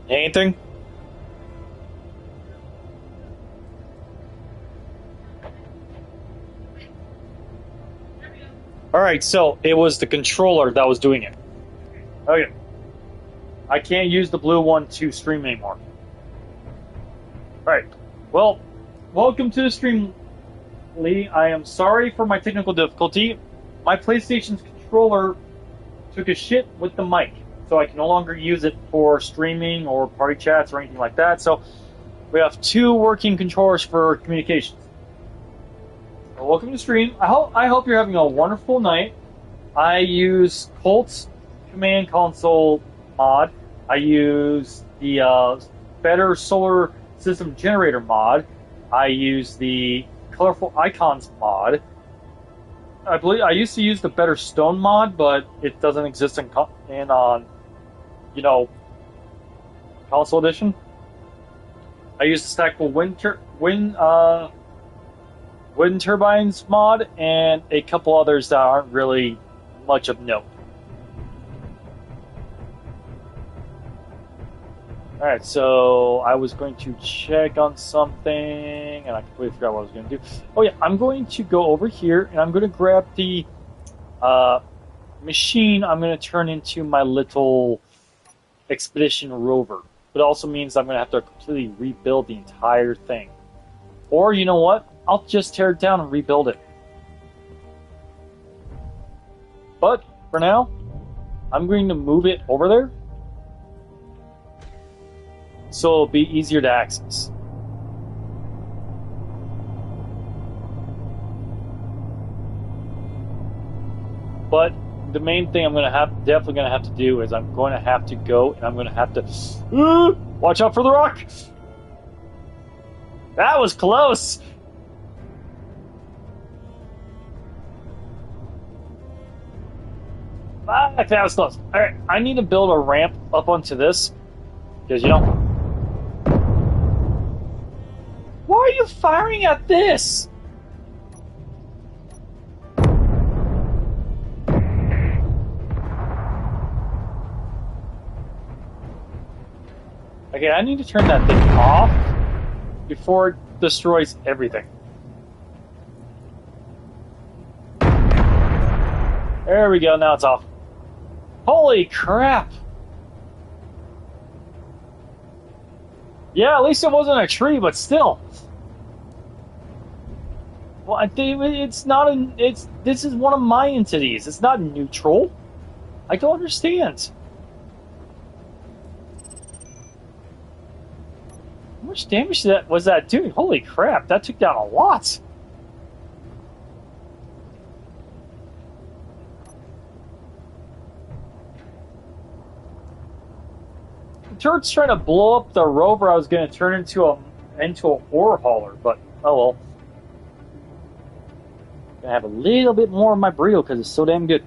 Anything? Alright, so it was the controller that was doing it. Okay. I can't use the blue one to stream anymore. Alright. Well, welcome to the stream, Lee. I am sorry for my technical difficulty. My PlayStation's controller took a shit with the mic, so I can no longer use it for streaming or party chats or anything like that. So we have two working controllers for communications. Well, welcome to the stream. I hope you're having a wonderful night. I use Colt's Command Console mod. I use the Better Solar System Generator mod. I use the Colorful Icons mod. I believe I used to use the Better Stone mod, but it doesn't exist in console edition. I use the Stackable Wind Turbines mod and a couple others that aren't really much of note. Alright, so I was going to check on something, and I completely forgot what I was going to do. Oh yeah, I'm going to go over here, and I'm going to grab the machine I'm going to turn into my little expedition rover. But it also means I'm going to have to completely rebuild the entire thing. Or, you know what? I'll just tear it down and rebuild it. But, for now, I'm going to move it over there, so it'll be easier to access. But the main thing I'm definitely gonna have to do is I'm going to have to go and I'm going to have to watch out for the rock. That was close. Fuck, that was close. All right, I need to build a ramp up onto this because why are you firing at this? Okay, I need to turn that thing off before it destroys everything. There we go, now it's off. Holy crap! Yeah, at least it wasn't a tree, but still. Well, I think it's not this is one of my entities. It's not neutral. I don't understand. How much damage was that doing? Holy crap, that took down a lot. The turret's trying to blow up the rover I was going to turn into an ore hauler, but oh well. Gonna have a little bit more of my burrito because it's so damn good.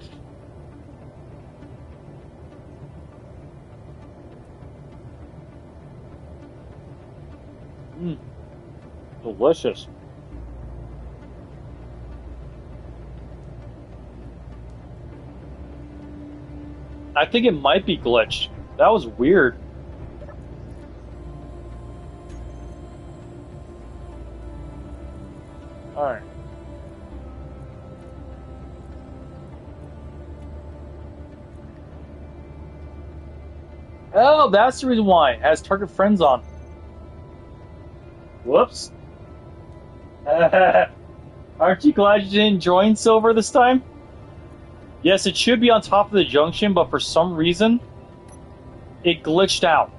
Delicious. I think it might be glitched. That was weird. Alright. Oh, that's the reason why. It has target friends on. Whoops. Aren't you glad you didn't join Silver this time? Yes, it should be on top of the junction, but for some reason, it glitched out.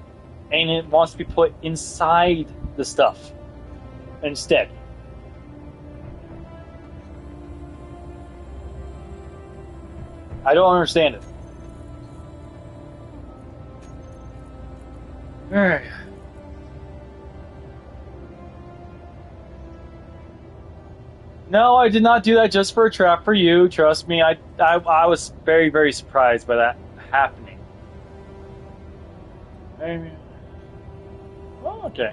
And it wants to be put inside the stuff instead. I don't understand it. Alright. No, I did not do that just for a trap for you. Trust me, I was very, very surprised by that happening. Oh, okay.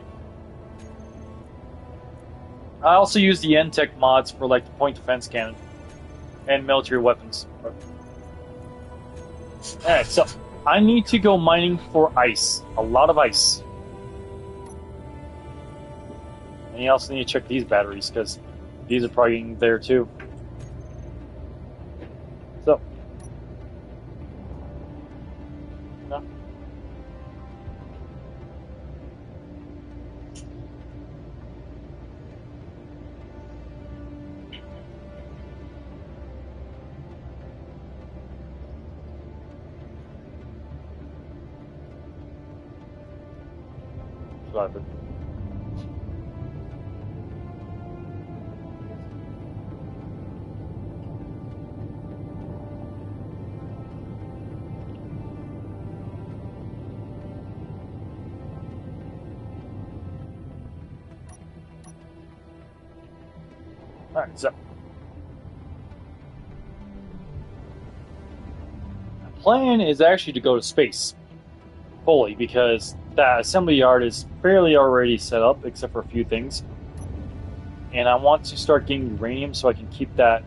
I also use the N-Tech mods for like the point defense cannon and military weapons. Alright, so I need to go mining for ice. A lot of ice. And you also need to check these batteries, because these are probably there too. So. No. Alright. So the plan is actually to go to space fully, because that assembly yard is fairly already set up except for a few things, and I want to start getting uranium so I can keep that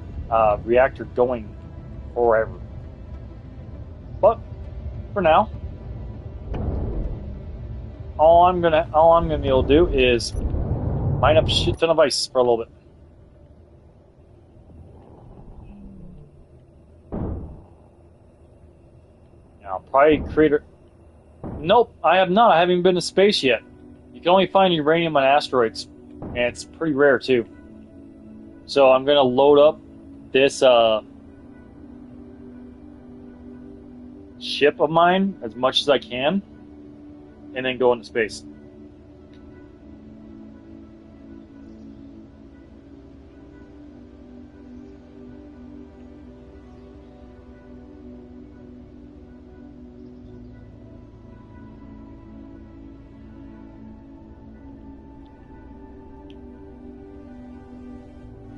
reactor going forever. But for now, all I'm gonna be able to do is mine up a shit ton of ice for a little bit. I'll probably create a... Nope, I have not. I haven't even been to space yet. You can only find uranium on asteroids, and it's pretty rare too. So I'm gonna load up this ship of mine as much as I can, and then go into space.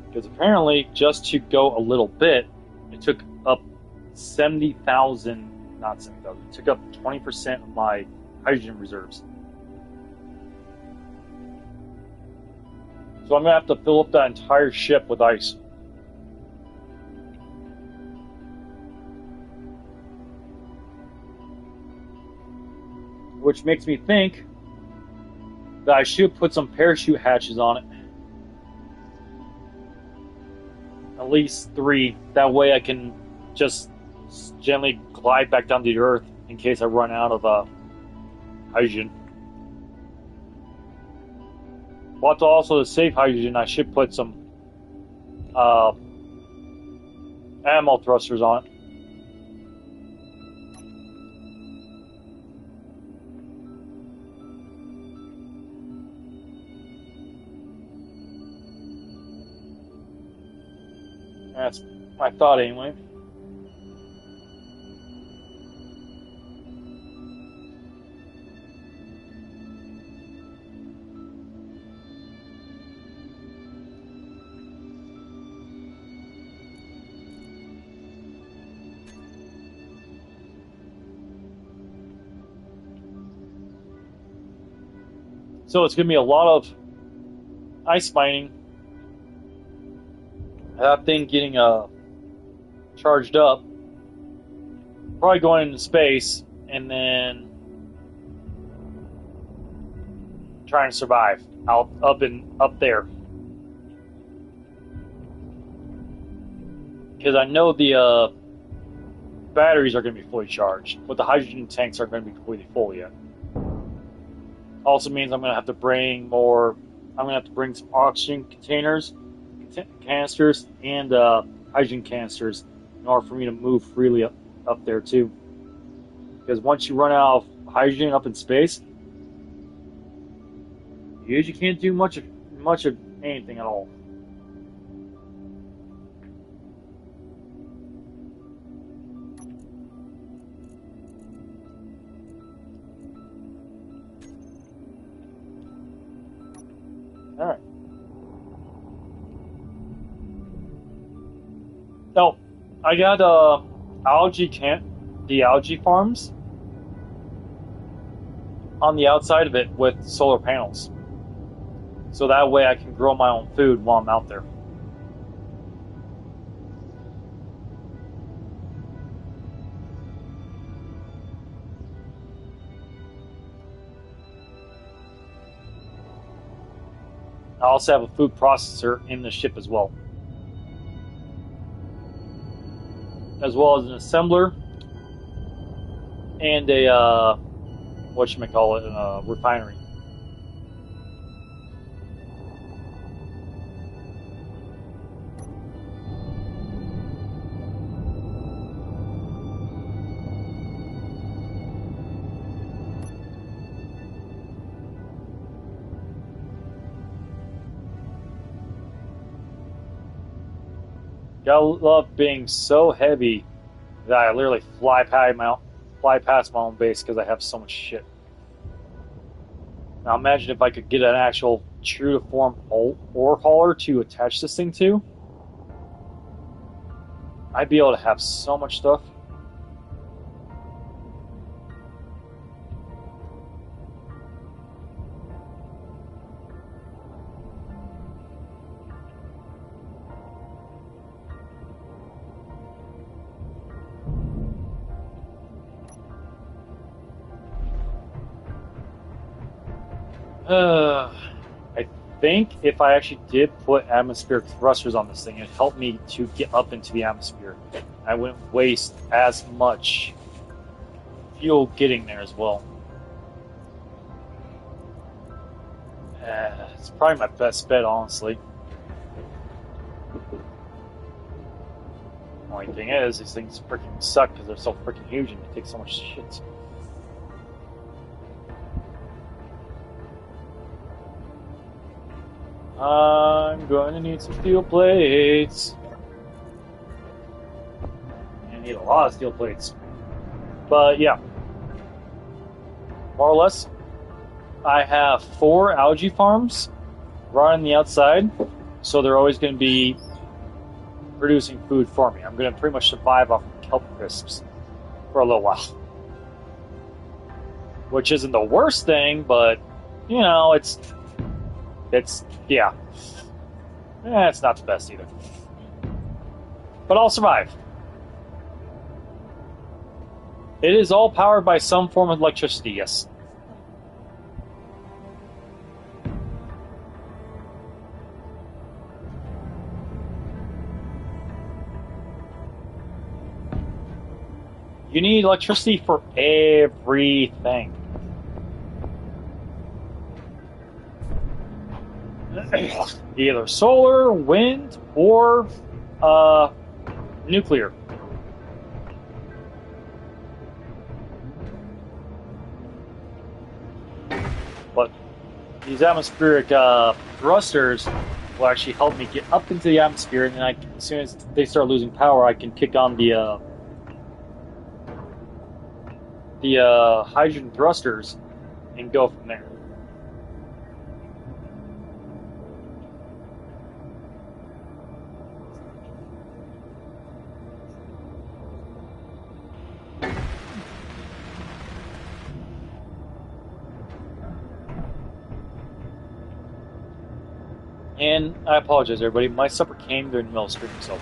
Because apparently, just to go a little bit, it took up 70,000, not 70,000, it took up 20% of my hydrogen reserves. So I'm going to have to fill up that entire ship with ice. Which makes me think that I should put some parachute hatches on it. At least 3. That way I can just gently glide back down to the earth in case I run out of hydrogen. But also to save hydrogen, I should put some ammo thrusters on it. That's my thought anyway. So it's going to be a lot of ice mining. That thing getting charged up. Probably going into space and then trying to survive up there. Because I know the batteries are going to be fully charged, but the hydrogen tanks aren't going to be completely full yet. Also means I'm going to have to bring more. I'm going to have to bring some oxygen containers, canisters, and hydrogen canisters in order for me to move freely up there too. Because once you run out of hydrogen up in space, you usually can't do much of anything at all. All right. Oh, I got the algae farms on the outside of it with solar panels. So that way I can grow my own food while I'm out there. I also have a food processor in the ship as well as an assembler and a whatchamacallit, a refinery. Gotta love being so heavy that I literally fly past my own base because I have so much shit. Now imagine if I could get an actual true to form ore hauler to attach this thing to. I'd be able to have so much stuff. I think if I actually did put atmospheric thrusters on this thing, it'd help me to get up into the atmosphere. I wouldn't waste as much fuel getting there as well. It's probably my best bet, honestly. Only thing is, these things freaking suck because they're so freaking huge and they take so much shit. I'm going to need some steel plates. I need a lot of steel plates. But yeah, more or less, I have 4 algae farms right on the outside, so they're always going to be producing food for me. I'm going to pretty much survive off of kelp crisps for a little while. Which isn't the worst thing, but, you know, it's yeah. It's not the best either. But I'll survive. It is all powered by some form of electricity, yes. You need electricity for everything. Either solar, wind, or nuclear. But these atmospheric thrusters will actually help me get up into the atmosphere, and then as soon as they start losing power, I can kick on the hydrogen thrusters and go from there. And I apologize, everybody. My supper came during the middle of stream, so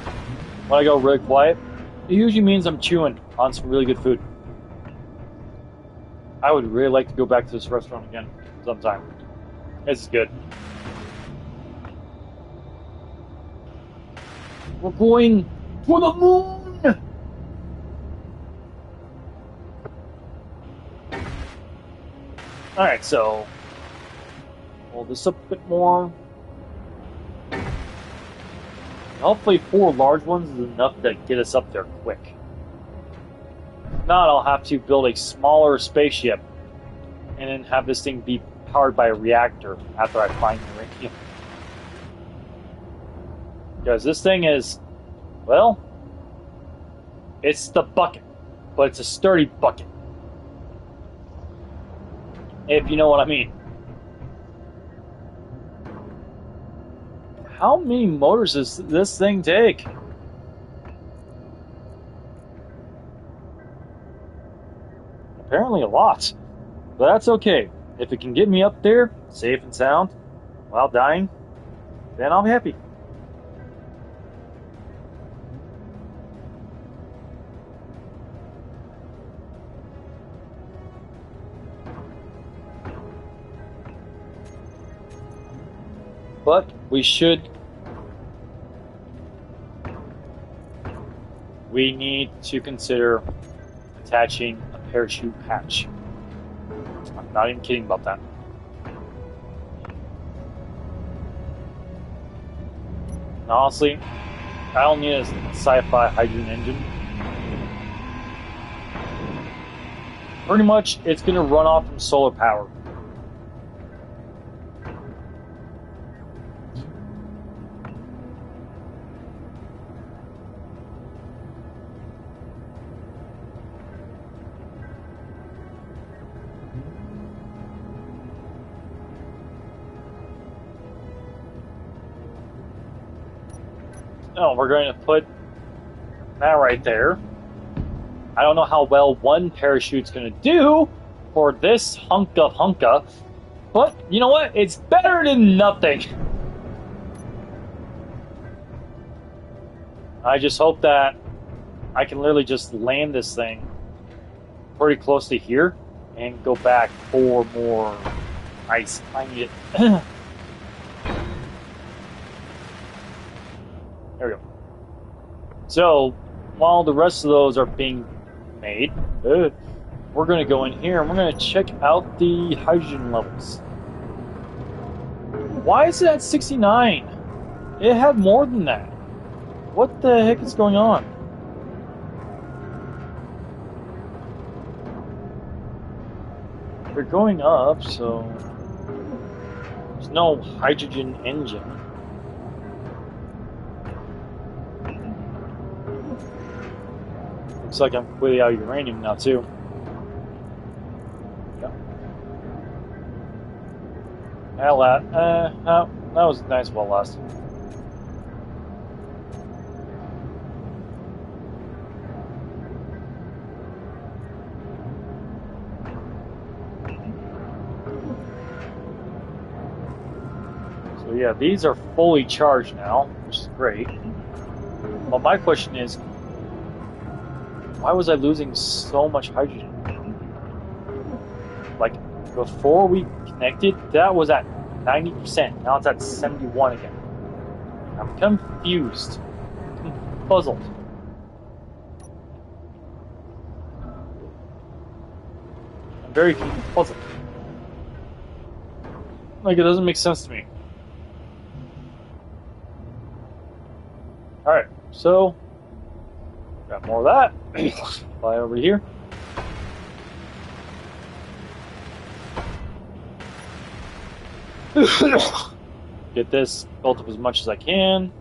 when I go really quiet, it usually means I'm chewing on some really good food. I would really like to go back to this restaurant again sometime. This is good. We're going for the moon! Alright, so hold this up a bit more. Hopefully 4 large ones is enough to get us up there quick. If not, I'll have to build a smaller spaceship and then have this thing be powered by a reactor after I find uranium. Because this thing is, well, it's the bucket, but it's a sturdy bucket. If you know what I mean. How many motors does this thing take? Apparently a lot. But that's okay. If it can get me up there, safe and sound, without dying, then I'll be happy. But we need to consider attaching a parachute hatch. I'm not even kidding about that. And honestly, I don't need a sci-fi hydrogen engine. Pretty much, it's going to run off from solar power. Oh, we're going to put that right there. I don't know how well one parachute's going to do for this hunka, but you know what? It's better than nothing. I just hope that I can literally just land this thing pretty close to here and go back for more ice. I need it. There we go. So, while the rest of those are being made, we're going to go in here and we're going to check out the hydrogen levels. Why is it at 69? It had more than that. What the heck is going on? They're going up, so there's no hydrogen engine. Looks like I'm completely out of uranium now, too. Yeah. That was nice while lasting. So yeah, these are fully charged now, which is great. Well, my question is, why was I losing so much hydrogen? Like, before we connected, that was at 90%. Now it's at 71 again. I'm confused. I'm puzzled. I'm very puzzled. Like, it doesn't make sense to me. Alright, so got more of that. Fly over here. Get this built up as much as I can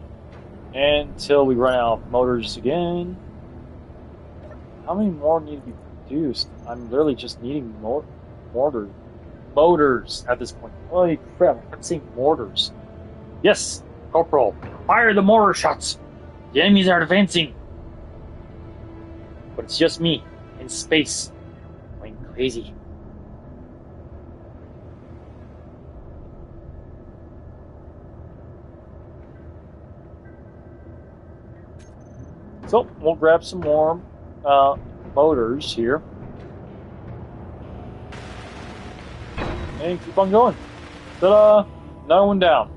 until we run out of motors again. How many more need to be produced? I'm literally just needing more motors at this point. Holy crap, I'm saying mortars. Yes, Corporal, fire the mortar shots. The enemies are advancing. But it's just me in space going crazy. So we'll grab some more motors here and keep on going. Ta-da! Another one down.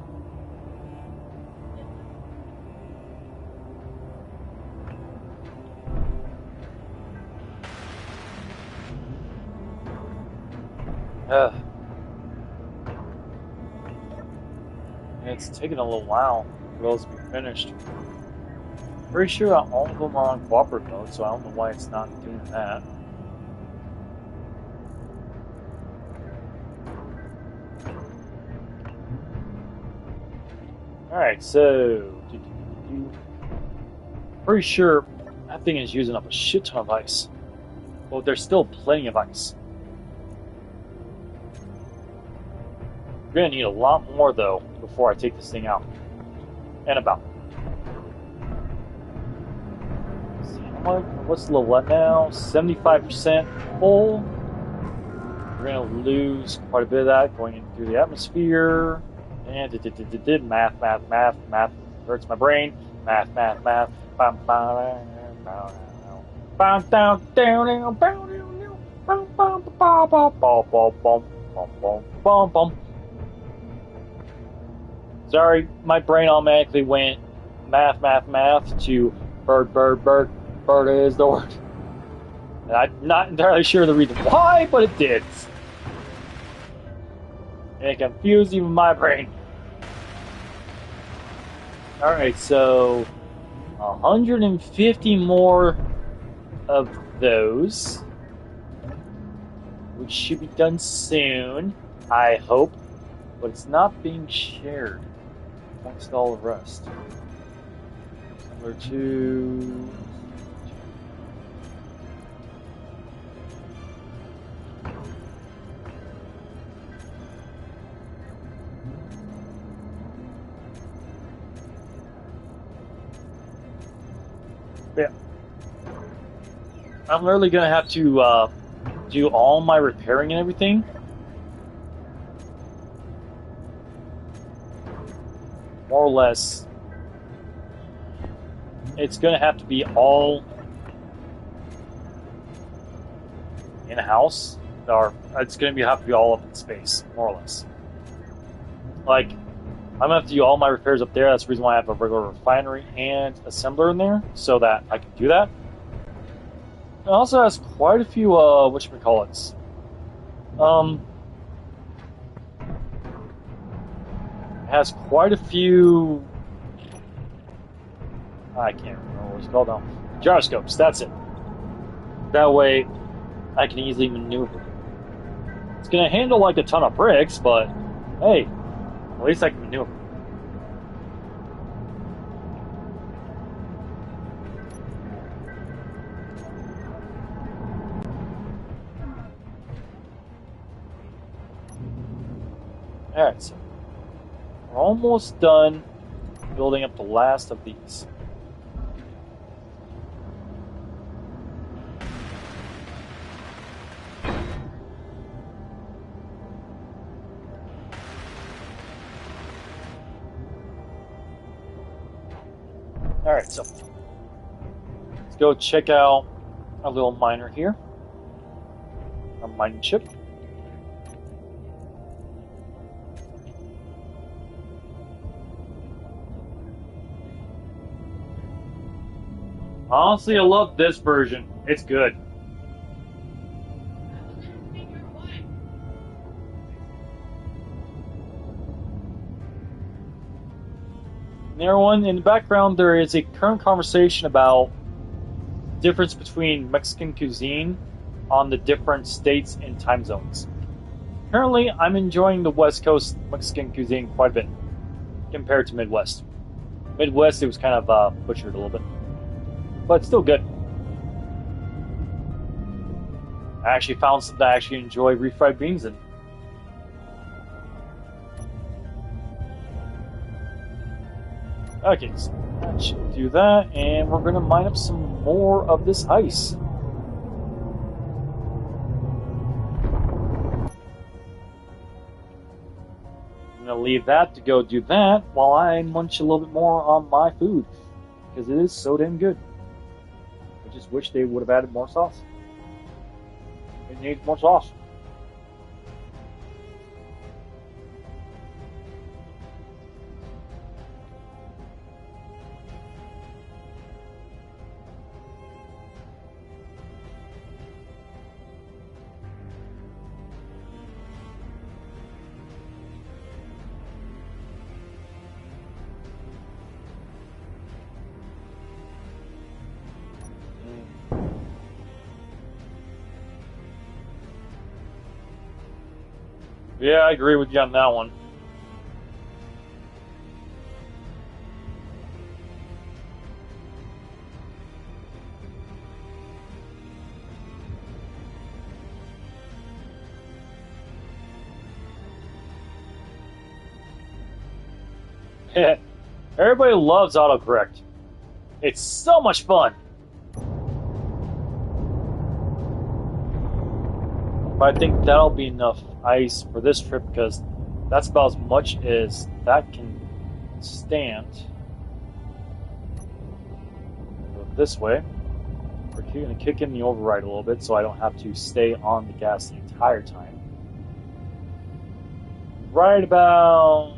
It's taking a little while for those to be finished. Pretty sure all of them are on cooperative mode, so I don't know why it's not doing that. Alright, so pretty sure that thing is using up a shit ton of ice. Well, there's still plenty of ice. We're gonna need a lot more though before I take this thing out. And about. Let's see, what's the level at now? 75% full. We're gonna lose quite a bit of that going in through the atmosphere. And math hurts my brain. Math. Bum bum. Sorry, my brain automatically went math, math, math to bird, bird, bird. Bird is the word. And I'm not entirely sure the reason why, but it did. And it confused even my brain. Alright, so 150 more of those. Which should be done soon, I hope. But it's not being shared amongst all the rest. Number 2. Yeah. I'm literally gonna have to do all my repairing and everything. More or less. It's gonna have to be all in a house, or it's gonna have to be all up in space, more or less. Like, I'm gonna have to do all my repairs up there. That's the reason why I have a regular refinery and assembler in there, so that I can do that. It also has quite a few, whatchamacallits. It has quite a few. I can't remember what it's called now. Gyroscopes, that's it. That way, I can easily maneuver. It's gonna handle like a ton of bricks, but hey, at least I can maneuver. Alright, so we're almost done building up the last of these. Alright, so let's go check out our little miner here. Our mining ship. Honestly, I love this version. It's good. And everyone, in the background, there is a current conversation about the difference between Mexican cuisine on the different states and time zones. Currently, I'm enjoying the West Coast Mexican cuisine quite a bit compared to Midwest. Midwest, it was kind of butchered a little bit, but still good. I actually found something I actually enjoy refried beans in. Okay, so that should do that, and we're gonna mine up some more of this ice. I'm gonna leave that to go do that while I munch a little bit more on my food, because it is so damn good. I just wish they would have added more sauce. It needs more sauce. Yeah, I agree with you on that one. Everybody loves autocorrect. It's so much fun. But I think that'll be enough ice for this trip because that's about as much as that can stand. Go this way. We're going to kick in the override a little bit so I don't have to stay on the gas the entire time. Right about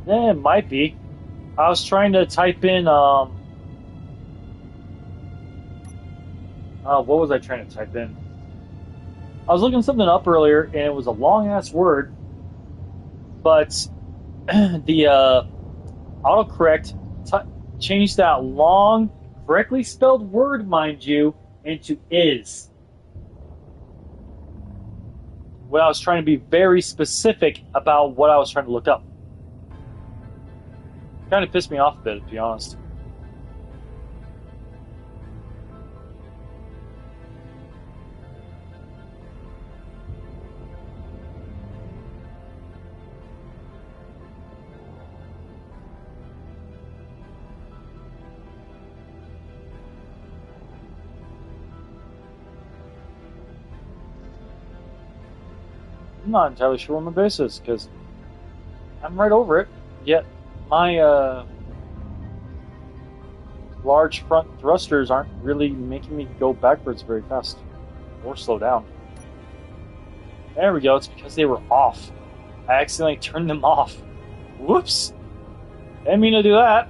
It might be. I was trying to type in, what was I trying to type in? I was looking something up earlier, and it was a long ass word, but the autocorrect changed that long, correctly spelled word, mind you, into is. When I was trying to be very specific about what I was trying to look up. Kind of pissed me off a bit, to be honest. I'm not entirely sure where my base is, because I'm right over it, yet my large front thrusters aren't really making me go backwards very fast, or slow down. There we go, it's because they were off. I accidentally turned them off. Whoops! Didn't mean to do that.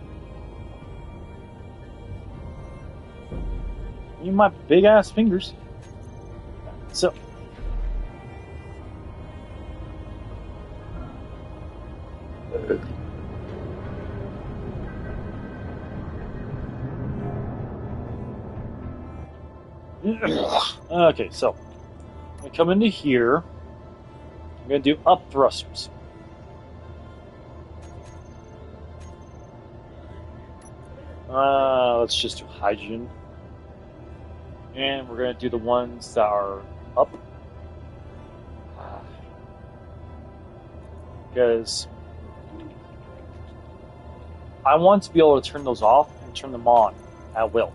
You my big ass fingers. So. Okay, so I'm gonna come into here. I'm gonna do up thrusters. Let's just do hydrogen. And we're gonna do the ones that are up. Because I want to be able to turn those off and turn them on at will.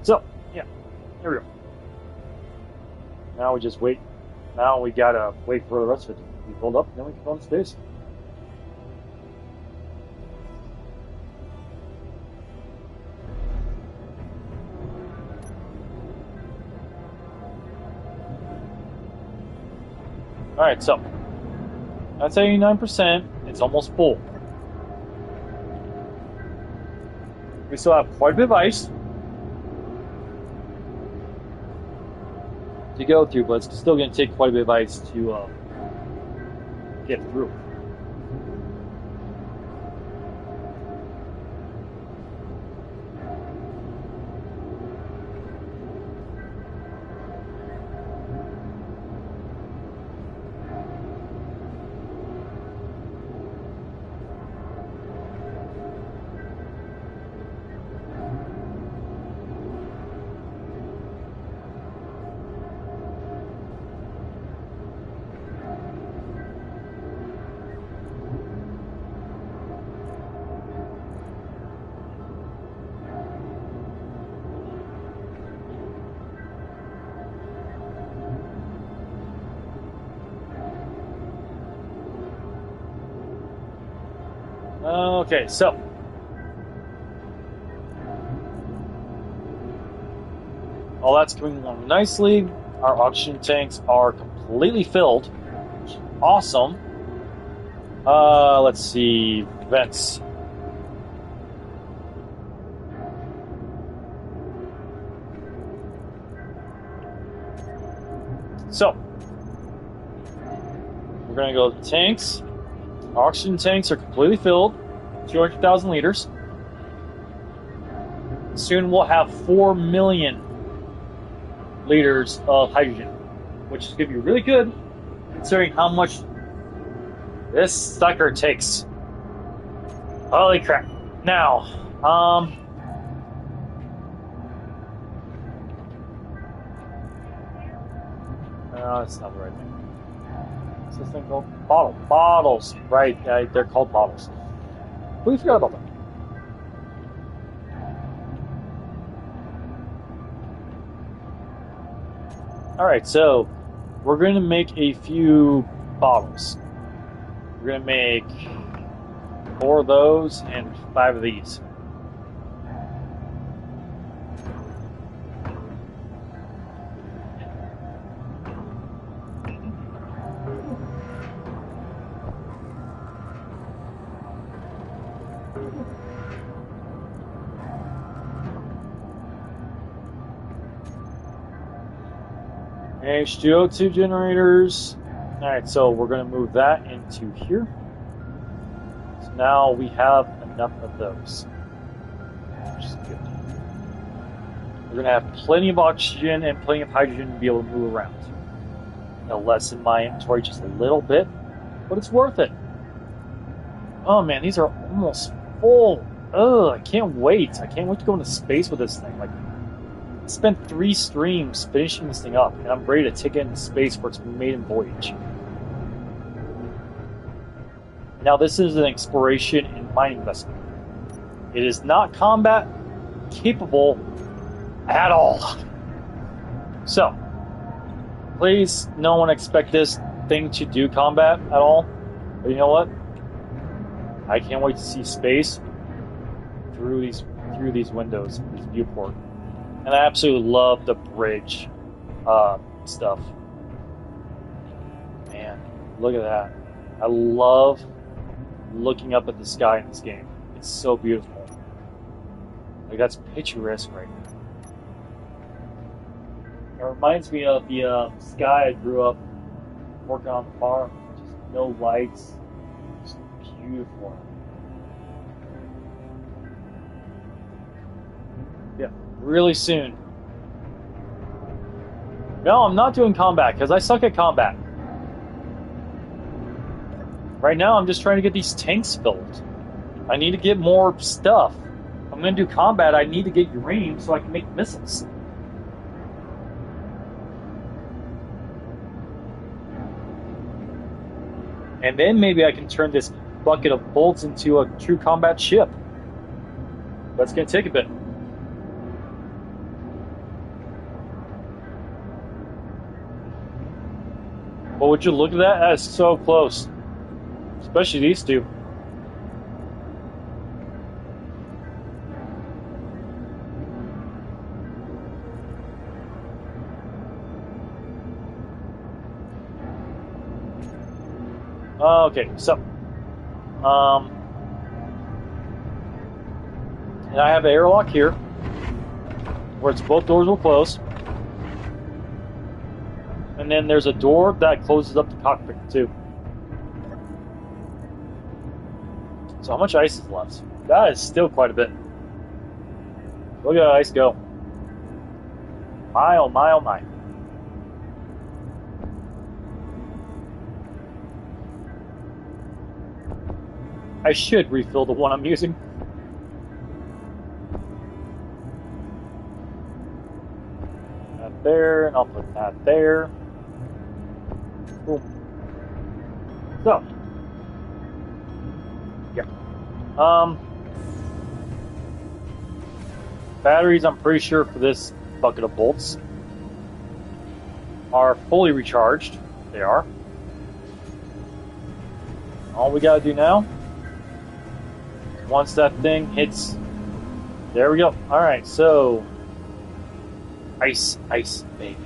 So, yeah, here we go. Now we just wait. Now we gotta wait for the rest of it to be filled up, and then we can go on space. Alright, so that's 89%. It's almost full. We still have quite a bit of ice to go through, but it's still going to take quite a bit of ice to get through. Okay, so all that's coming along nicely. Our oxygen tanks are completely filled, which is awesome. Let's see, vents. So we're gonna go to the tanks. Oxygen tanks are completely filled. 200,000 liters. Soon we'll have 4 million liters of hydrogen, which is going to be really good considering how much this sucker takes. Holy crap. Now, no, that's not the right thing. What's this thing called? Bottles. Right, they're called bottles. We forgot about that. Alright, so we're going to make a few bottles. We're going to make 4 of those and 5 of these. H2O2 generators. Alright, so we're going to move that into here. So now we have enough of those. Which is good. We're going to have plenty of oxygen and plenty of hydrogen to be able to move around. It'll lessen my inventory just a little bit, but it's worth it. Oh man, these are almost full. Ugh, I can't wait. I can't wait to go into space with this thing. Like, I spent 3 streams finishing this thing up, and I'm ready to take it into space for its maiden voyage. Now, this is an exploration and mining investment. It is not combat capable at all. So, please, no one expect this thing to do combat at all. But you know what? I can't wait to see space through these windows, this viewport. And I absolutely love the bridge stuff. Man, look at that. I love looking up at the sky in this game. It's so beautiful. Like, that's picturesque right now. It reminds me of the sky I grew up working on the farm. Just no lights. Just beautiful. Yeah, really soon. No, I'm not doing combat because I suck at combat. Right now, I'm just trying to get these tanks filled. I need to get more stuff. If I'm going to do combat, I need to get uranium so I can make missiles. And then maybe I can turn this bucket of bolts into a true combat ship. That's going to take a bit. But would you look at that? That is so close. Especially these two. Okay, so and I have an airlock here where it's both doors will close. And then there's a door that closes up the cockpit too. So how much ice is left? That is still quite a bit. Look at that ice go. My, oh my, oh my. I should refill the one I'm using. That there, and I'll put that there. Cool. So, yeah. Batteries, I'm pretty sure for this bucket of bolts are fully recharged. They are. All we gotta do now, once that thing hits, there we go. All right, so ice, ice, baby.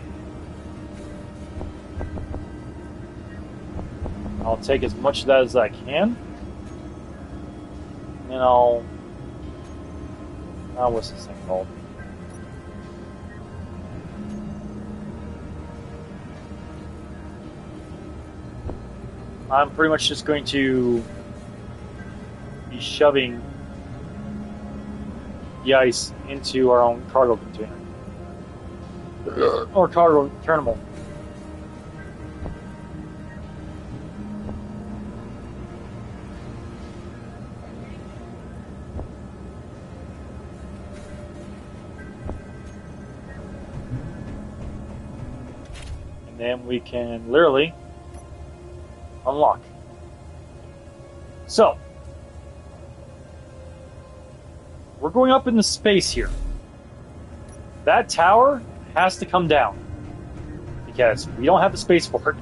I'll take as much of that as I can, and I'll. What's this thing called? I'm pretty much just going to be shoving the ice into our own cargo container. Or cargo terminal. And then we can literally unlock. So, we're going up into space here. That tower has to come down because we don't have the space for it.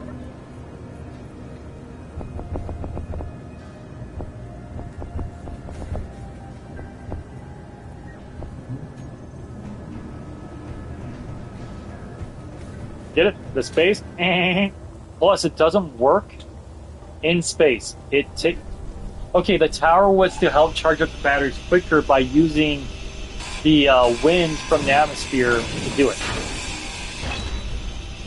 Get it? The space? Plus, it doesn't work in space. Okay, the tower was to help charge up the batteries quicker by using the wind from the atmosphere to do it.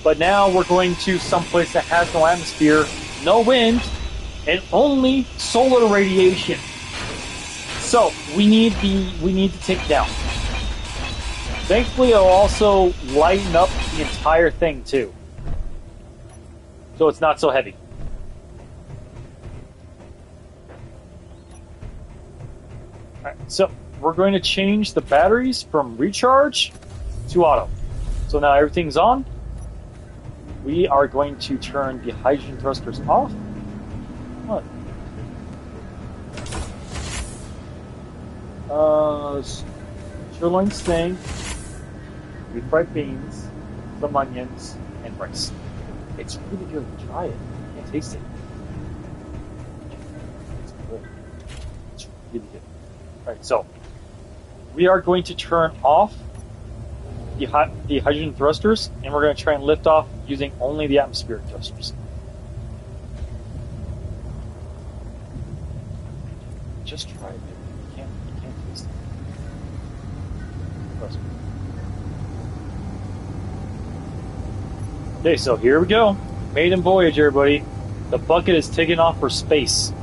But now we're going to someplace that has no atmosphere, no wind, and only solar radiation. So we need to take it down. Thankfully, it'll also lighten up the entire thing too, so it's not so heavy. All right, so we're going to change the batteries from recharge to auto. So now everything's on. We are going to turn the hydrogen thrusters off. What? Sirloin steak, refried beans, some onions, and rice. It's really good. Try it. You can't taste it. It's good. It's really good. Alright, so we are going to turn off the hydrogen thrusters, and we're going to try and lift off using only the atmospheric thrusters. Just try it. You can't taste it. Trust me. Okay, so here we go. Maiden voyage, everybody. The bucket is taking off for space.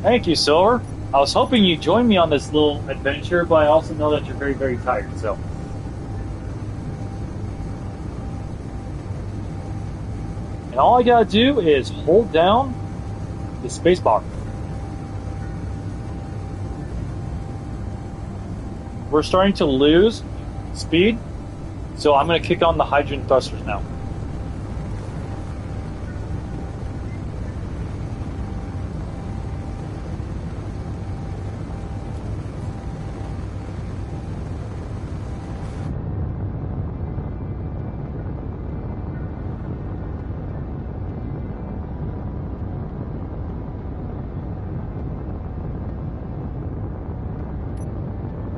Thank you, Silver. I was hoping you'd join me on this little adventure, but I also know that you're very, very tired, so. And all I gotta do is hold down the space bar. We're starting to lose speed, so I'm gonna kick on the hydrogen thrusters now.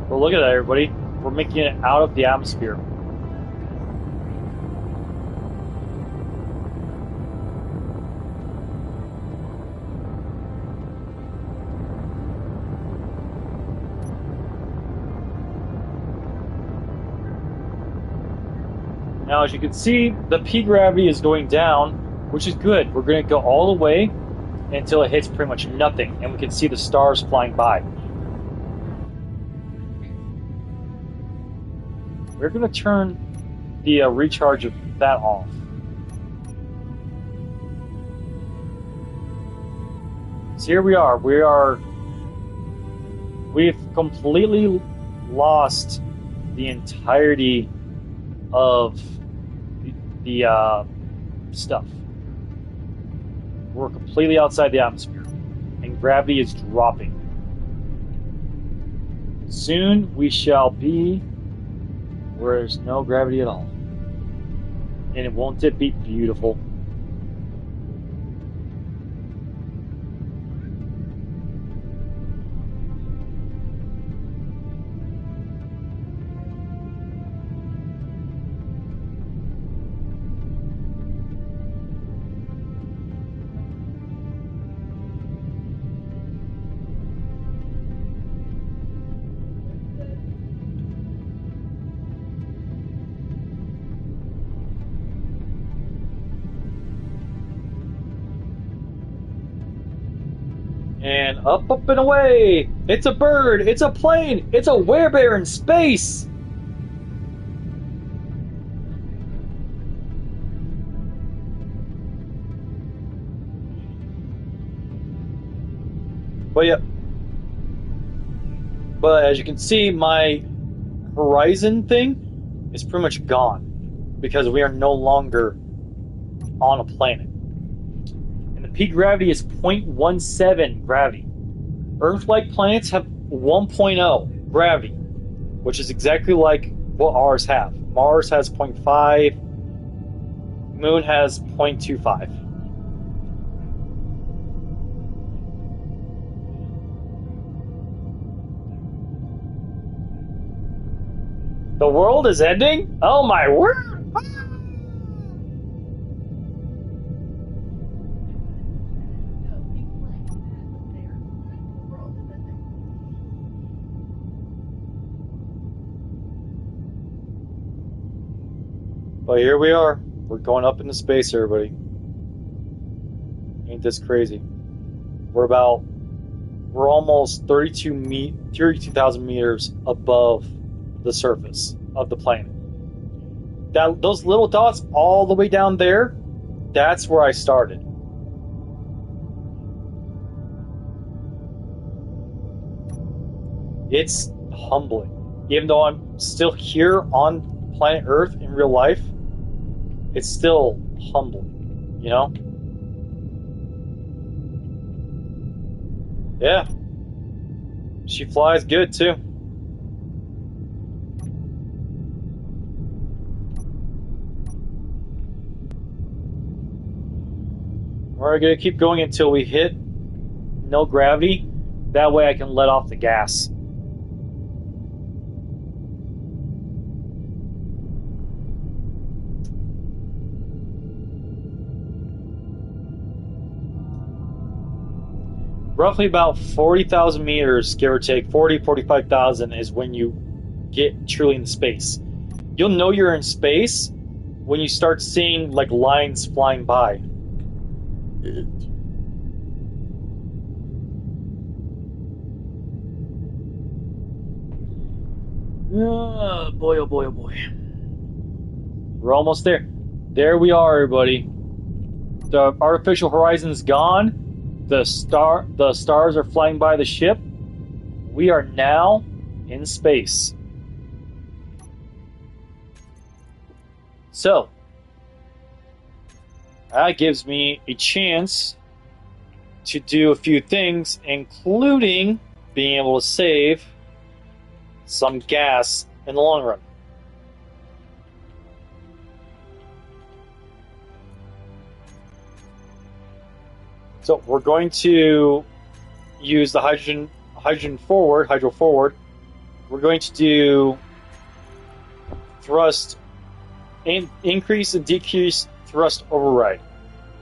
Well, look at that, everybody. We're making it out of the atmosphere. Now, as you can see, the P gravity is going down, which is good. We're going to go all the way until it hits pretty much nothing, and we can see the stars flying by. We're going to turn the recharge of that off. So here we are. We've completely lost the entirety of the stuff. We're completely outside the atmosphere, and gravity is dropping. Soon we shall be where there's no gravity at all. And won't it be beautiful? And up, up, and away! It's a bird! It's a plane! It's a werebear in space! But yeah. But as you can see, my horizon thing is pretty much gone because we are no longer on a planet. Peak gravity is 0.17 gravity. Earth-like planets have 1.0 gravity, which is exactly like what ours have. Mars has 0.5, Moon has 0.25. The world is ending? Oh my word! But here we are. We're going up into space, everybody. Ain't this crazy? We're almost 32,000 meters above the surface of the planet. Those little dots all the way down there, that's where I started. It's humbling. Even though I'm still here on planet Earth in real life, it's still humbling, you know? Yeah. She flies good too. We're gonna keep going until we hit no gravity. That way I can let off the gas. Roughly about 40,000 meters, give or take, 45,000 is when you get truly in space. You'll know you're in space when you start seeing like lines flying by. Oh boy, oh boy, oh boy. We're almost there. There we are, everybody. The artificial horizon's gone. The stars are flying by the ship. We are now in space. So, that gives me a chance to do a few things, including being able to save some gas in the long run. So we're going to use the hydro forward. We're going to do thrust increase and decrease thrust override.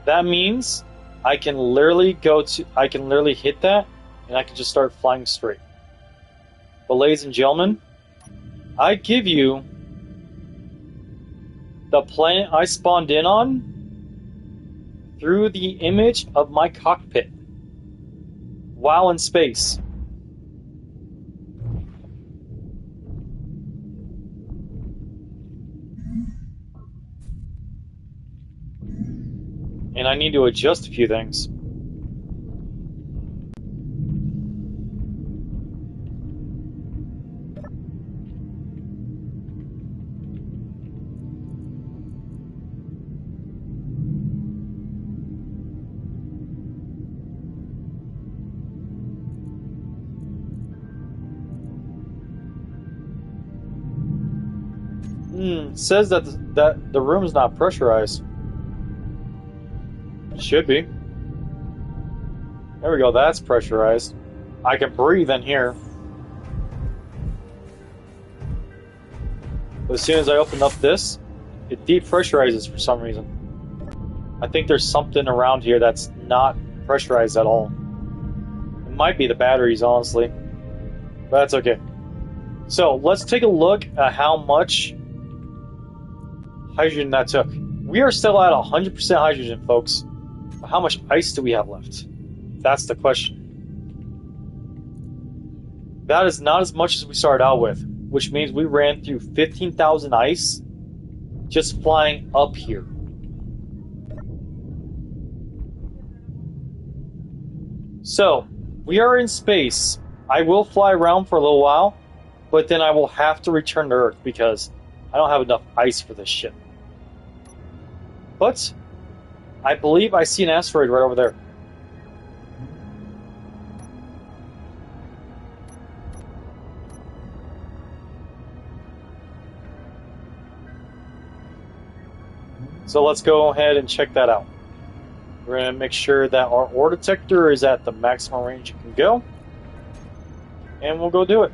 That means I can literally hit that and I can just start flying straight. But ladies and gentlemen, I give you the planet I spawned in on through the image of my cockpit while in space. And I need to adjust a few things. It says that the room is not pressurized. It should be. There we go, that's pressurized. I can breathe in here. But as soon as I open up this, it depressurizes for some reason. I think there's something around here that's not pressurized at all. It might be the batteries, honestly. But that's okay. So let's take a look at how much hydrogen that took. We are still at 100% hydrogen, folks. But how much ice do we have left? That's the question. That is not as much as we started out with, which means we ran through 15,000 ice just flying up here. So, we are in space. I will fly around for a little while, but then I will have to return to Earth because I don't have enough ice for this ship. But I believe I see an asteroid right over there. So let's go ahead and check that out. We're going to make sure that our ore detector is at the maximum range it can go. And we'll go do it.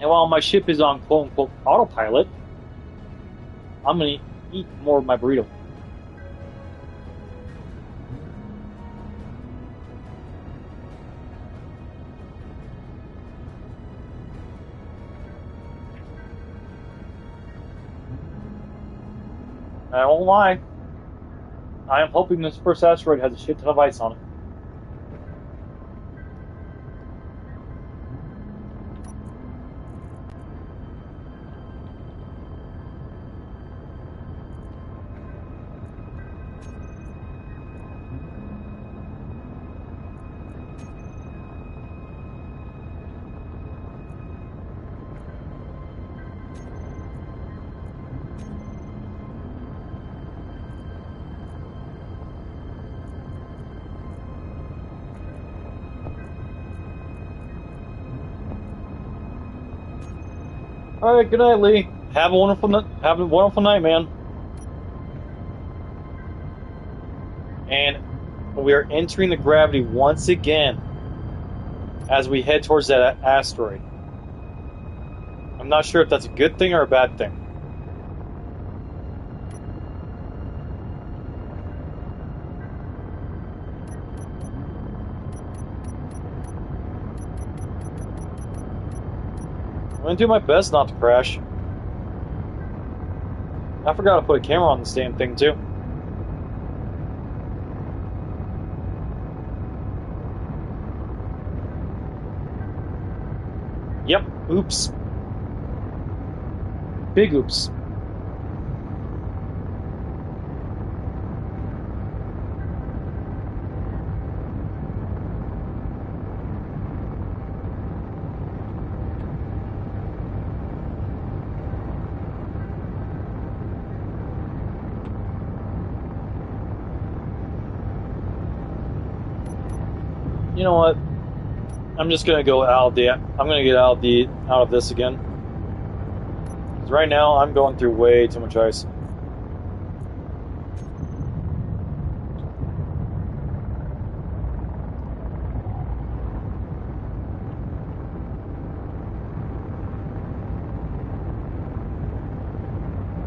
And while my ship is on quote-unquote autopilot, I'm going to eat more of my burrito. I won't lie. I am hoping this first asteroid has a shit ton of ice on it. All right, good night, Lee. Have a wonderful night, man. And we are entering the gravity once again as we head towards that asteroid. I'm not sure if that's a good thing or a bad thing. I'm gonna do my best not to crash. I forgot to put a camera on this damn thing, too. Yep, oops. Big oops. You know what? I'm just gonna go out of the. I'm gonna get out of this again. Because right now I'm going through way too much ice.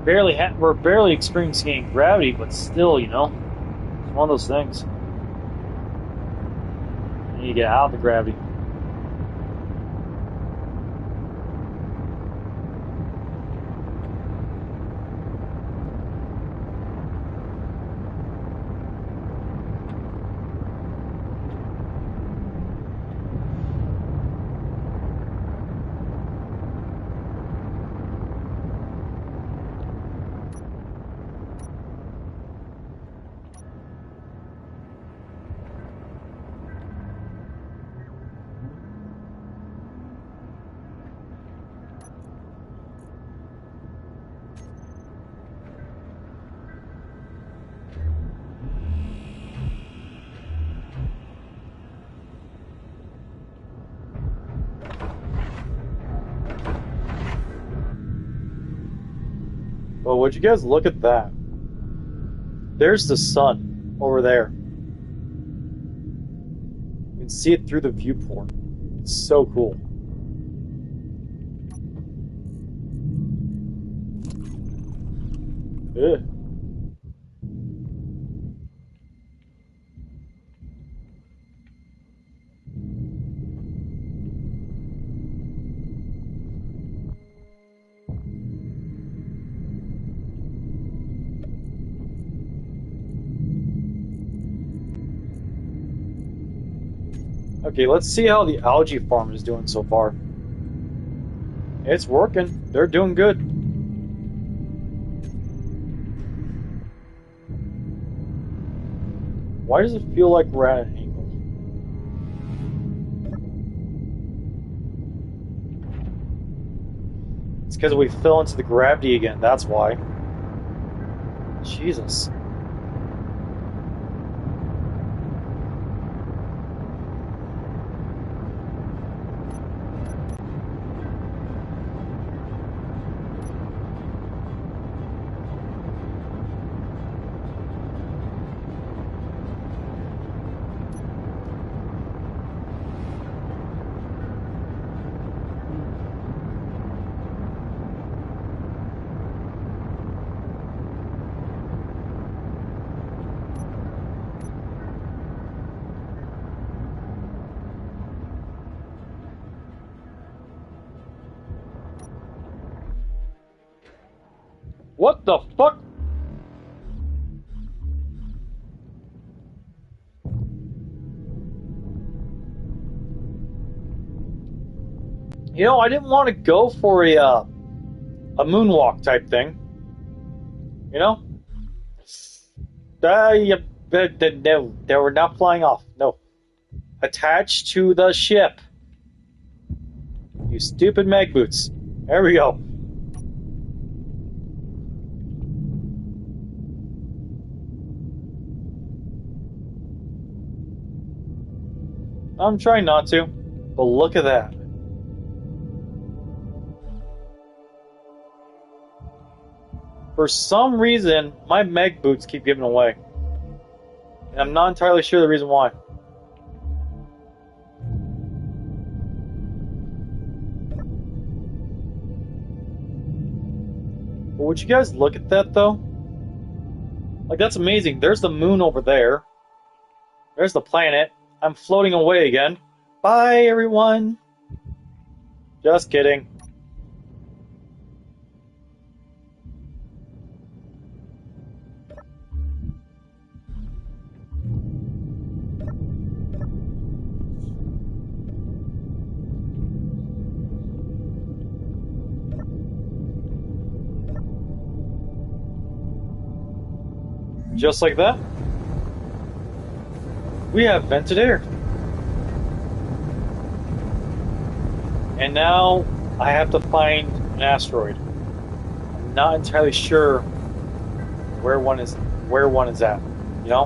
We're barely experiencing gravity, but still, you know, it's one of those things. You need to get out of the gravity. Well, would you guys look at that? There's the sun over there. You can see it through the viewport. It's so cool. Ugh. Okay, let's see how the algae farm is doing so far. It's working. They're doing good. Why does it feel like we're at an angle? It's because we fell into the gravity again, that's why. Jesus. What the fuck? You know, I didn't want to go for a moonwalk type thing. You know, yeah, no, they were not flying off. No, attached to the ship. You stupid mag boots. There we go. I'm trying not to, but look at that. For some reason, my meg boots keep giving away. And I'm not entirely sure the reason why. But would you guys look at that though? Like, that's amazing. There's the moon over there. There's the planet. I'm floating away again. Bye, everyone. Just kidding. Just like that, we have vented air. And now I have to find an asteroid. I'm not entirely sure where one is at, you know?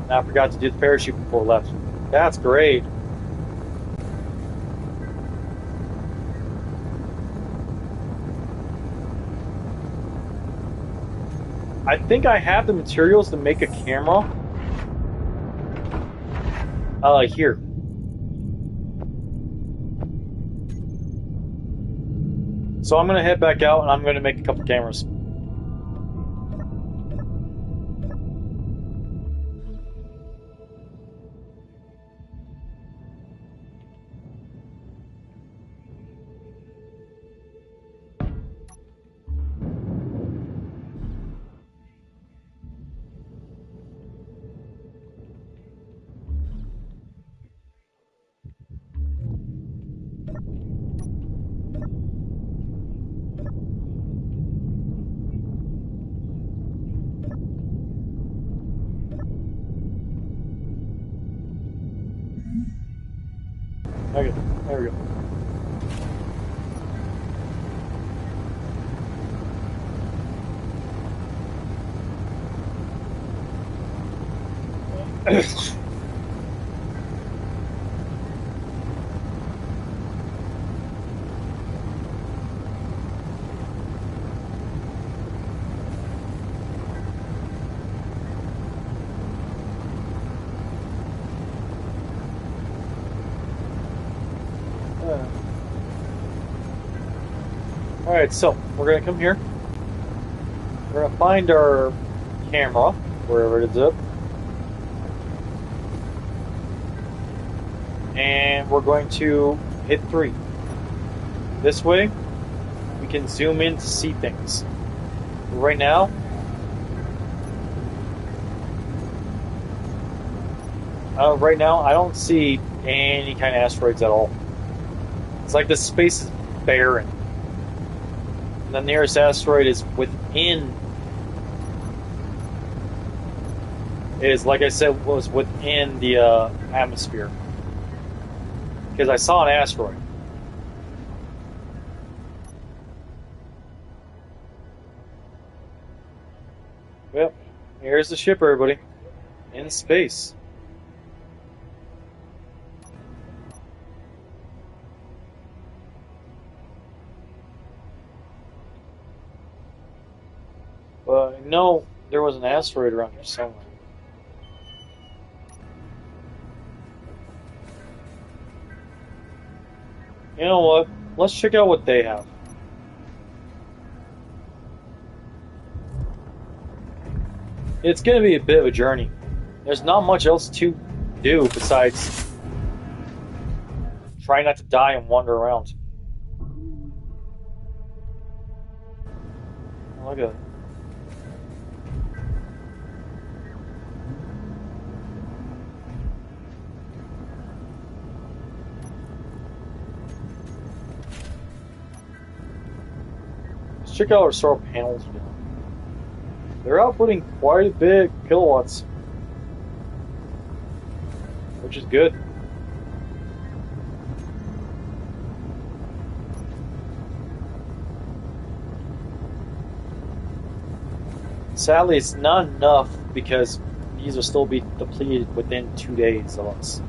And I forgot to do the parachute before I left. That's great. I think I have the materials to make a camera. Here. So I'm gonna head back out and I'm gonna make a couple cameras. Okay, there we go. Alright, so we're gonna come here. We're gonna find our camera, wherever it is up. And we're going to hit 3. This way, we can zoom in to see things. But right now, I don't see any kind of asteroids at all. It's like this space is barren. And the nearest asteroid is within. Like I said, was within the atmosphere. Because I saw an asteroid. Well, here's the ship, everybody. In space. But I know there was an asteroid around here somewhere. You know what? Let's check out what they have. It's going to be a bit of a journey. There's not much else to do besides try not to die and wander around. Look at it. check out our solar panels again. They're outputting quite a bit kilowatts, which is good. Sadly, it's not enough because these will still be depleted within 2 days of us.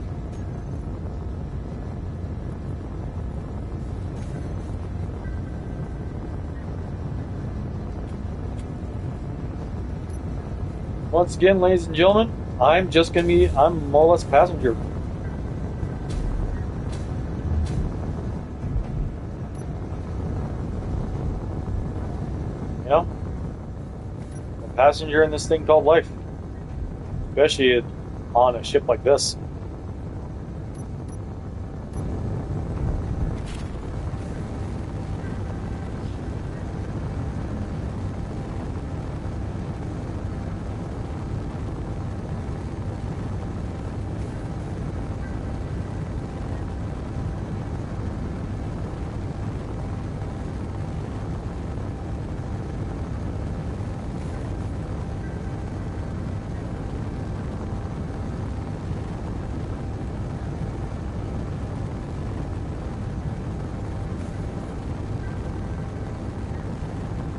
Once again, ladies and gentlemen, I'm more or less a passenger. You know? A passenger in this thing called life. Especially on a ship like this.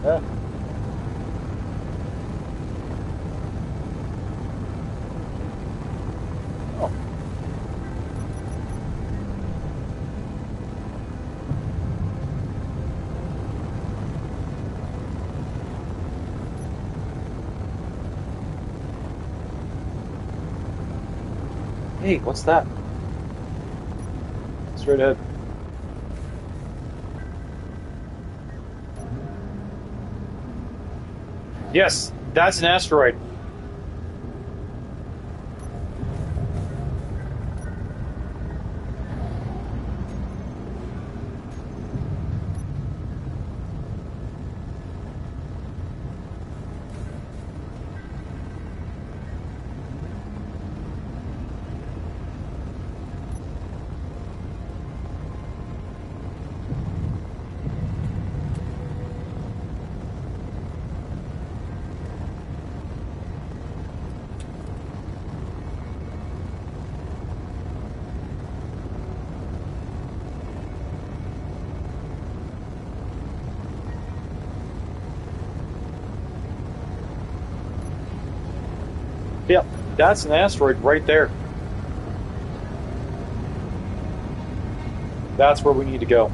Yeah. Oh. Hey, what's that? Straight ahead. Yes, that's an asteroid. Yep, that's an asteroid right there. That's where we need to go.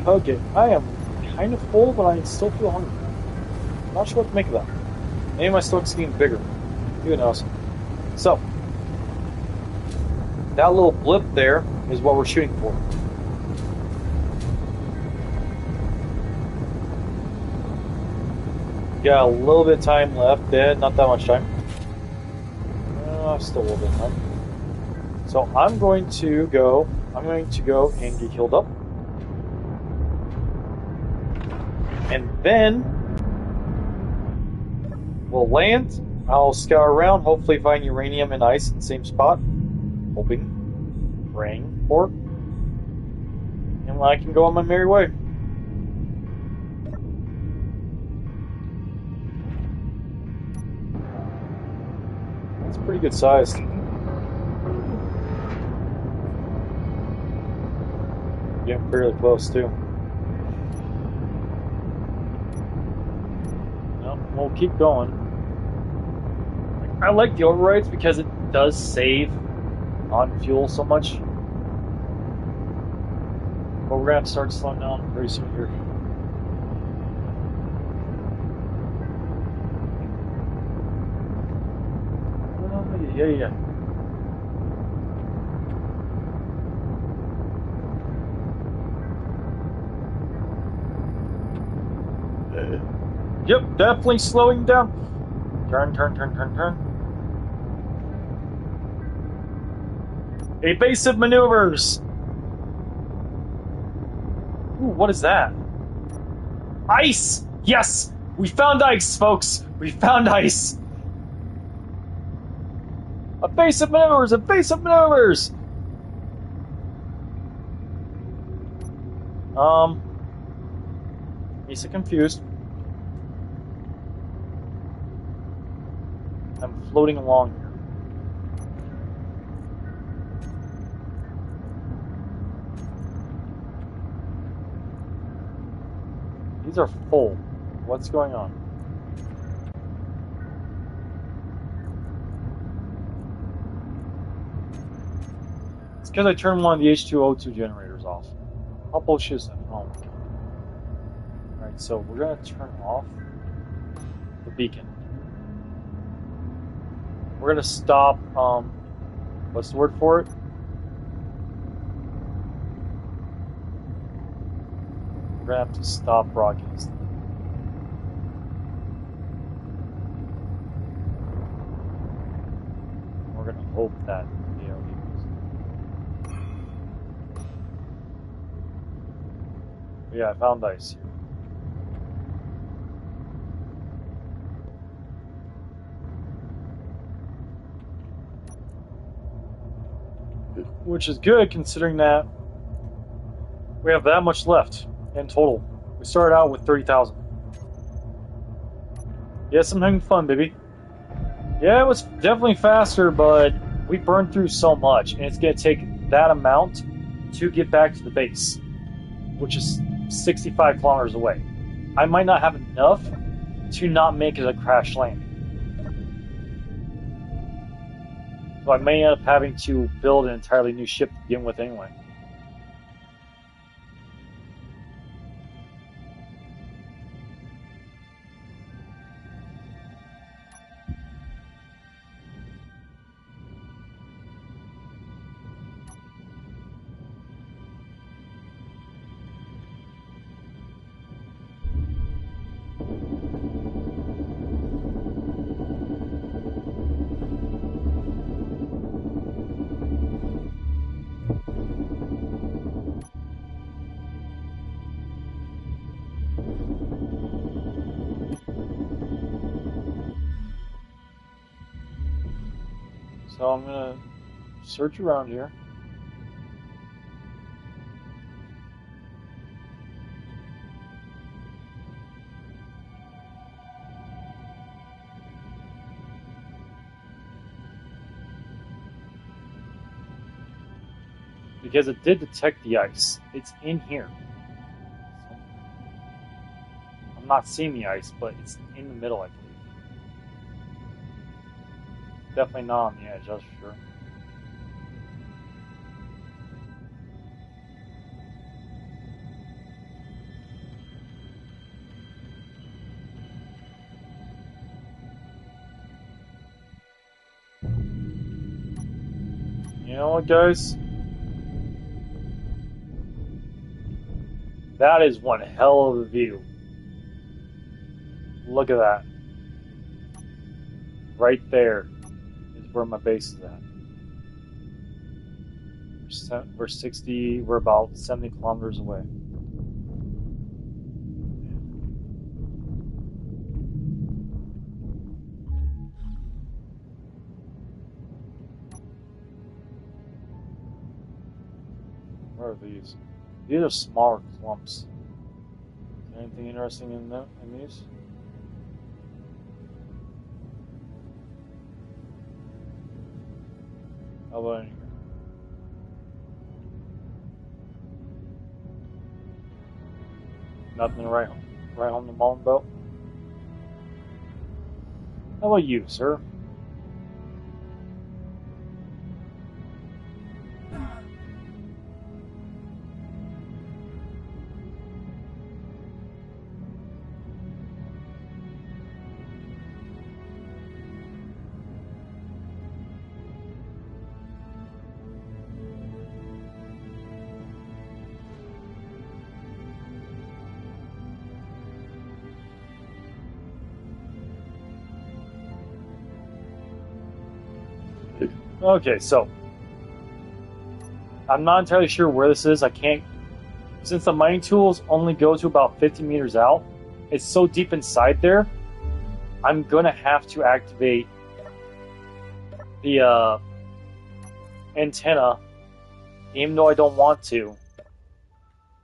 Okay, I am kind of full, but I still feel hungry. Not sure what to make of that. Maybe my stomach's getting bigger. Who knows? So, that little blip there is what we're shooting for. Got a little bit of time left there, not that much time. Still a little bit of time. So I'm going to go and get healed up. And then we'll land. I'll scour around, hopefully find uranium and ice in the same spot. Hoping, praying for. And I can go on my merry way. That's pretty good sized. Getting fairly close too. We'll keep going. I like the overrides because it does save on fuel so much. But we're gonna have to start slowing down pretty soon here. Yeah. Yep, definitely slowing down. Turn, turn, turn, turn, turn. Evasive maneuvers. Ooh, what is that? Ice! Yes! We found ice, folks! We found ice! Evasive maneuvers! Evasive maneuvers! He's confused. I'm floating along here. These are full. What's going on? It's because I turned one of the H2O2 generators off. How bullshit is that? Oh. Alright, so we're gonna turn off the beacon. We're gonna stop, what's the word for it? We're gonna have to stop broadcasting. We're gonna hope that the AOD goes. But yeah, I found ice here. Which is good considering that we have that much left in total. We started out with 30,000. Yes, I'm having fun, baby. Yeah, it was definitely faster, but we burned through so much, and it's going to take that amount to get back to the base, which is 65 kilometers away. I might not have enough to not make it a crash landing. So I may end up having to build an entirely new ship to begin with anyway. So I'm going to search around here. Because it did detect the ice. It's in here. So I'm not seeing the ice, but it's in the middle, I believe. Definitely not on the edge, that's for sure. You know what, guys? That is one hell of a view. Look at that. Right there is where my base is at. We're about 70 kilometers away. Where are these? These are smaller clumps. Anything interesting in these? How about in here? Nothing right on the Mullen Belt? How about you, sir? Okay, so I'm not entirely sure where this is. I can't, since the mining tools only go to about 50 meters out. It's so deep inside there. I'm gonna have to activate the antenna, even though I don't want to,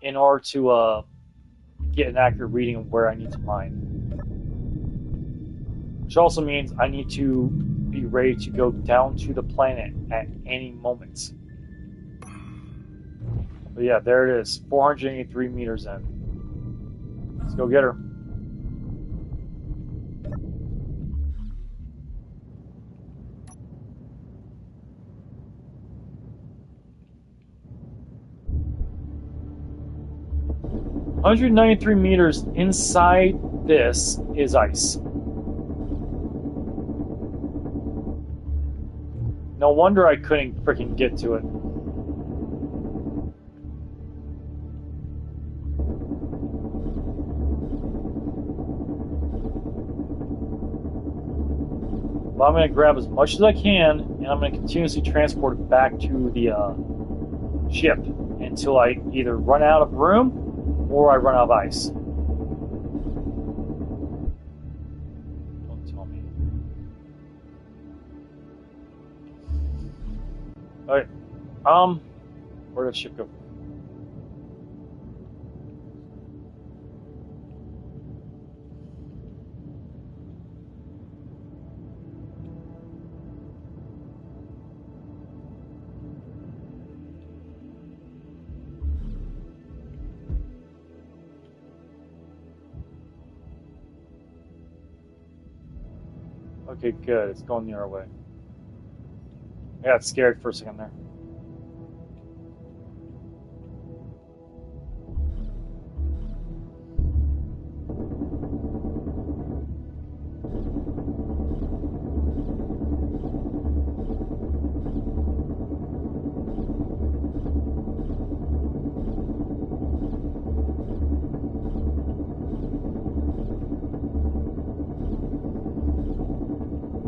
in order to get an accurate reading of where I need to mine. Which also means I need to be ready to go down to the planet at any moment. But yeah, there it is, 483 meters in. Let's go get her. "193 meters inside this is ice. No wonder I couldn't freaking get to it. But I'm going to grab as much as I can, and I'm going to continuously transport it back to the ship until I either run out of room or I run out of ice. Don't tell me. Alright. Where did the ship go? Okay, good. It's going the other way. I got scared for a second there.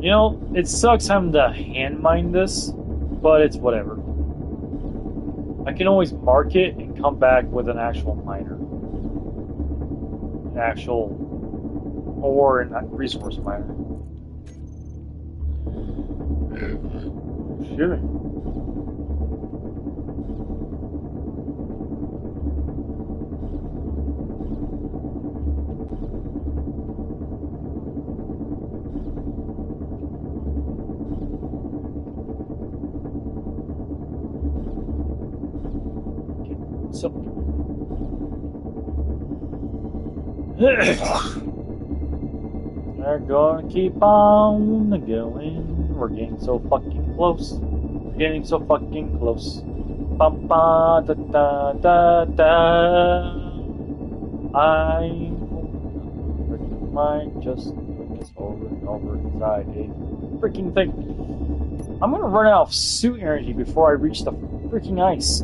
You know, it sucks having to hand mine this, but it's whatever. I can always mark it and come back with an actual miner. An actual ore and resource miner. Excuse me. So, they're gonna keep on going. We're getting so fucking close. We're getting so fucking close. Bum, ba, da, da, da, da. I might just doing this over and over inside a freaking thing. I'm gonna run out of suit energy before I reach the freaking ice.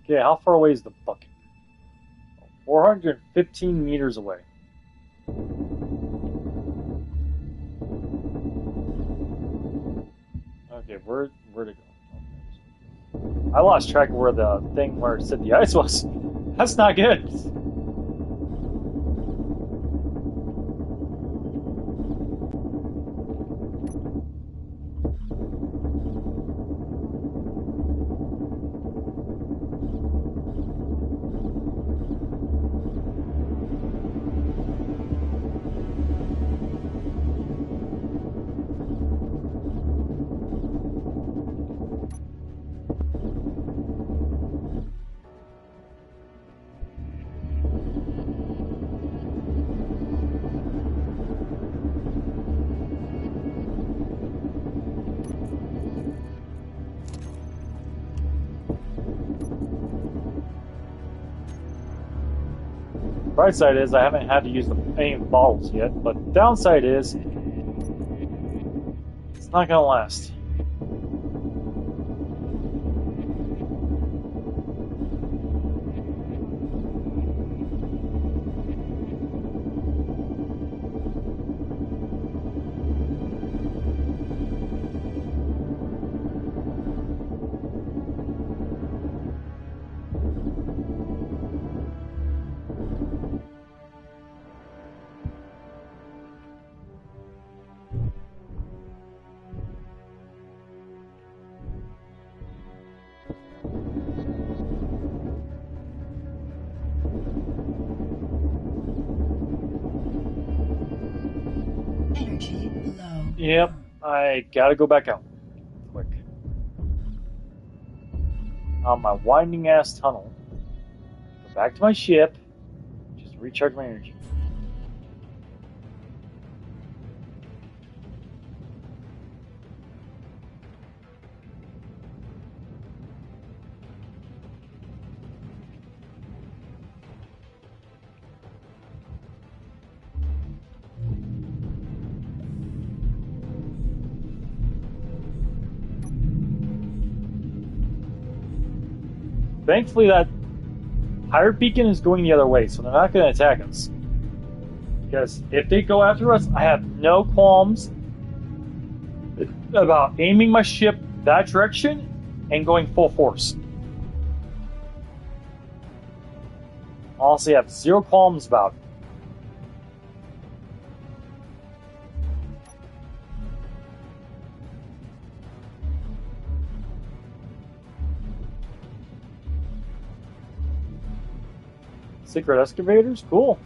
Okay, how far away is the bucket? 415 meters away. Okay, where'd it go? I lost track of where the thing where it said the ice was. That's not good. Bright side is I haven't had to use any bottles yet, but downside is it's not gonna last. Energy low. Yep, I gotta go back out. Quick. On my winding ass tunnel. Go back to my ship. Just recharge my energy. Thankfully, that pirate beacon is going the other way, so they're not going to attack us. Because if they go after us, I have no qualms about aiming my ship that direction and going full force. Honestly, I have zero qualms about it. Secret excavators? Cool.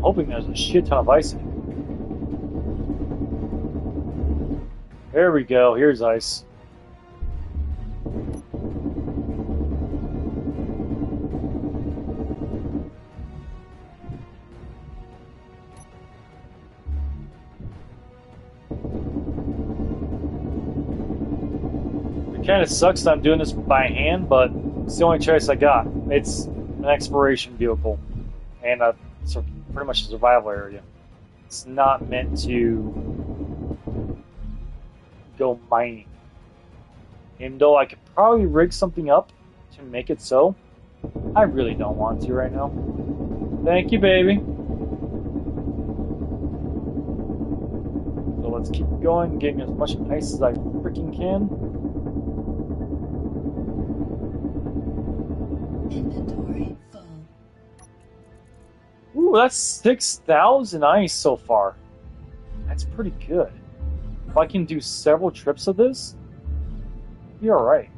Hoping there's a shit ton of ice in it. There we go. Here's ice. It kind of sucks that I'm doing this by hand, but it's the only choice I got. It's an exploration vehicle and pretty much a survival area. It's not meant to go mining. And though I could probably rig something up to make it so, I really don't want to right now. Thank you, baby. So let's keep going, getting as much ice as I freaking can. Inventory full. Ooh, that's 6,000 ice so far. That's pretty good. If I can do several trips of this, you're alright.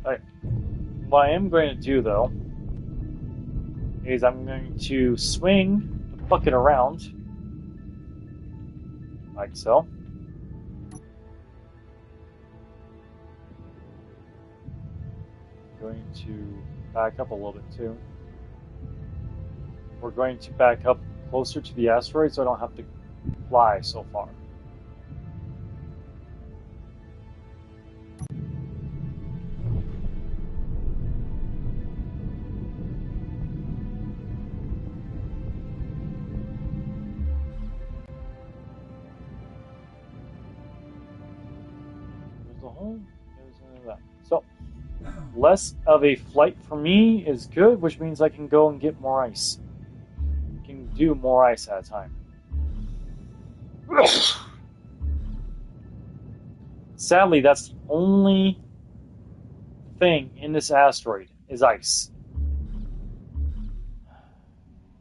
Alright. What I am going to do, though, is I'm going to swing the bucket around, like so. Going to back up a little bit, too. We're going to back up closer to the asteroid so I don't have to fly so far. So, less of a flight for me is good, which means I can go and get more ice. I can do more ice at a time. Sadly, that's the only thing in this asteroid is ice.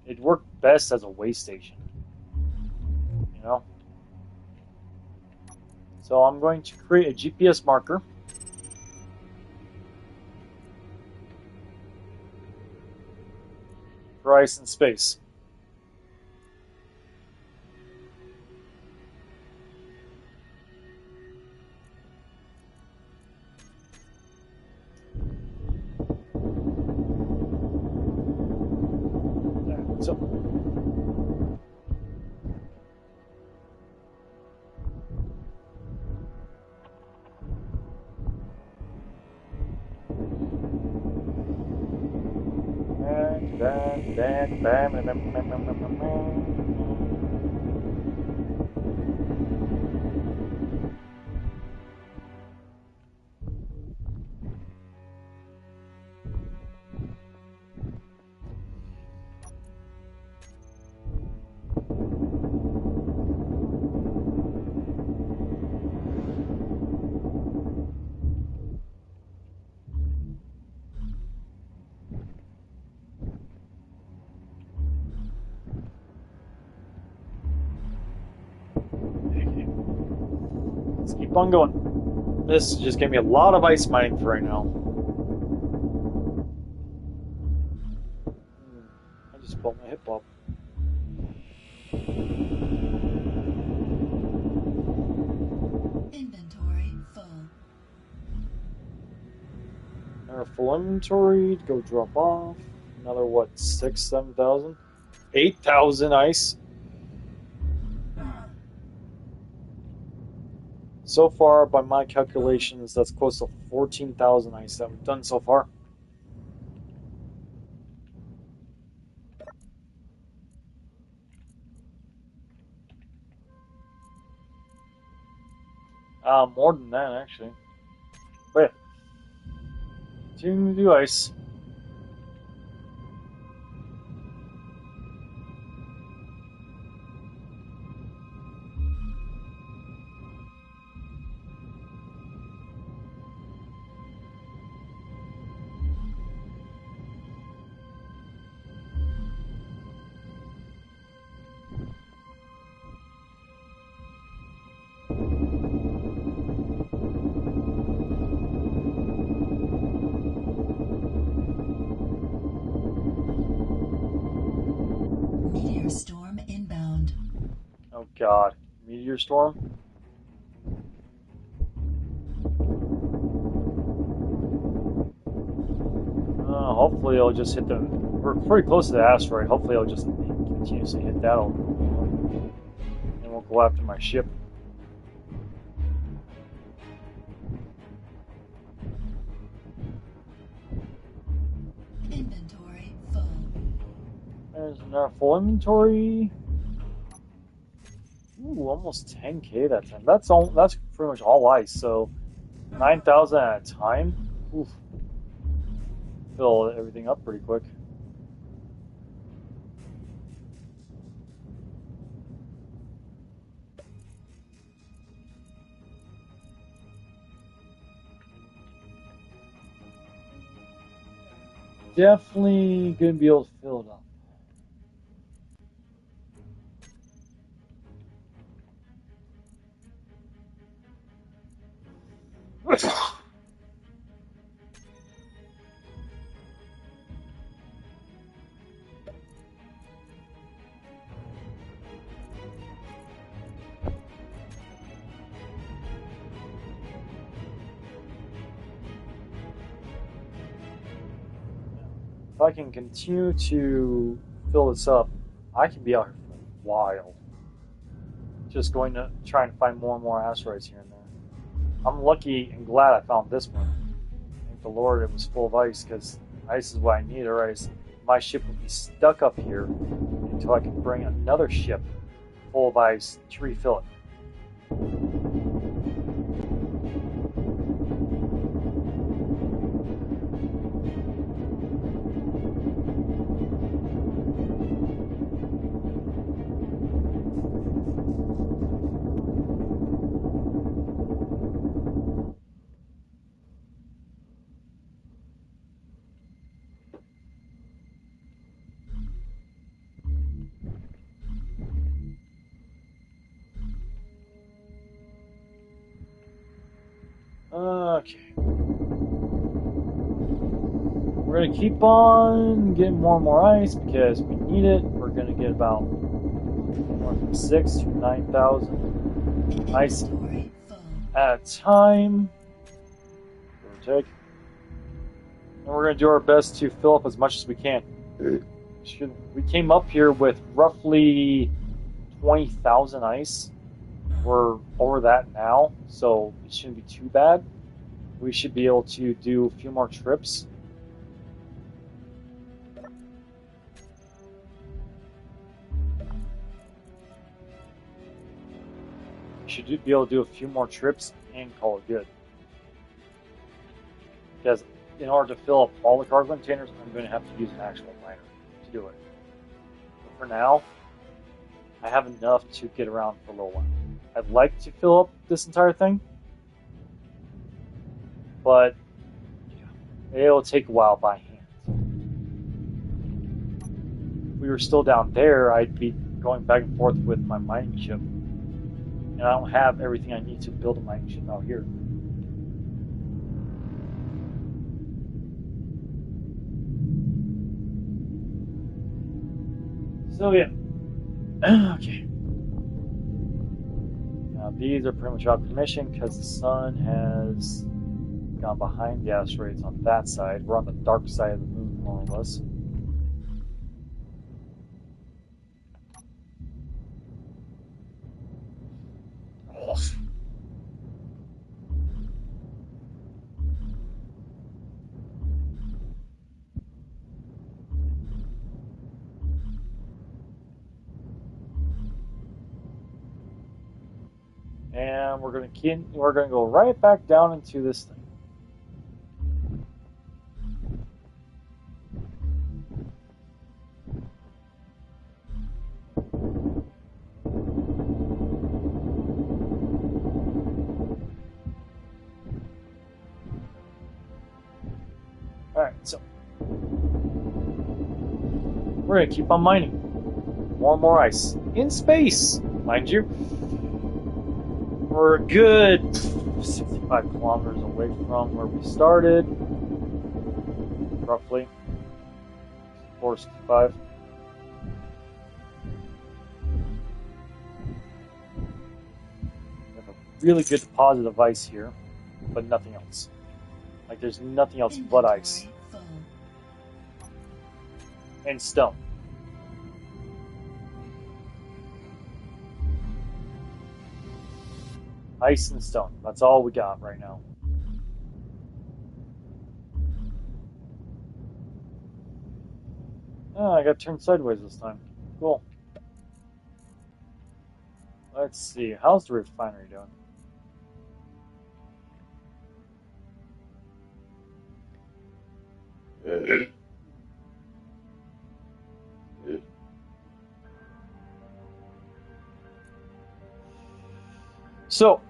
It worked best as a way station. You know? So I'm going to create a GPS marker. for ice in space. So, let's keep on going. This is just gonna be a lot of ice mining for right now. I just pulled my hip up. Inventory full. Our full inventory, go drop off. Another what, 6,000, 7,000? 8,000 ice. So far, by my calculations, that's close to 14,000 ice that we've done so far. More than that, actually. But yeah, continuing to do ice. Meteor storm inbound. Oh god, meteor storm? Hopefully it'll just hit the... We're pretty close to the asteroid. Hopefully it'll just continuously hit that all. And we'll go after my ship. Inventory full. There's our full inventory. Ooh, almost 10k that time. That's pretty much all ice. So 9,000 at a time. Oof. Fill everything up pretty quick. Definitely gonna be able to fill it up. If I can continue to fill this up, I can be out here for a while. Just going to try and find more and more asteroids here and there. I'm lucky and glad I found this one. Thank the Lord it was full of ice, because ice is what I need, or else my ship would be stuck up here until I can bring another ship full of ice to refill it. Okay. We're We're going to keep on getting more and more ice because we need it. We're going to get about 6 to 9,000 ice Inventory full. at a time. Give or take. And we're going to do our best to fill up as much as we can. We came up here with roughly 20,000 ice. We're over that now, so it shouldn't be too bad. We should be able to do a few more trips. We should be able to do a few more trips and call it good. Because in order to fill up all the cargo containers, I'm going to have to use an actual miner to do it. But for now, I have enough to get around for a little while. I'd like to fill up this entire thing, but it'll take a while by hand. If we were still down there, I'd be going back and forth with my mining ship, and I don't have everything I need to build a mining ship out here. So yeah, okay. Now these are pretty much out of commission because the sun has gone behind the asteroids on that side. We're on the dark side of the moon, more or less. And we're gonna go right back down into this thing. Alright, so we're gonna keep on mining. More and more ice. In space, mind you. We're a good 65 kilometers away from where we started. Roughly. 465. We have a really good deposit of ice here, but nothing else. Like, there's nothing else but ice. Inventory full. And stone. Ice and stone. That's all we got right now. Oh, I got turned sideways this time. Cool. Let's see. How's the refinery doing? So,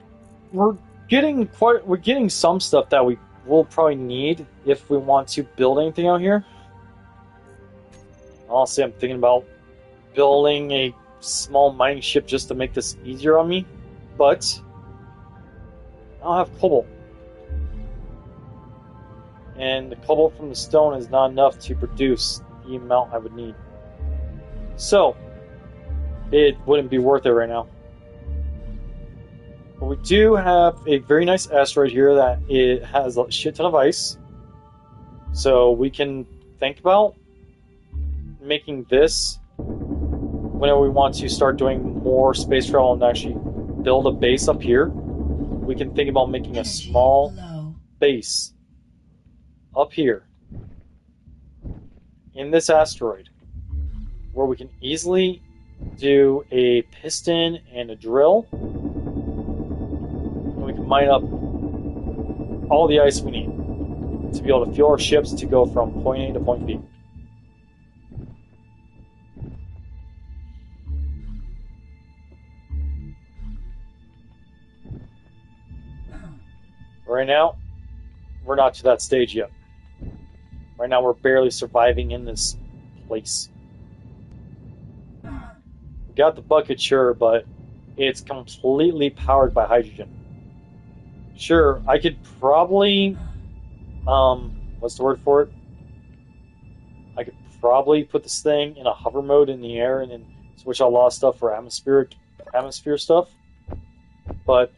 we're getting some stuff that we will probably need if we want to build anything out here. Honestly, I'm thinking about building a small mining ship just to make this easier on me, but I don't have cobalt. And the cobalt from the stone is not enough to produce the amount I would need. So, it wouldn't be worth it right now. But we do have a very nice asteroid here that it has a shit ton of ice. So we can think about making this whenever we want to start doing more space travel and actually build a base up here. We can think about making a Energy small low. base up here in this asteroid where we can easily do a piston and a drill. We can mine up all the ice we need to be able to fuel our ships to go from point A to point B. Right now, we're not to that stage yet. Right now, we're barely surviving in this place. We got the bucket, sure, but it's completely powered by hydrogen. Sure, I could probably, what's the word for it? probably put this thing in a hover mode in the air and then switch out a lot of stuff for atmosphere stuff. But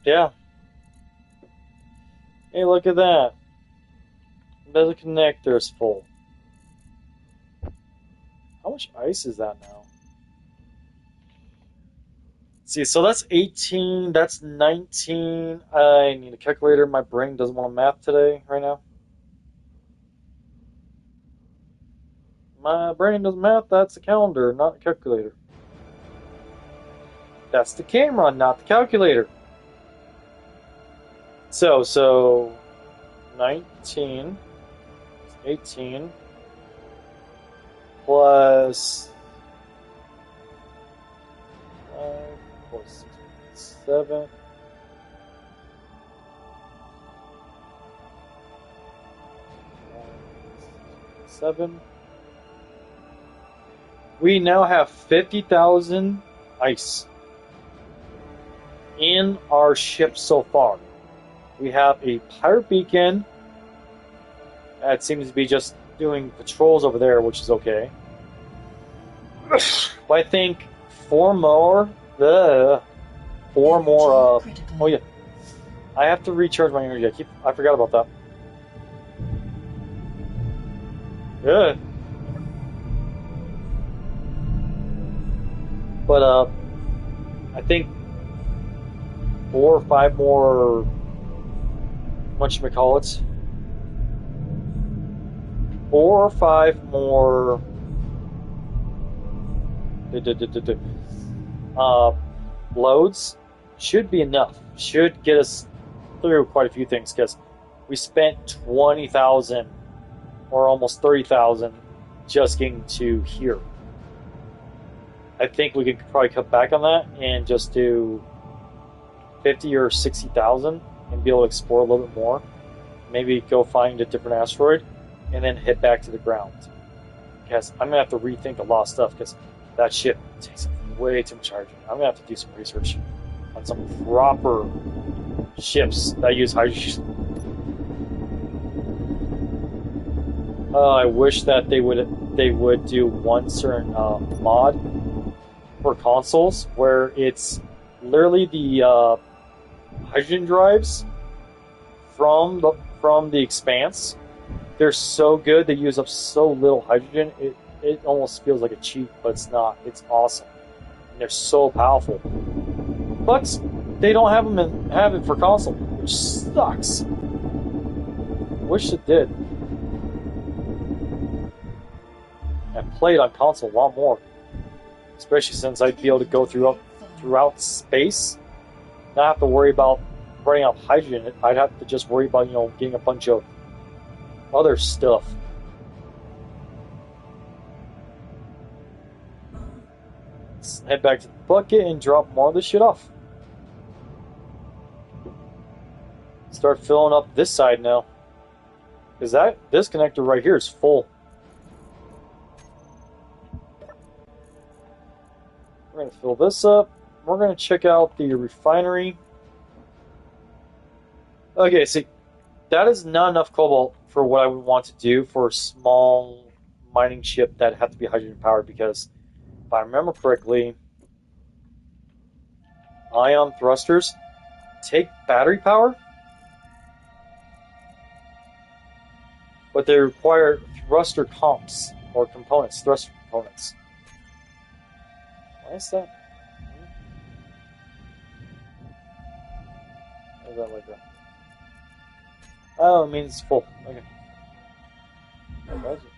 yeah. Hey, look at that. The connector is full. How much ice is that now? Let's see, so that's 18, that's 19. I need a calculator. My brain doesn't want to math today, right now. My brain doesn't math, that's the calendar, not the calculator. That's the camera, not the calculator. So 19, 18, plus 5, plus 7. We now have 50,000 ice in our ship so far. We have a pirate beacon that seems to be just doing patrols over there, which is okay. But I think 4 more. Oh yeah, I have to recharge my energy. I forgot about that. Yeah. But I think 4 or 5 more. Whatchamacallits? 4 or 5 more. Loads should be enough. Should get us through quite a few things because we spent 20,000 or almost 30,000 just getting to here. I think we could probably cut back on that and just do 50 or 60,000 and be able to explore a little bit more. Maybe go find a different asteroid and then head back to the ground. Because I'm going to have to rethink a lot of stuff because that ship takes way too much hydrogen. I'm going to have to do some research on some proper ships that use hydrogen. I wish that they would do one certain mod for consoles where it's literally the hydrogen drives from the Expanse. They're so good. They use up so little hydrogen. It almost feels like a cheat, but it's not. It's awesome. And they're so powerful. But they don't have it for console, which sucks. Wish it did. I played on console a lot more, especially since I'd be able to go throughout space, not have to worry about running out of hydrogen. I'd have to just worry about getting a bunch of other stuff. Let's head back to the bucket and drop more of this shit off. Start filling up this side now, because this connector right here is full. We're going to fill this up. We're going to check out the refinery. Okay, see, that is not enough cobalt for what I would want to do for a small mining ship that had to be hydrogen powered, because if I remember correctly, ion thrusters take battery power, but they require thruster comps or components, thruster components. Why is that? Why is that like that? Oh, it means it's full. Okay. Why is it?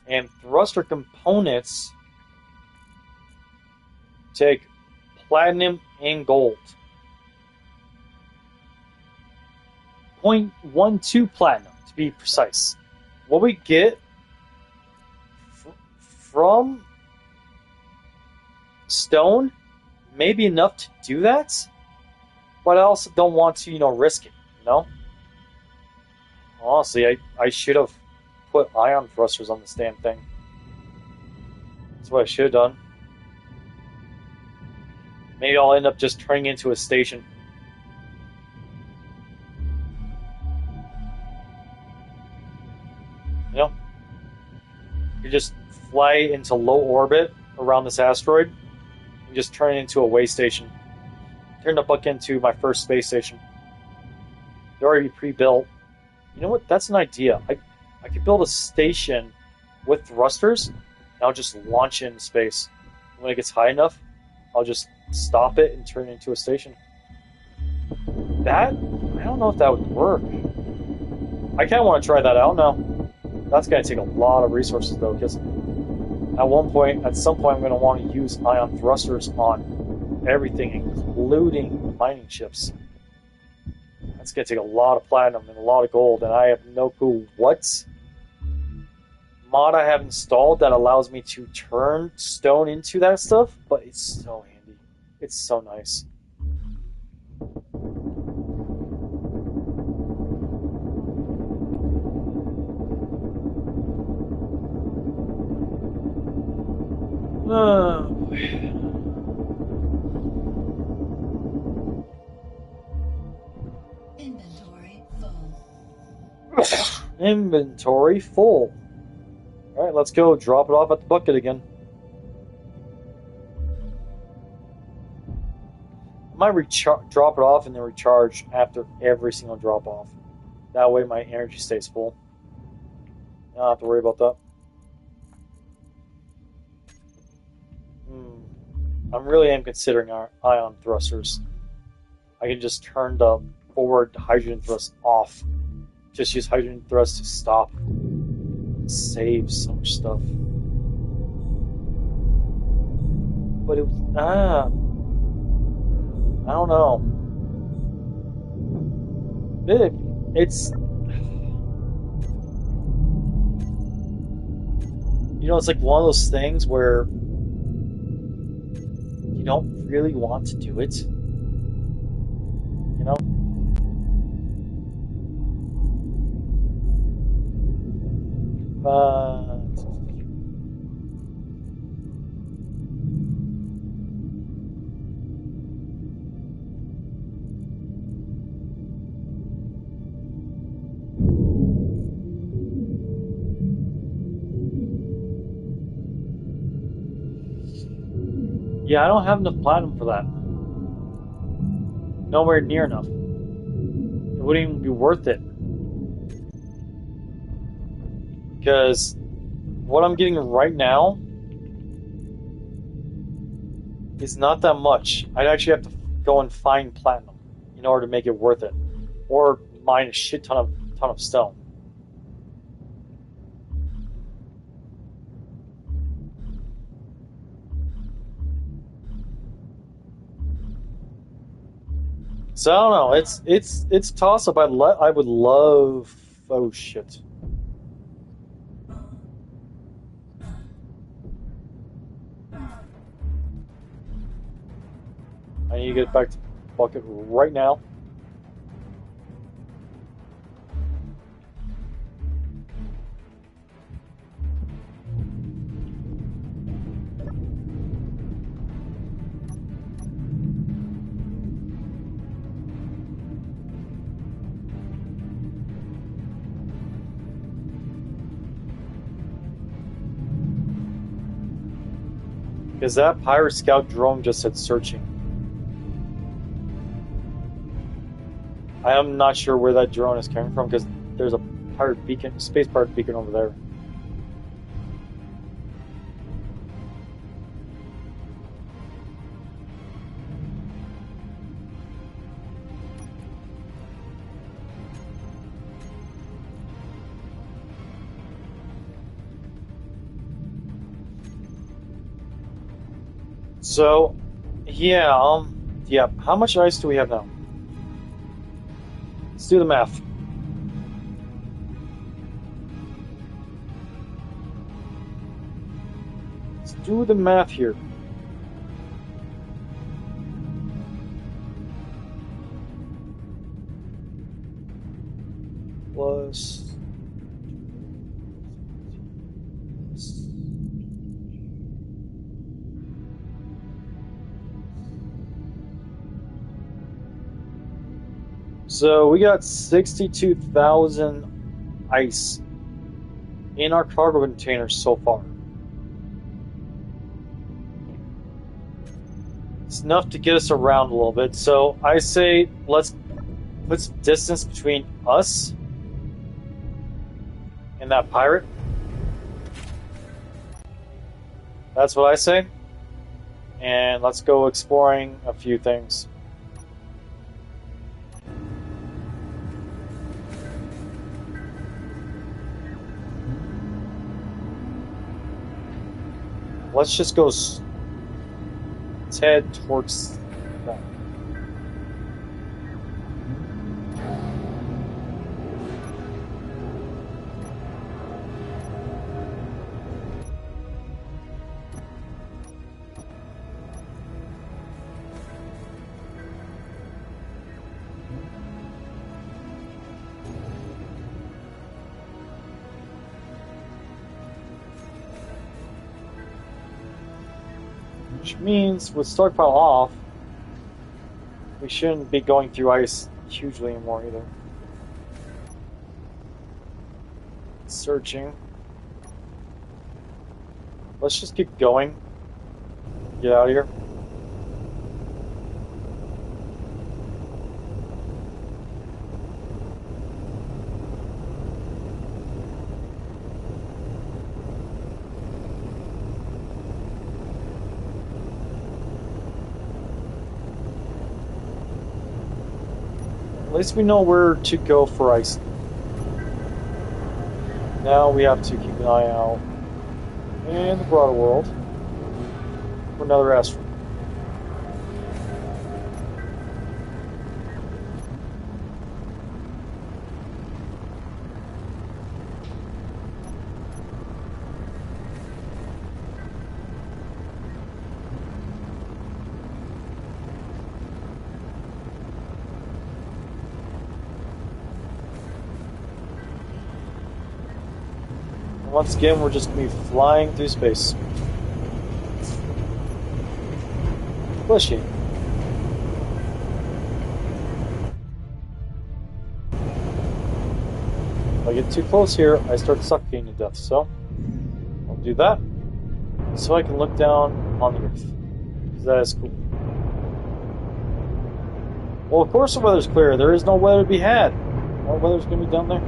And thruster components take platinum and gold. 0.12 platinum to be precise. What we get from stone may be enough to do that, but I also don't want to, risk it, Honestly, I should have put ion thrusters on this damn thing. That's what I should have done. Maybe I'll end up just turning into a station. You know? You just fly into low orbit around this asteroid and just turn it into a way station. Turn the buck into my first space station. They're already pre-built. You know what? That's an idea. I could build a station with thrusters, and I'll just launch it into space. When it gets high enough, I'll just stop it and turn it into a station. That? I don't know if that would work. I kind of want to try that out now. That's going to take a lot of resources, though, because at some point, I'm going to want to use ion thrusters on everything, including mining ships. That's going to take a lot of platinum and a lot of gold, and I have no clue what mod I have installed that allows me to turn stone into that stuff, but it's so handy. It's so nice. Inventory full. Inventory full. Alright, let's go drop it off at the bucket again. I might drop it off and then recharge after every single drop off. That way my energy stays full. I don't have to worry about that. I really am considering our ion thrusters. I can just turn the forward hydrogen thrust off. Just use hydrogen thrust to stop. Save so much stuff. But it was I don't know. It's it's like one of those things where you don't really want to do it. You know? Yeah, I don't have enough platinum for that. Nowhere near enough. It wouldn't even be worth it. Because what I'm getting right now is not that much. I'd actually have to go and find platinum in order to make it worth it. Or mine a shit ton of stone. So I don't know. It's toss up. I would love. Oh shit. I need to get back to the bucket right now. Because that pirate scout drone just said searching. I am not sure where that drone is coming from because there's a pirate beacon, space pirate beacon over there. So, yeah, yeah. How much ice do we have now? Let's do the math. Let's do the math here. Plus. So we got 62,000 ice in our cargo containers so far. It's enough to get us around a little bit. So I say let's put some distance between us and that pirate. That's what I say. And let's go exploring a few things. Let's just go head towards that. Which means with stockpile off, we shouldn't be going through ice hugely anymore either. Searching. Let's just keep going. Get out of here. At least we know where to go for ice. Now we have to keep an eye out in the broader world for another asteroid. Once again, we're just going to be flying through space. Bless you. If I get too close here, I start suffocating to death, so I'll do that so I can look down on the Earth. Because that is cool. Well, of course the weather's clear. There is no weather to be had. What weather's going to be down there?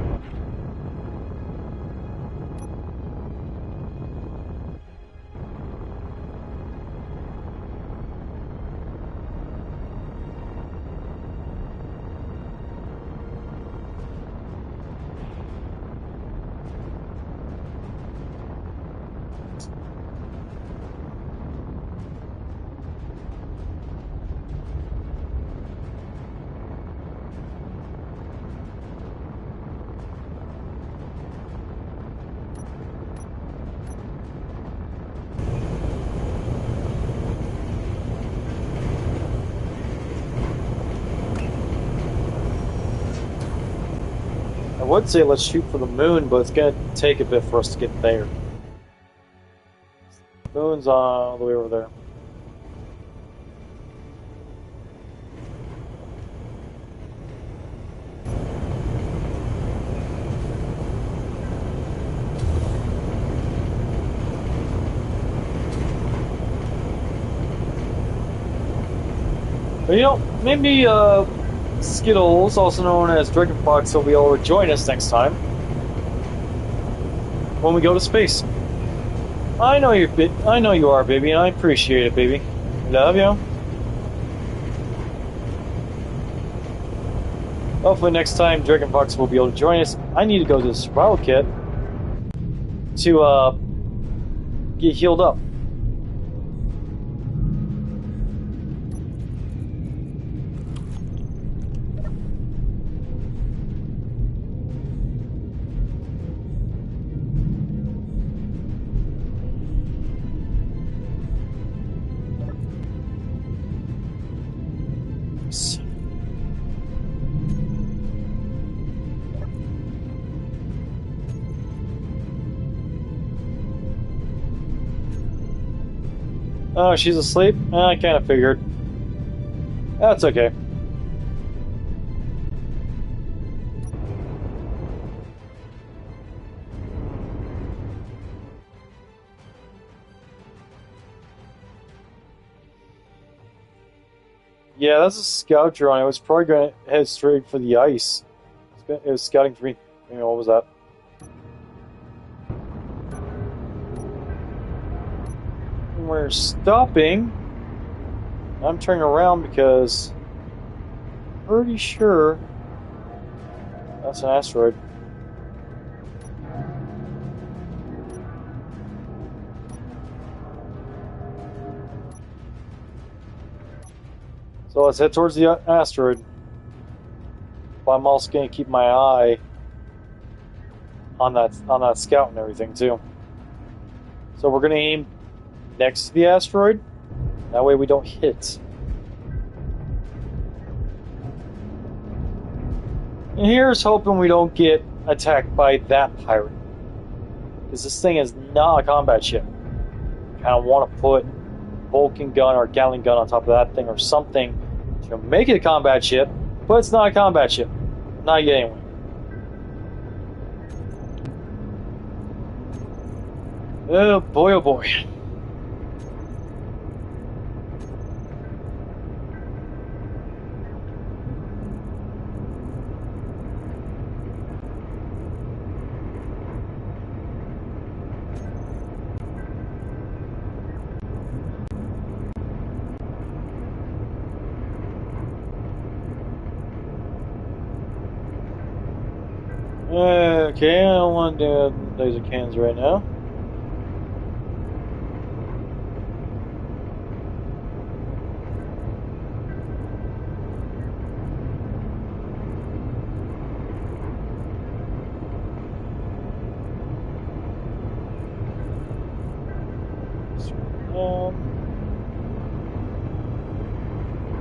I would say let's shoot for the moon, but it's going to take a bit for us to get there. The moon's all the way over there. But you know, maybe Skittles, also known as Dragon Fox, will be able to join us next time when we go to space. I know you are, baby, and I appreciate it, baby. Love you. Hopefully next time Dragon Fox will be able to join us. I need to go to the survival kit to get healed up. Oh, she's asleep? I kind of figured. That's okay. Yeah, that's a scout drone. It was probably going to head straight for the ice. It was scouting for me. What was that? We're stopping. I'm turning around because I'm pretty sure that's an asteroid. So let's head towards the asteroid. But I'm also going to keep my eye on that scout and everything too. So we're going to aim next to the asteroid. That way we don't hit. And here's hoping we don't get attacked by that pirate. Because this thing is not a combat ship. I kind of want to put Vulcan gun or Gatling gun on top of that thing or something to make it a combat ship, but it's not a combat ship. Not yet anyway. Oh boy, oh boy. Okay, I don't want to do laser cannons right now.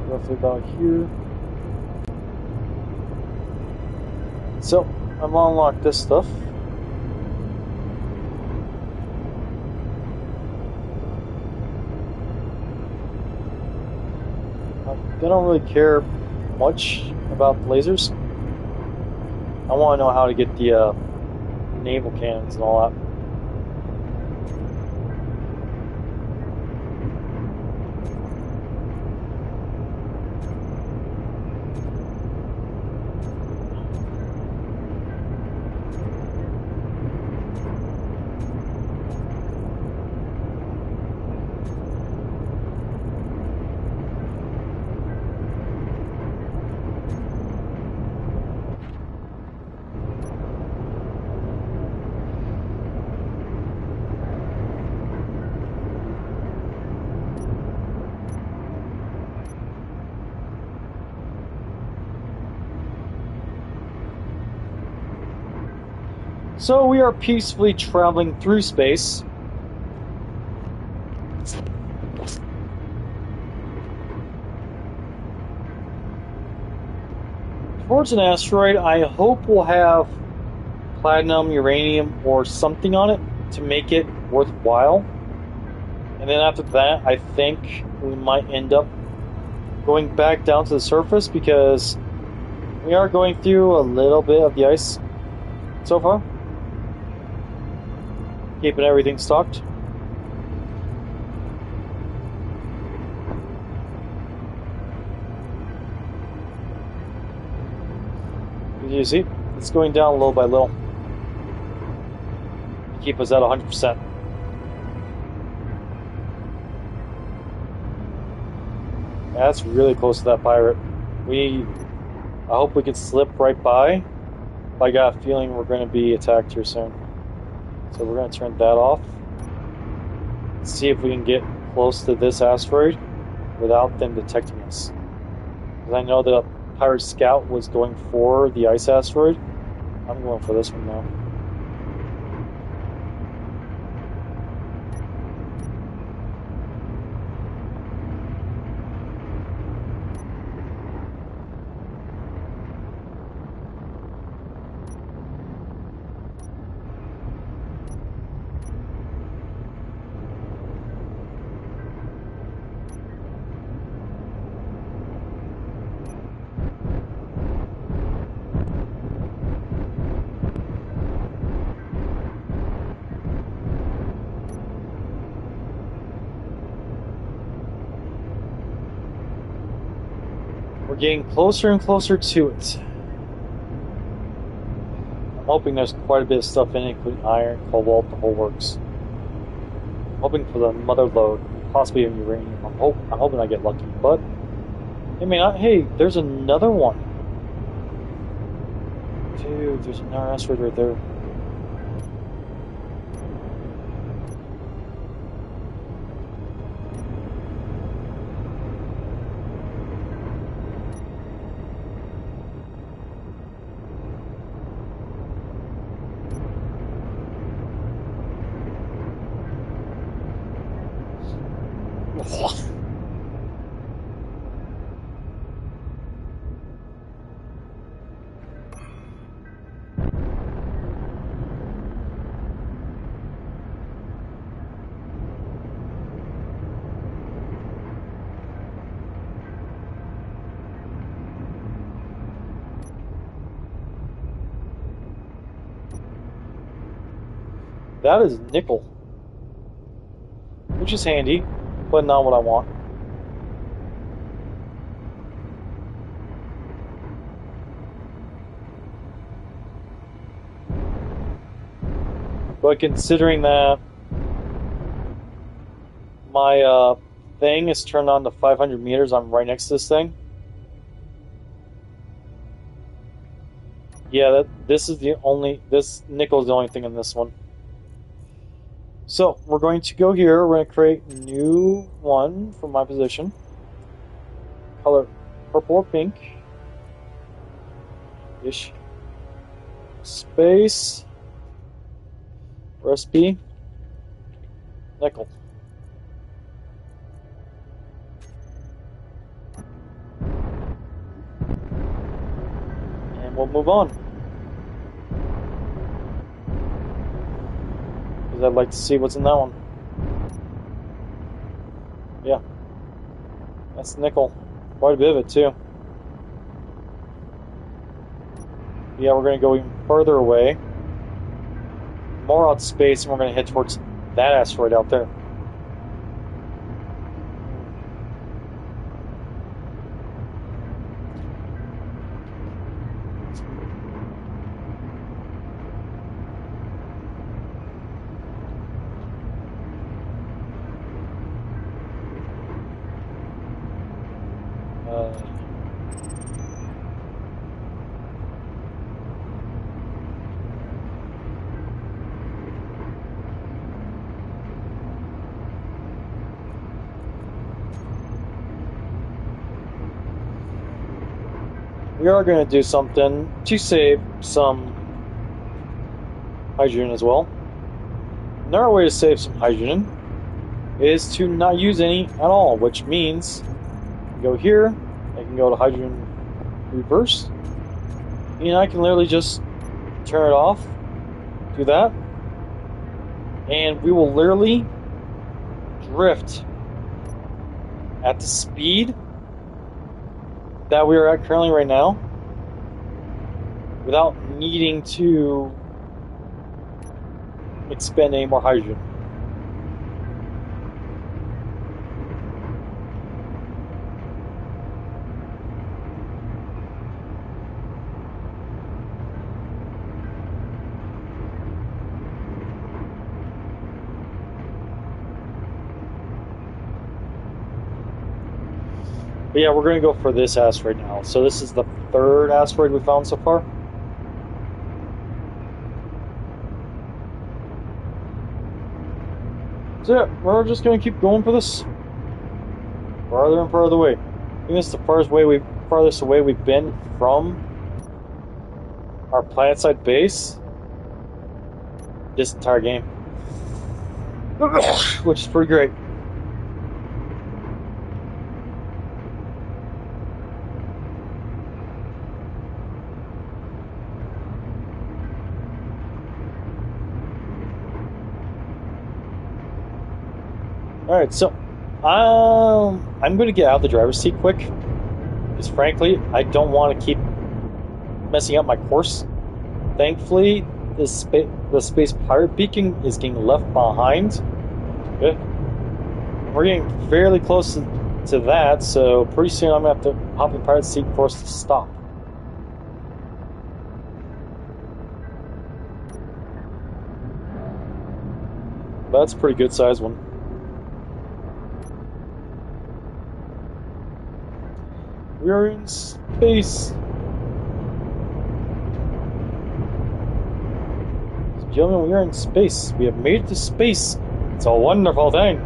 Roughly about here. So, I'm gonna unlock this stuff. I don't really care much about lasers. I want to know how to get the naval cannons and all that. So we are peacefully traveling through space. Towards an asteroid, I hope we'll have platinum, uranium, or something on it to make it worthwhile. And then after that, I think we might end up going back down to the surface because we are going through a little bit of the ice so far. Keeping everything stocked. You see, it's going down little by little. Keep us at 100%. That's really close to that pirate. I hope we can slip right by. I got a feeling we're going to be attacked here soon. So we're going to turn that off. See if we can get close to this asteroid without them detecting us. Because I know that a pirate scout was going for the ice asteroid. I'm going for this one now. getting closer and closer to it. I'm hoping there's quite a bit of stuff in it, including iron, cobalt, the whole works. I'm hoping for the mother lode, possibly even uranium. I'm hoping I get lucky, but it may not. Hey, there's another one. Dude, there's another asteroid right there. That is nickel, which is handy, but not what I want. But considering that my thing is turned on to 500 meters, I'm right next to this thing. Yeah, this nickel is the only thing in this one. So we're going to go here. We're going to create a new one for my position. Color purple or pink. Ish. Space. Recipe. Nickel. And we'll move on. I'd like to see what's in that one. Yeah. That's nickel. Quite a bit of it, too. Yeah, we're going to go even further away. More out space, and we're going to head towards that asteroid out there. We are going to do something to save some hydrogen as well. Another way to save some hydrogen is to not use any at all, which means I can go here, I can go to hydrogen reverse, and I can literally just turn it off, do that, and we will literally drift at the speed that we are at currently right now without needing to expend any more hydrogen. But yeah, we're going to go for this asteroid now. So this is the third asteroid we found so far. So yeah, we're just going to keep going for this. Farther and farther away. I think this is the farthest away we've been from our planet-side base this entire game. Which is pretty great. Alright, so I'm going to get out of the driver's seat quick, because frankly, I don't want to keep messing up my course. Thankfully, the space pirate beacon is getting left behind. Good. We're getting fairly close to to that, so pretty soon I'm going to have to hop in the pilot's seat for us to stop. That's a pretty good sized one. We're in space. Gentlemen, we are in space. We have made it to space. It's a wonderful thing.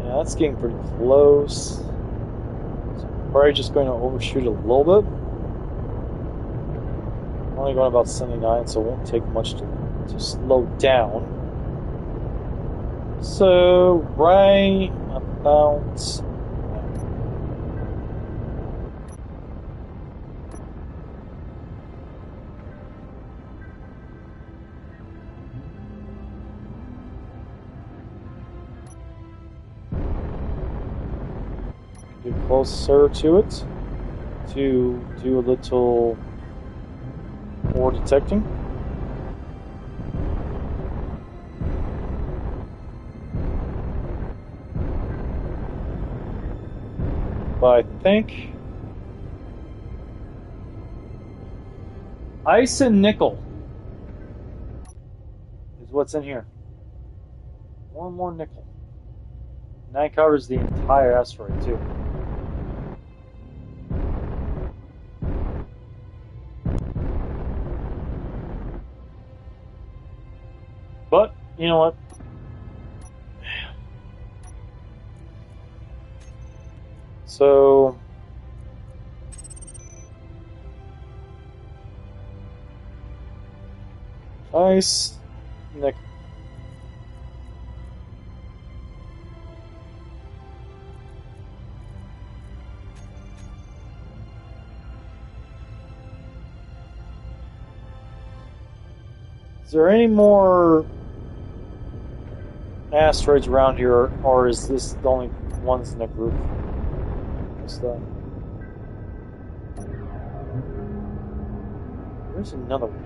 Yeah, that's getting pretty close. So I'm probably just going to overshoot a little bit. I'm only going about 79, so it won't take much to slow down. So, right about... get closer to it to do a little more detecting. But I think ice and nickel is what's in here. More and more nickel. And that covers the entire asteroid too. But, you know what? So... ice, nickel. Is there any more asteroids around here, or is this the only ones in the group? What's that? There's another one.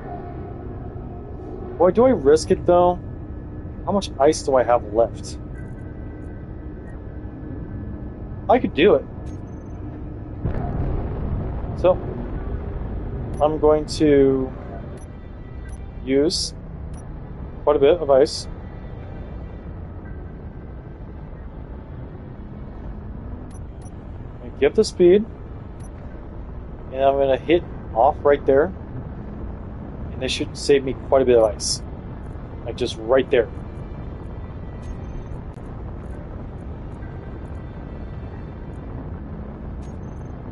Boy, do I risk it though? How much ice do I have left? I could do it. So, I'm going to use quite a bit of ice. Get up the speed, and I'm going to hit off right there, and this should save me quite a bit of ice, like just right there.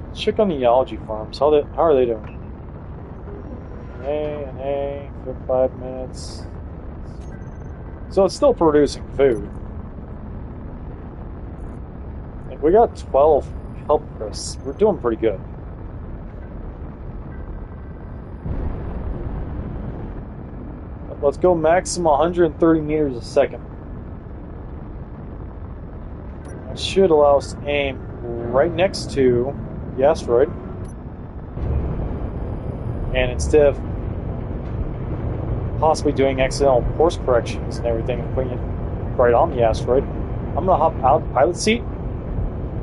Let's check on the algae farms. How are they doing? Hey, for 5 minutes. So it's still producing food. Like we got 12 help crisps. We're doing pretty good. Let's go maximum 130 meters a second. That should allow us to aim right next to the asteroid. And instead of possibly doing accidental course corrections and everything and putting it right on the asteroid, I'm going to hop out of the pilot seat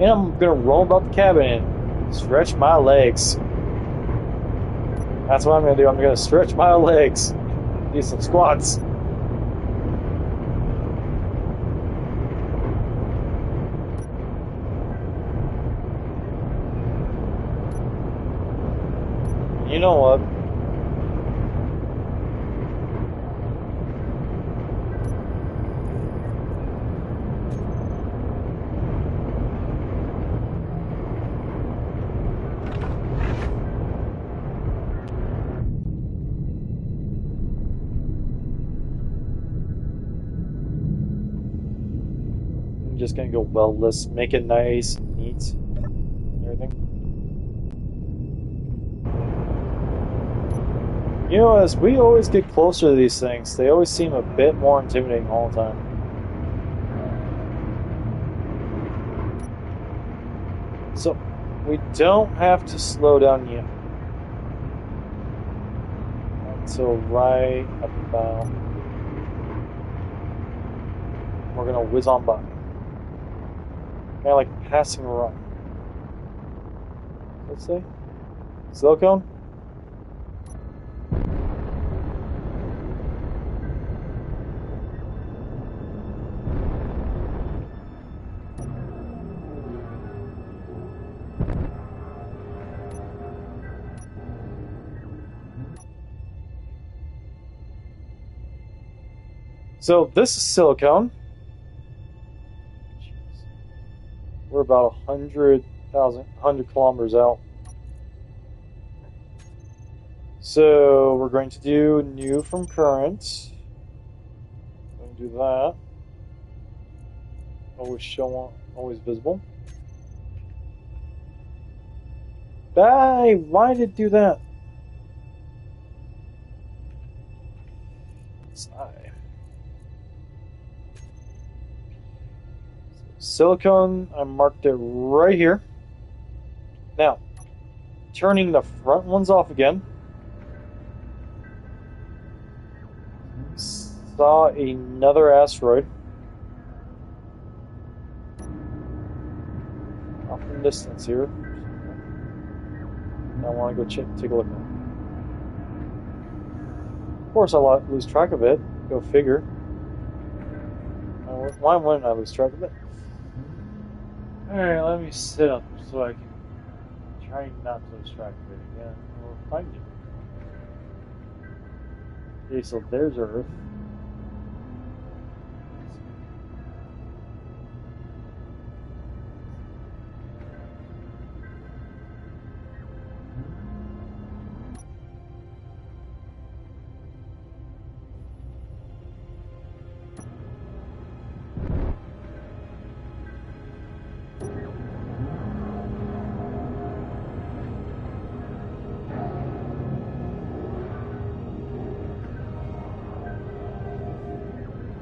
and I'm going to roll about the cabin and stretch my legs. That's what I'm going to do. I'm going to stretch my legs. Do some squats. You know what? I'm just gonna go wellless, make it nice and neat and everything. You know, as we always get closer to these things, they always seem a bit more intimidating all the time. So, we don't have to slow down yet. Until right about... we're gonna whiz on by. Kind of like passing around. Let's say silicone. So this is silicone. Jeez. We're about 100 kilometers out. So we're going to do new from current. I'm going to do that. Always show, always visible. Why did it do that? It's I. Silicone, I marked it right here. Now, turning the front ones off again. Saw another asteroid. Off in the distance here. I want to go take a look at it. Of course, I'll lose track of it. Go figure. Why wouldn't I lose track of it? Alright, let me sit up so I can try not to lose track of it again. Or find it. Okay, so there's Earth.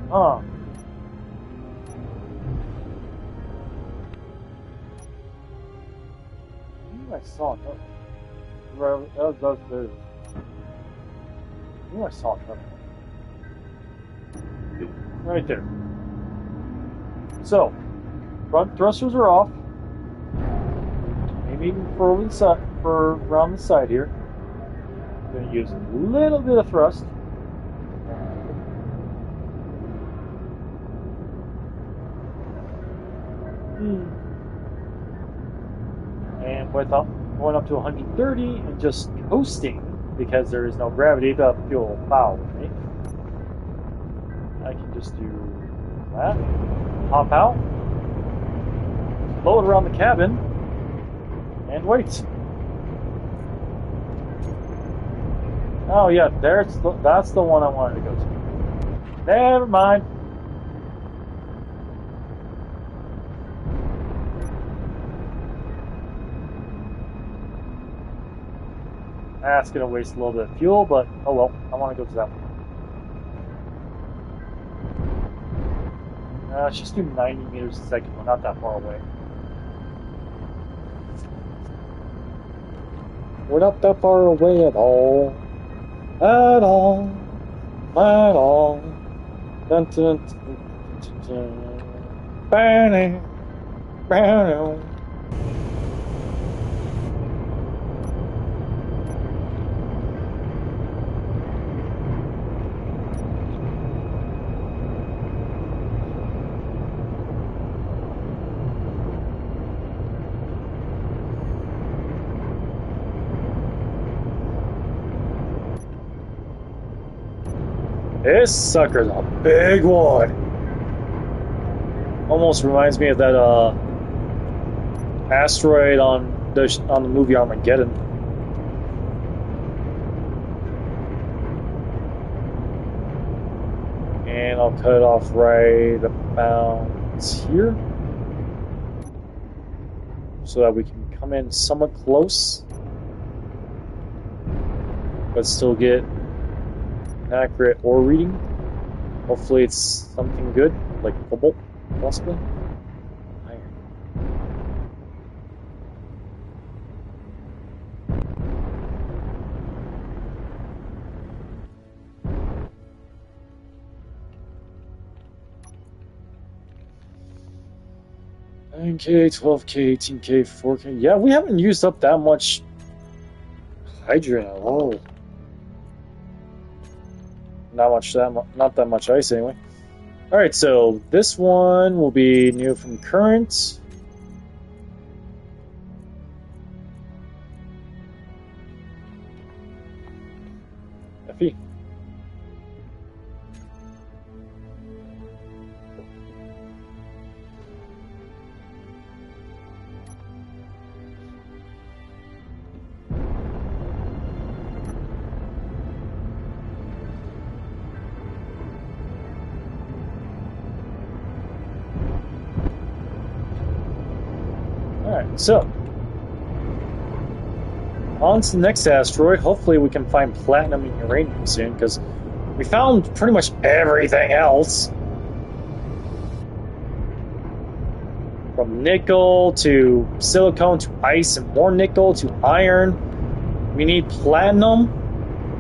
Huh. I knew I saw it. That was there. I knew I saw it coming. Right there. So, front thrusters are off. Maybe even for over the side, for around the side here. I'm going to use a little bit of thrust. And without going up to 130 and just coasting because there is no gravity, the fuel will foul with me. I can just do that. Hop out, float around the cabin, and wait. Oh yeah, that's the one I wanted to go to. Never mind. That's gonna waste a little bit of fuel, but oh well. I want to go to that one. Let's just do 90 meters a second. We're not that far away. We're not that far away at all. At all. At all. Dun, dun, dun, dun, dun. Bang, bang. This sucker's a big one. Almost reminds me of that asteroid on the movie Armageddon. And I'll cut it off right about here, so that we can come in somewhat close, but still get an accurate ore reading. Hopefully it's something good, like cobalt, possibly. Iron. 9K, 12K, 18K, 4K. Yeah, we haven't used up that much hydrogen at all. Not that much ice anyway. All right, so this one will be new from current. FE. Alright, so on to the next asteroid. Hopefully we can find platinum and uranium soon, because we found pretty much everything else. From nickel to silicone to ice and more nickel to iron. We need platinum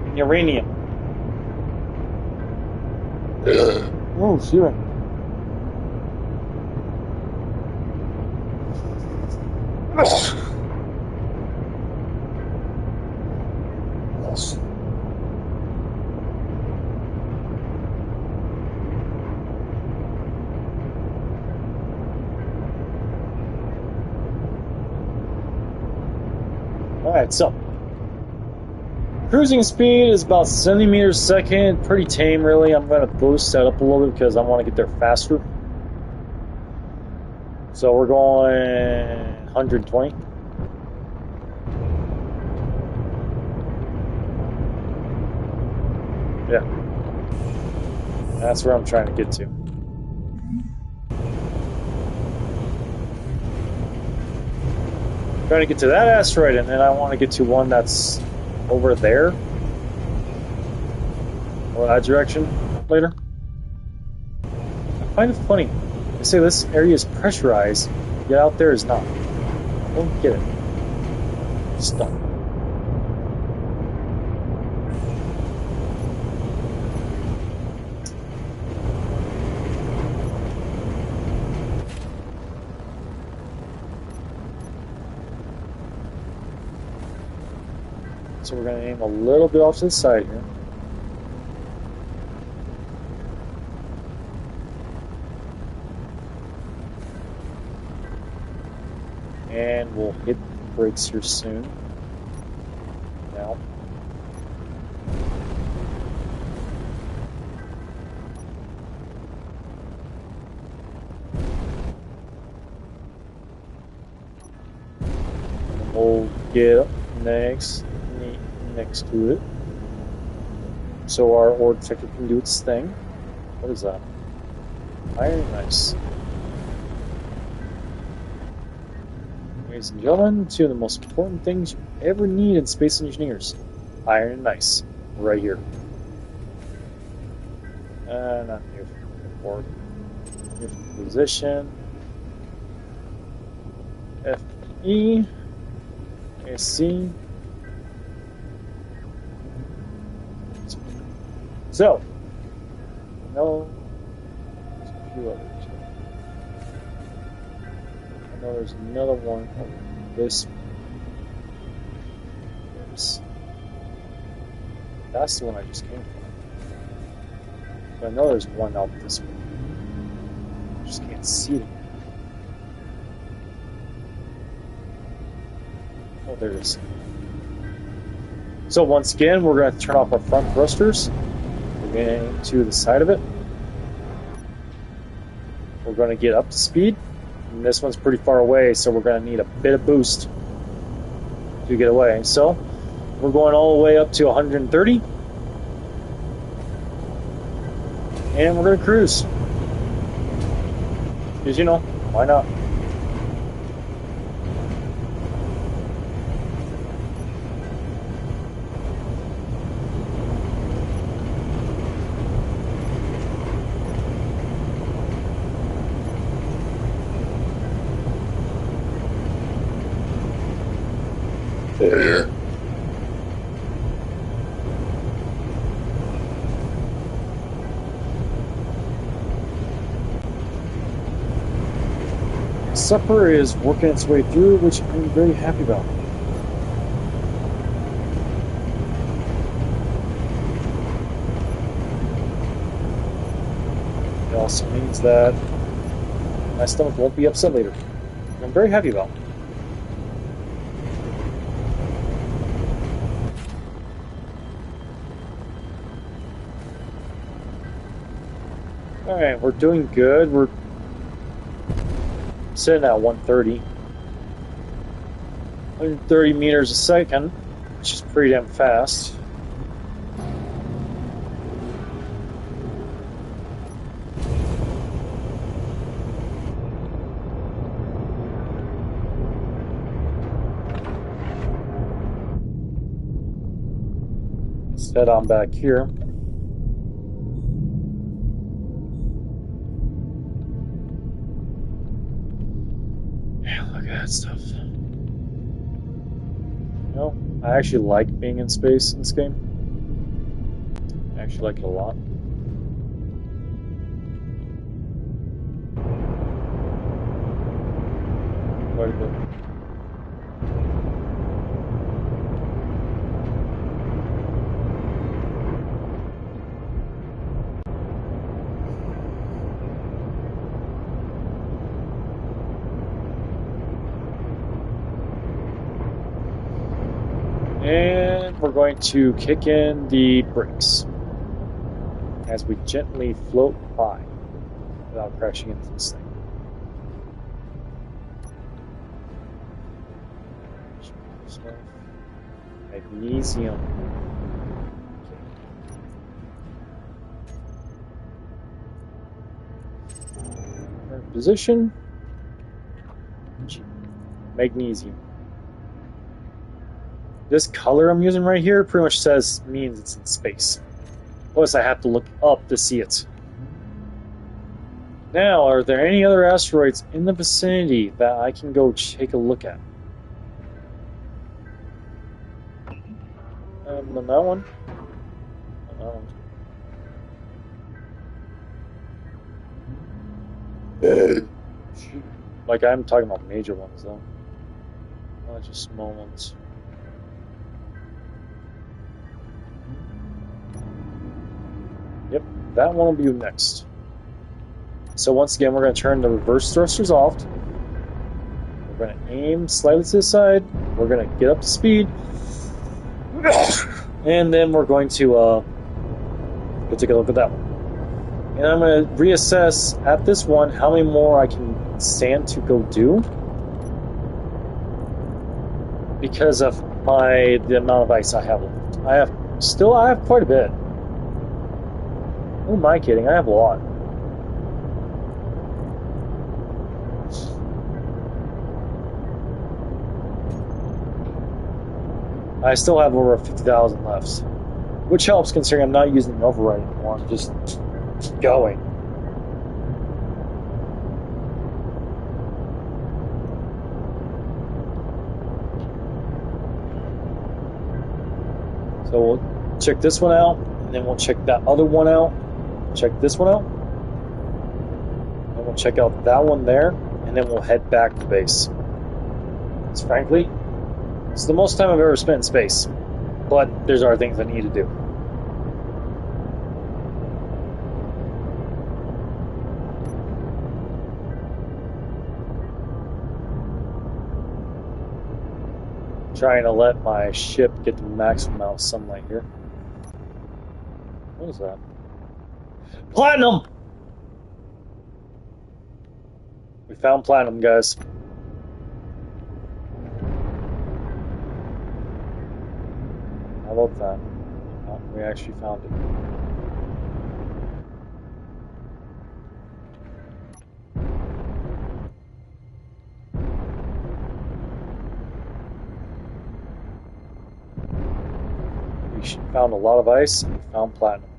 and uranium. Oh, shit. Alright, so cruising speed is about 70 meters a second. Pretty tame, really. I'm going to boost that up a little bit because I want to get there faster. So we're going 120. Yeah. That's where I'm trying to get to. Trying to get to that asteroid, and then I want to get to one that's over there. Or that direction later. I find it funny. They say this area is pressurized, yet out there is not. I don't get it. Stop. So we're going to aim a little bit off to the side here. And we'll hit the brakes here soon. Now. And we'll get up next to it. So our ore detector can do its thing. What is that? Iron, nice. Ladies and gentlemen, two of the most important things you ever need in space engineers. Iron and ice. Right here. Not here for Here for position. FE. AC. So, no, there's a few others. I know there's another one over this. That's the one I just came from. But I know there's one out this way. I just can't see it. Oh, there it is. So once again, we're going to turn off our front thrusters. We're going to the side of it. We're going to get up to speed. And this one's pretty far away, so we're going to need a bit of boost to get away. So we're going all the way up to 130. And we're going to cruise. Because, you know, why not? Here. supper is working its way through, which I'm very happy about. It also means that my stomach won't be upset later. I'm very happy about it. Alright, we're doing good. We're sitting at 130. 130 meters a second, which is pretty damn fast. Let's head on back here. Stuff. You know, I actually like being in space in this game. I actually like it a lot. Quite a bit. And we're going to kick in the brakes as we gently float by without crashing into this thing. Magnesium. Current position. Magnesium. This color I'm using right here pretty much means it's in space. Plus I have to look up to see it. Now, are there any other asteroids in the vicinity that I can go take a look at? On that one. On that one. Like, I'm talking about major ones, though. Not just small ones. Yep, that one will be next. So once again, we're going to turn the reverse thrusters off. We're going to aim slightly to the side. We're going to get up to speed. And then we're going to go take a look at that one. And I'm going to reassess at this one how many more I can stand to go do. Because of the amount of ice I have left. I have quite a bit. Who am I kidding? I have a lot. I still have over 50,000 left, which helps considering I'm not using the override anymore. I'm just going. So we'll check this one out, and then we'll check that other one out. Check this one out. And we'll check out that one there, and then we'll head back to base. Because frankly, it's the most time I've ever spent in space. But there's other things I need to do. Trying to let my ship get the maximum amount of sunlight here. What is that? Platinum! We found platinum, guys. How about that? Oh, we actually found it. We found a lot of ice and we found platinum.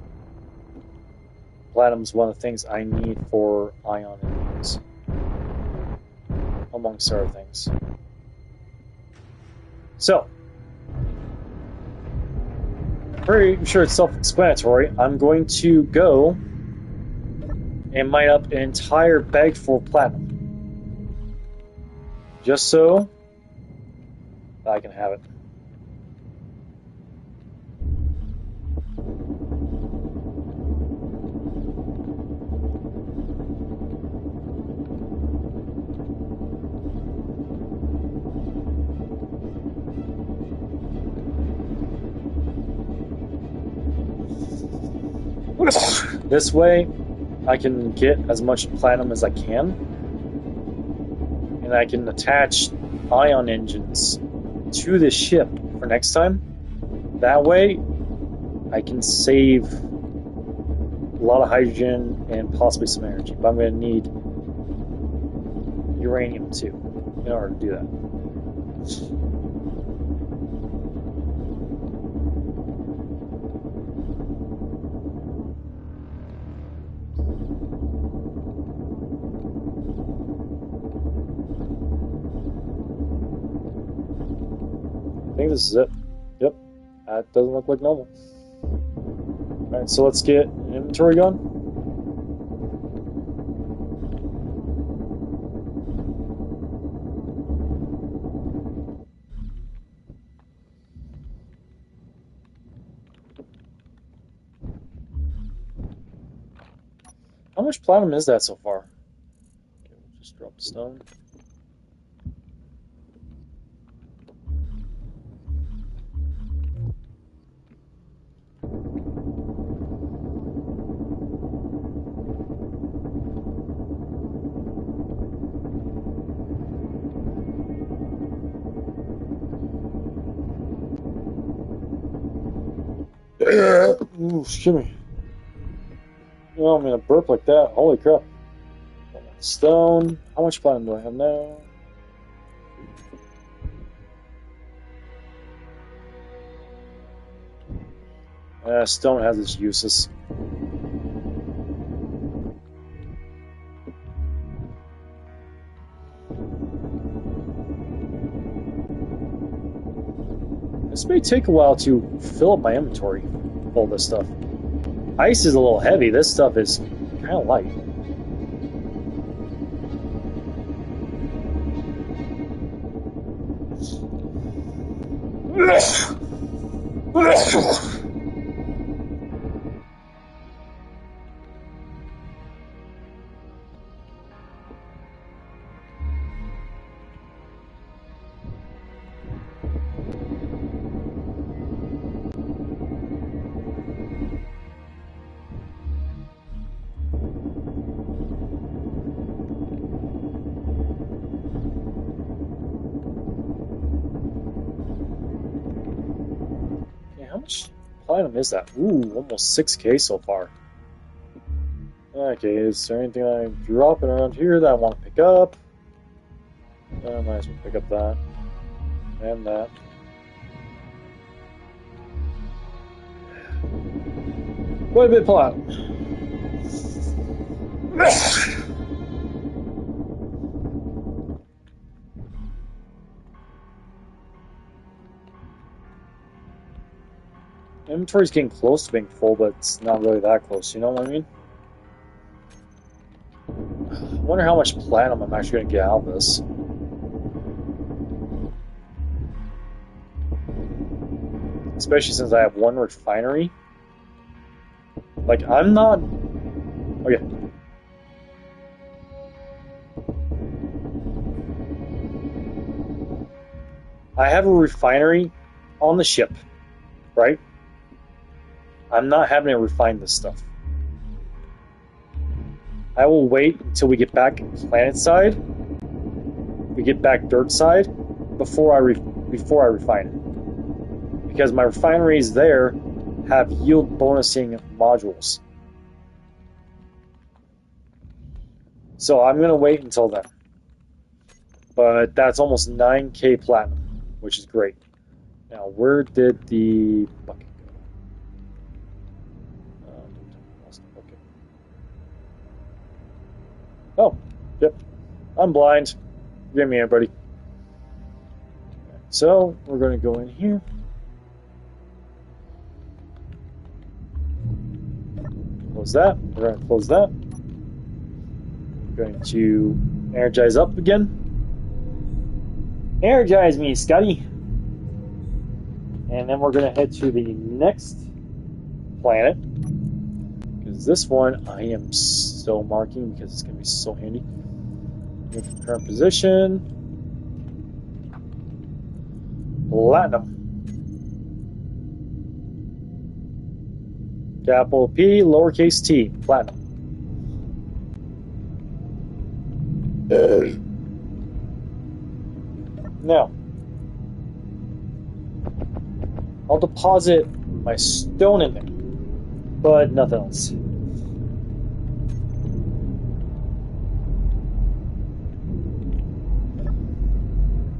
Platinum is one of the things I need for ion engines, amongst other things. So, pretty sure it's self-explanatory. I'm going to go and mine up an entire bag full of platinum. just so I can have it. This way, I can get as much platinum as I can, and I can attach ion engines to this ship for next time. That way, I can save a lot of hydrogen and possibly some energy, but I'm going to need uranium too in order to do that. I think this is it. Yep, that doesn't look like normal. Alright, so let's get an inventory going. How much platinum is that so far? Okay, we'll just drop the stone. Ooh, excuse me. Oh, I'm gonna burp like that. Holy crap. Stone. How much platinum do I have now? Stone has its uses. This may take a while to fill up my inventory with all this stuff. Ice is a little heavy. This stuff is kind of light. How much platinum is that? Ooh, almost 6K so far. Okay, is there anything I'm dropping around here that I want to pick up? I might as well pick up that. And that. Quite a bit of platinum. Inventory's getting close to being full, but it's not really that close, you know what I mean? I wonder how much platinum I'm actually going to get out of this. Especially since I have one refinery. Like, I'm not... Okay. I have a refinery on the ship, right? I'm not having to refine this stuff. I will wait until we get back planet side, we get back dirt side, before I refine it. Because my refineries there have yield bonusing modules. So I'm going to wait until then. But that's almost 9K platinum, which is great. Now, where did the bucket go? Lost the bucket. Oh, yep. I'm blind. Forgive me, everybody. So, we're going to go in here. Close that. We're going to close that. We're going to energize up again. Energize me, Scotty. And then we're going to head to the next planet. Because this one I am so marking because it's going to be so handy. Current position. Platinum. Capital P, lowercase t. Platinum. Now, I'll deposit my stone in there, but nothing else.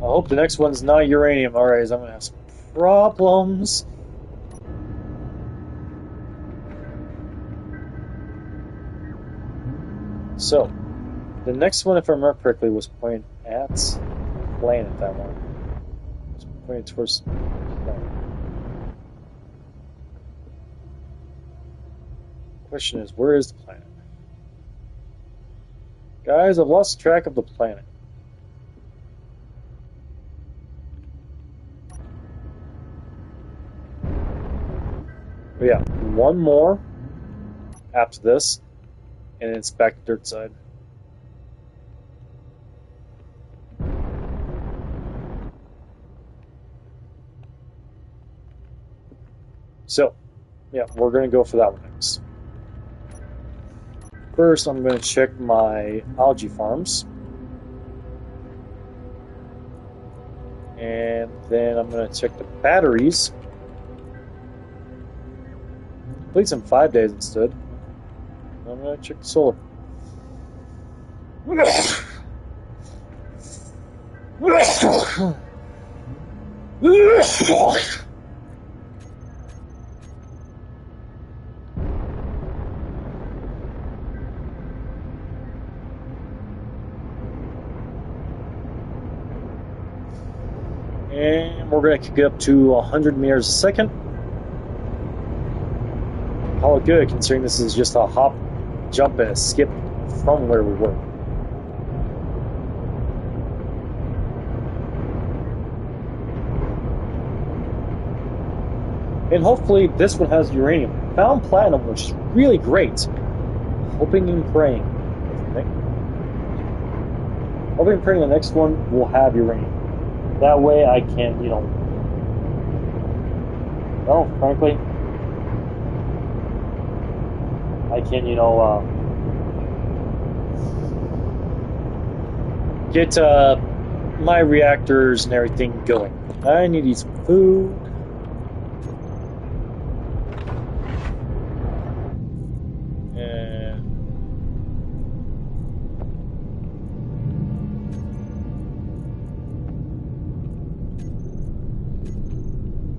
I hope the next one's not uranium. Alright, I'm gonna have some problems. So, the next one, if I remember correctly, was pointing at planet, that one. It was pointing towards planet. Question is, where is the planet? Guys, I've lost track of the planet. But yeah, one more after this, and it's back to dirt side. So, yeah, we're going to go for that one next. First, I'm going to check my algae farms. And then I'm going to check the batteries. Complete in 5 days instead. I'm going to check the solar. And we're going to kick it up to 100 meters a second. Call it good, considering this is just a hop, jump, and a skip from where we were. And hopefully this one has uranium. Found platinum, which is really great. Hoping and praying. Hoping and praying the next one will have uranium. That way I can, well, frankly, I can, get my reactors and everything going. I need to eat some food.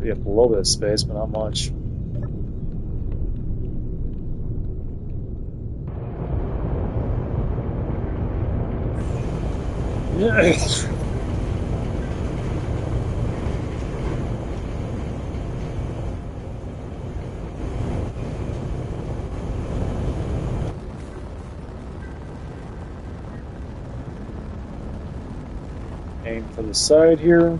We have a little bit of space, but not much. Aim for the side here.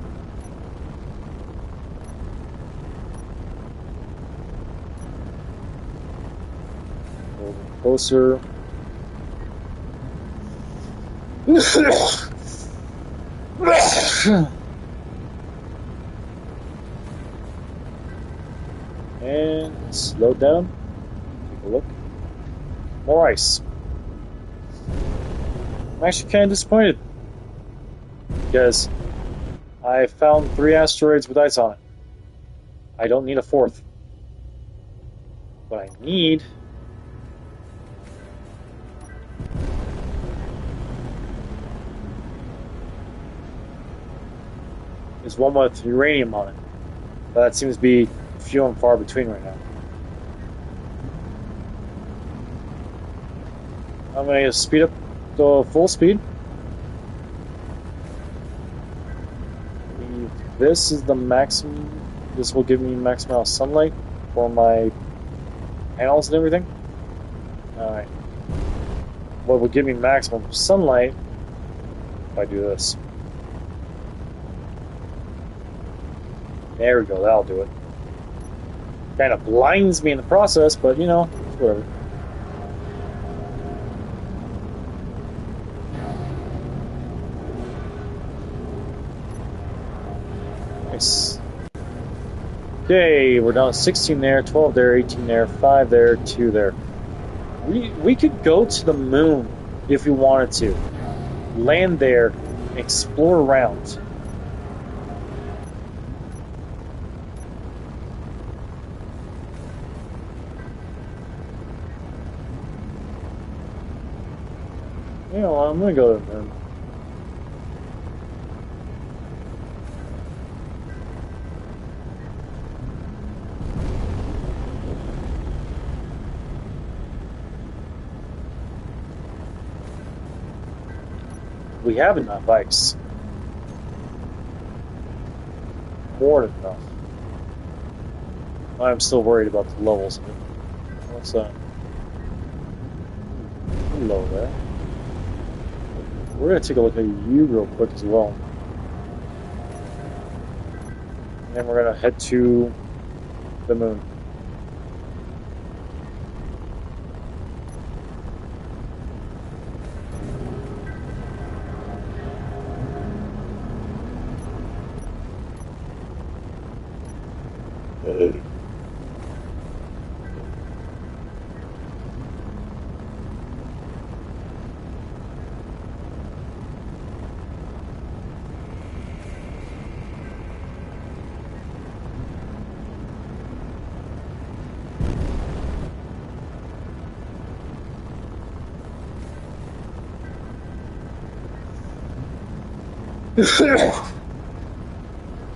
A little bit closer. And slow down. Take a look. More ice. I'm actually kind of disappointed because I found 3 asteroids with ice on it. I don't need a 4th. What I need is one with uranium on it. But that seems to be few and far between right now. I'm going to speed up to full speed. This is the maximum. This will give me maximum amount of sunlight for my panels and everything. Alright. What will give me maximum sunlight if I do this? There we go, that'll do it. Kind of blinds me in the process, but you know, whatever. Nice. Okay, we're down to 16 there, 12 there, 18 there, 5 there, 2 there. We could go to the moon if we wanted to. Land there, explore around. You know, I'm gonna go to the moon. We have enough ice. More than enough. I'm still worried about the levels of it. What's that? Hello there. We're going to take a look at you real quick as well. And then we're going to head to the moon.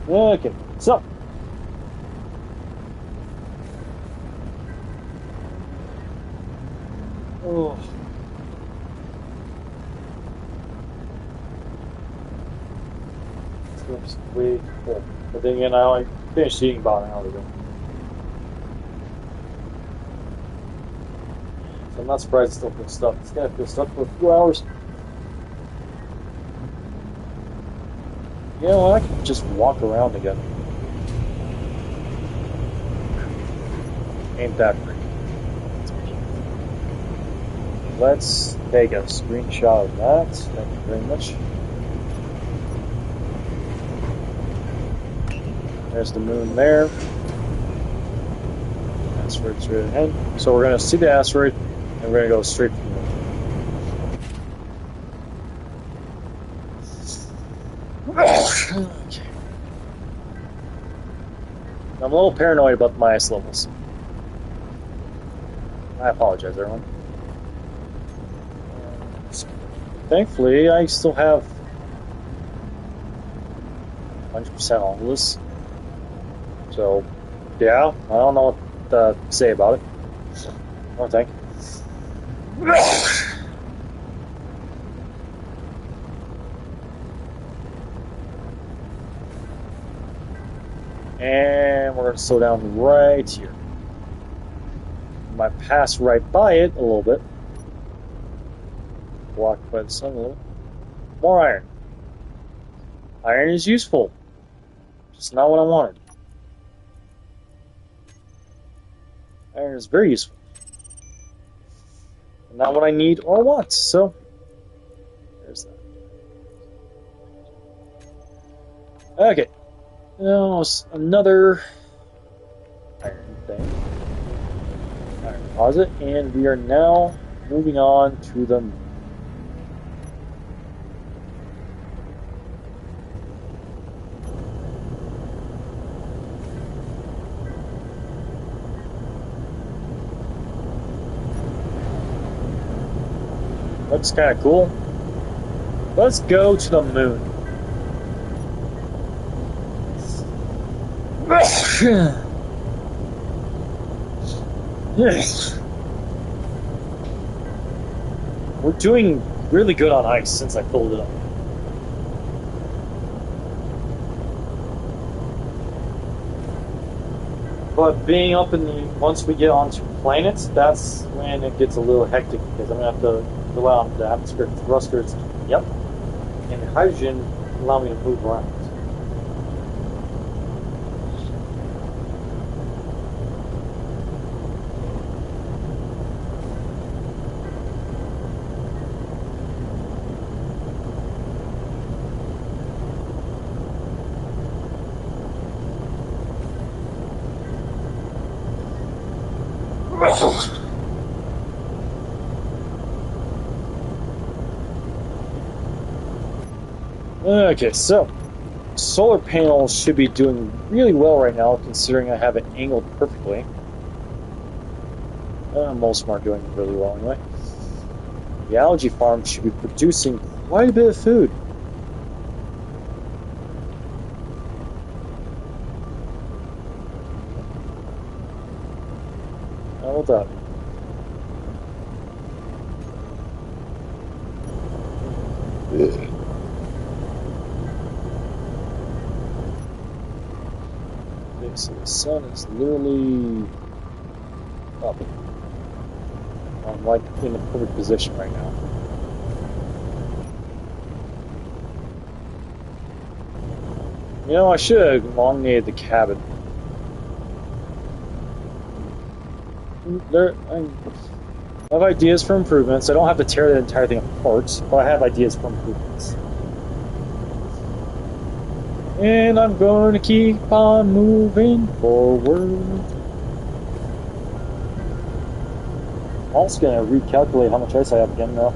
Okay, so oh. Seems way full. But then again, I finished eating about an hour ago. So I'm not surprised it's still feel stuck. It's gonna feel stuck for a few hours. You know what? I can just walk around again. Ain't that pretty? Let's take a screenshot of that. Thank you very much. There's the moon there. Asteroid's right ahead. So we're going to see the asteroid, and we're going to go straight for the moon. Okay. I'm a little paranoid about my ice levels. I apologize, everyone. Thankfully, I still have 100% all of this. So, yeah, I don't know what to say about it. I don't think. And we're going to slow down right here. Might pass right by it a little bit. Blocked by the sun a little. More iron. Iron is useful. Just not what I wanted. Iron is very useful. Not what I need or want, so there's that. Okay. Now another iron thing. Iron deposit, and we are now moving on to the moon. Looks kind of cool. Let's go to the moon. Yes. We're doing really good on ice since I filled it up. But being up in the, once we get onto planets, that's when it gets a little hectic because I'm gonna have to rely on the atmospheric thrusters. Yep. And the hydrogen allow me to move around. Okay, so solar panels should be doing really well right now, considering I have it angled perfectly. Most of them are doing really well anyway. The algae farm should be producing quite a bit of food. Hold up. Yeah. Okay, so the sun is literally up. I'm like in the perfect position right now. You know, I should have elongated the cabin. I have ideas for improvements. I don't have to tear the entire thing apart, but I have ideas for improvements. And I'm going to keep on moving forward. I'm also going to recalculate how much ice I have again now,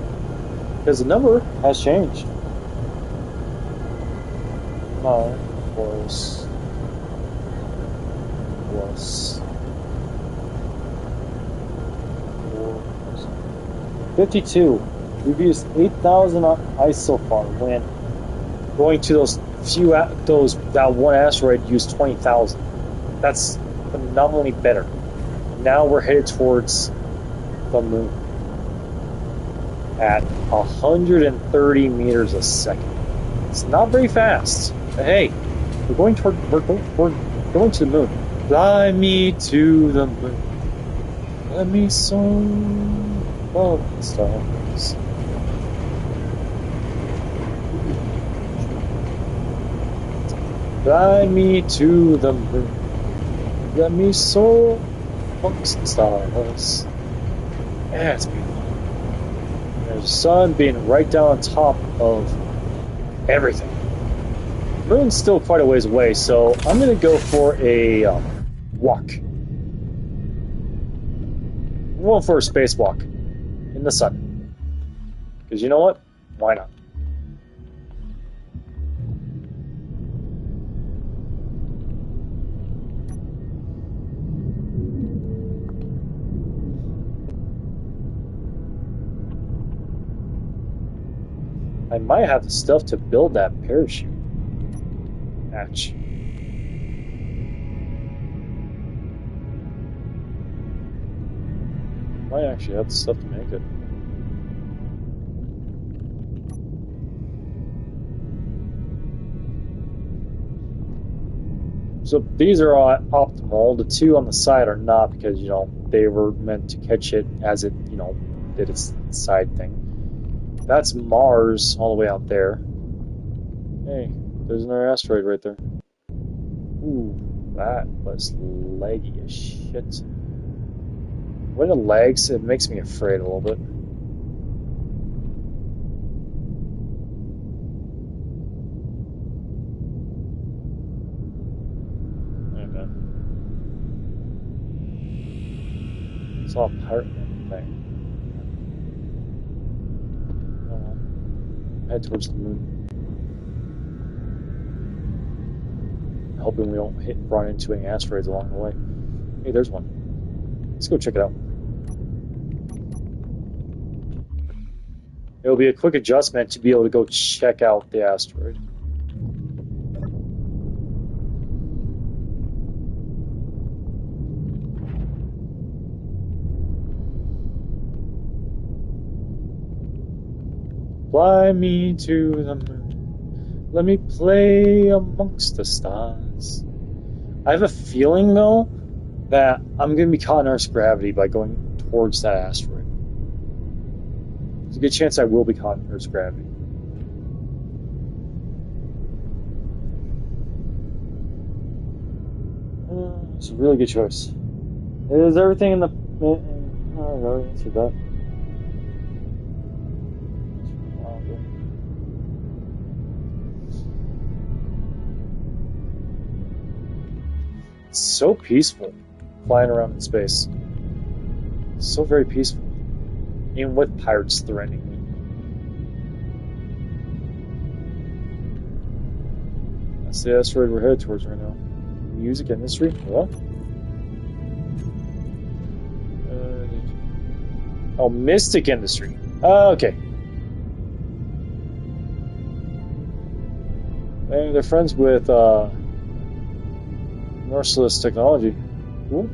because the number has changed. Plus 52. We've used 8,000 ice so far. When going to that one asteroid used 20,000. That's phenomenally better. Now we're headed towards the moon at 130 meters a second. It's not very fast, but hey, we're going to the moon. Fly me to the moon. Let me soar above the stars. Fly me to the moon. Let me soar amongst the stars. Yeah, it's beautiful. There's the sun being right down on top of everything. The moon's still quite a ways away, so I'm going to go for a walk. I'm going for a spacewalk in the sun. Because you know what? Why not? I might have the stuff to build that parachute. Hatch. Might actually have the stuff to make it. So these are optimal. The two on the side are not, because, you know, they were meant to catch it as it, you know, did its side thing. That's Mars all the way out there. Hey, there's another asteroid right there. Ooh, that was leggy as shit. When it lags, it makes me afraid a little bit. Okay. It's all pirate thing. Head towards the moon. Hoping we don't run into any asteroids along the way. Hey, there's one. Let's go check it out. It'll be a quick adjustment to be able to go check out the asteroid. Fly me to the moon. Let me play amongst the stars. I have a feeling, though, that I'm going to be caught in Earth's gravity by going towards that asteroid. There's a good chance I will be caught in Earth's gravity. It's a really good choice. Is everything in the... Oh, I already answered that. It's so peaceful flying around in space. It's so very peaceful. Even with pirates threatening me. It's the asteroid we're headed towards right now. Music industry? What? Oh, Mystic Industry. Okay. And they're friends with Merciless Technology. Cool.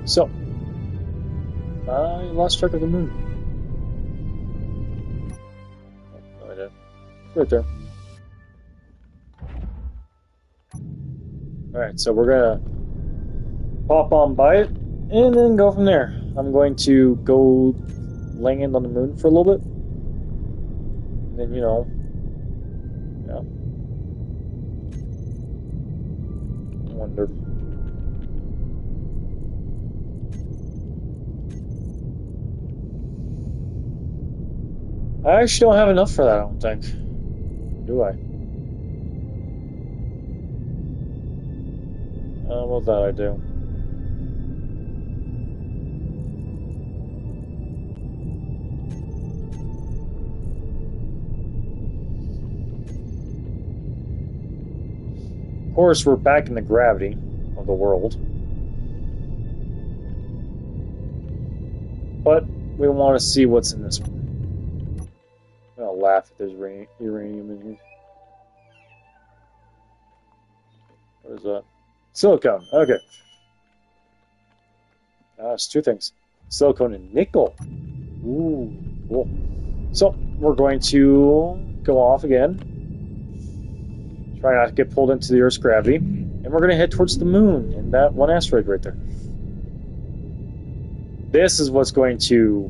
So, I lost track of the moon. Oh, I did. Right there. Alright, so we're gonna pop on by it and then go from there. I'm going to go land on the moon for a little bit. And then, you know, yeah. I wonder. I actually don't have enough for that, I don't think. Do I? Well, that I do. Of course, we're back in the gravity of the world. But we want to see what's in this one. I'm gonna laugh if there's uranium in here. What is that? Silicone. Okay. It's two things. Silicone and nickel. Ooh, cool. So, we're going to go off again. Try not to get pulled into the Earth's gravity. And we're going to head towards the moon and that one asteroid right there. This is what's going to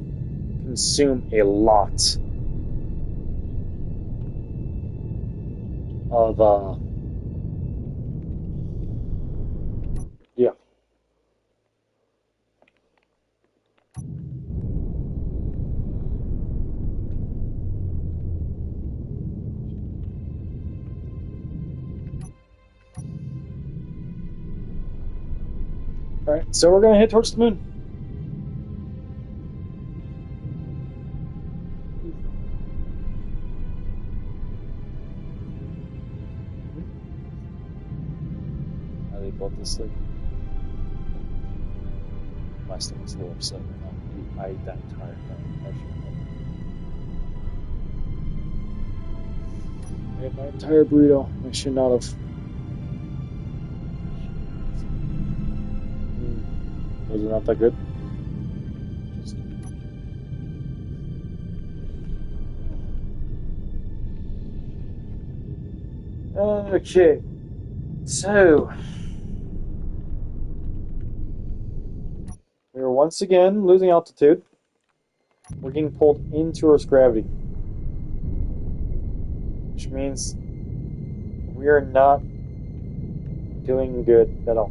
consume a lot of, yeah. Alright, so we're going to head towards the moon. How they built this thing. My stomach's a little upset right now. I ate that entire thing. I ate my entire burrito. I should not have. Was it not that good? Okay. So, we are once again losing altitude. We're getting pulled into Earth's gravity. Which means we are not doing good at all.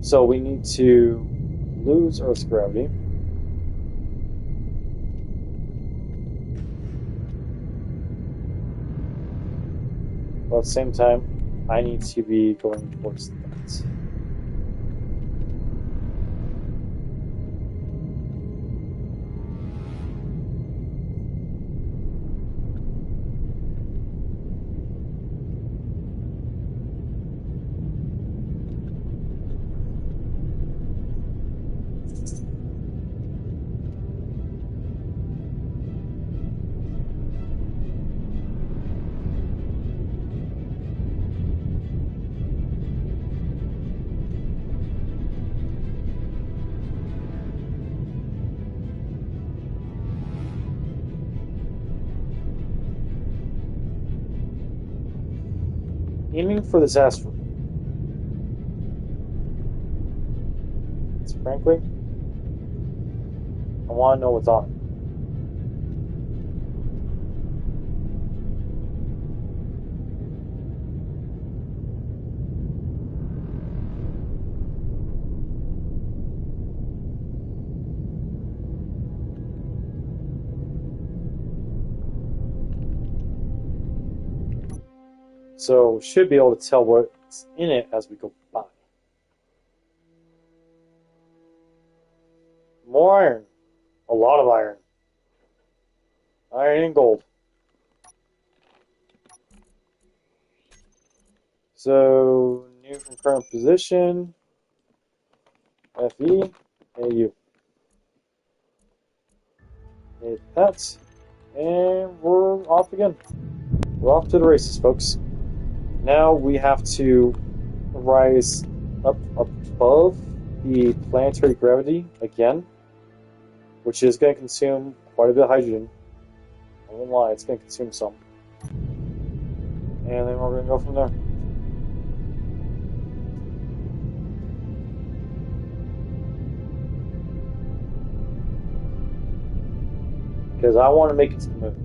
So we need to lose Earth's gravity. But at the same time, I need to be going towards that. Aiming for this asteroid. So frankly, I want to know what's on it. So should be able to tell what's in it as we go by. More iron. A lot of iron. Iron and gold. So, new from current position. FE. AU. Hit that. And we're off again. We're off to the races, folks. Now we have to rise up above the planetary gravity again, which is going to consume quite a bit of hydrogen. I won't lie, it's going to consume some. And then we're going to go from there. Because I want to make it to the moon.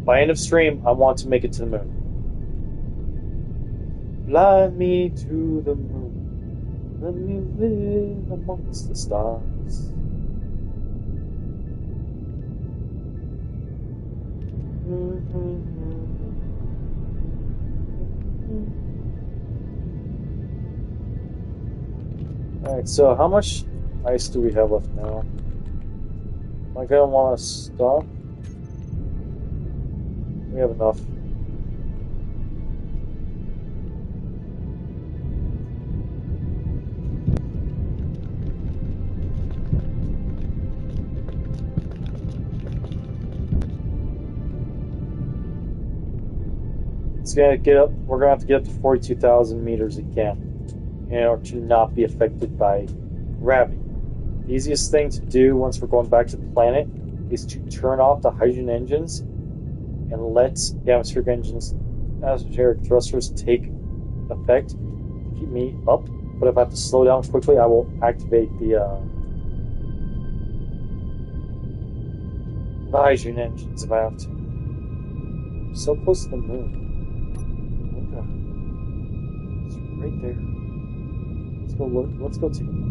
By end of stream, I want to make it to the moon. Fly me to the moon. Let me live amongst the stars. Alright, so how much ice do we have left now? Am I gonna want to stop? We have enough. It's gonna get up. We're gonna have to get up to 42,000 meters again in order to not be affected by gravity. The easiest thing to do once we're going back to the planet is to turn off the hydrogen engines and let the atmospheric thrusters take effect to keep me up. But if I have to slow down quickly, I will activate the hydrogen engines if I have to. I'm so close to the moon. It's right there. Let's go look. Let's go take a look.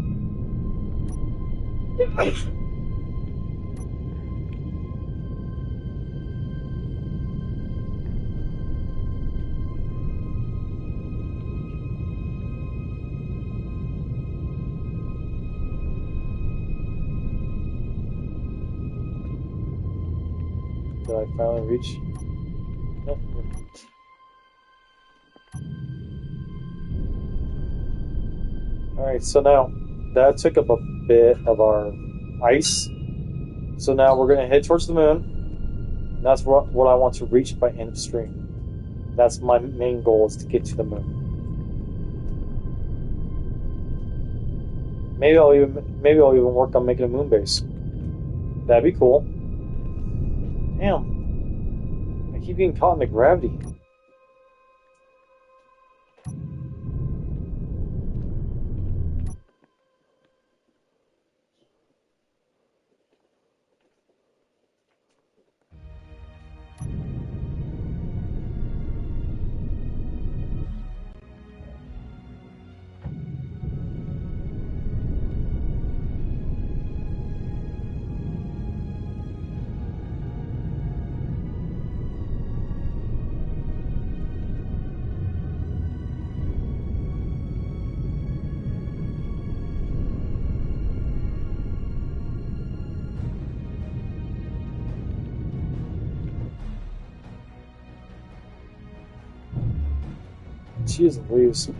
Did I finally reach? Nope. Alright, so now that took up a bit of our ice. So now we're going to head towards the moon. And that's what I want to reach by end of stream. That's my main goal, is to get to the moon. Maybe I'll even work on making a moon base. That'd be cool. Damn. I keep getting caught in the gravity. Jeez Louise.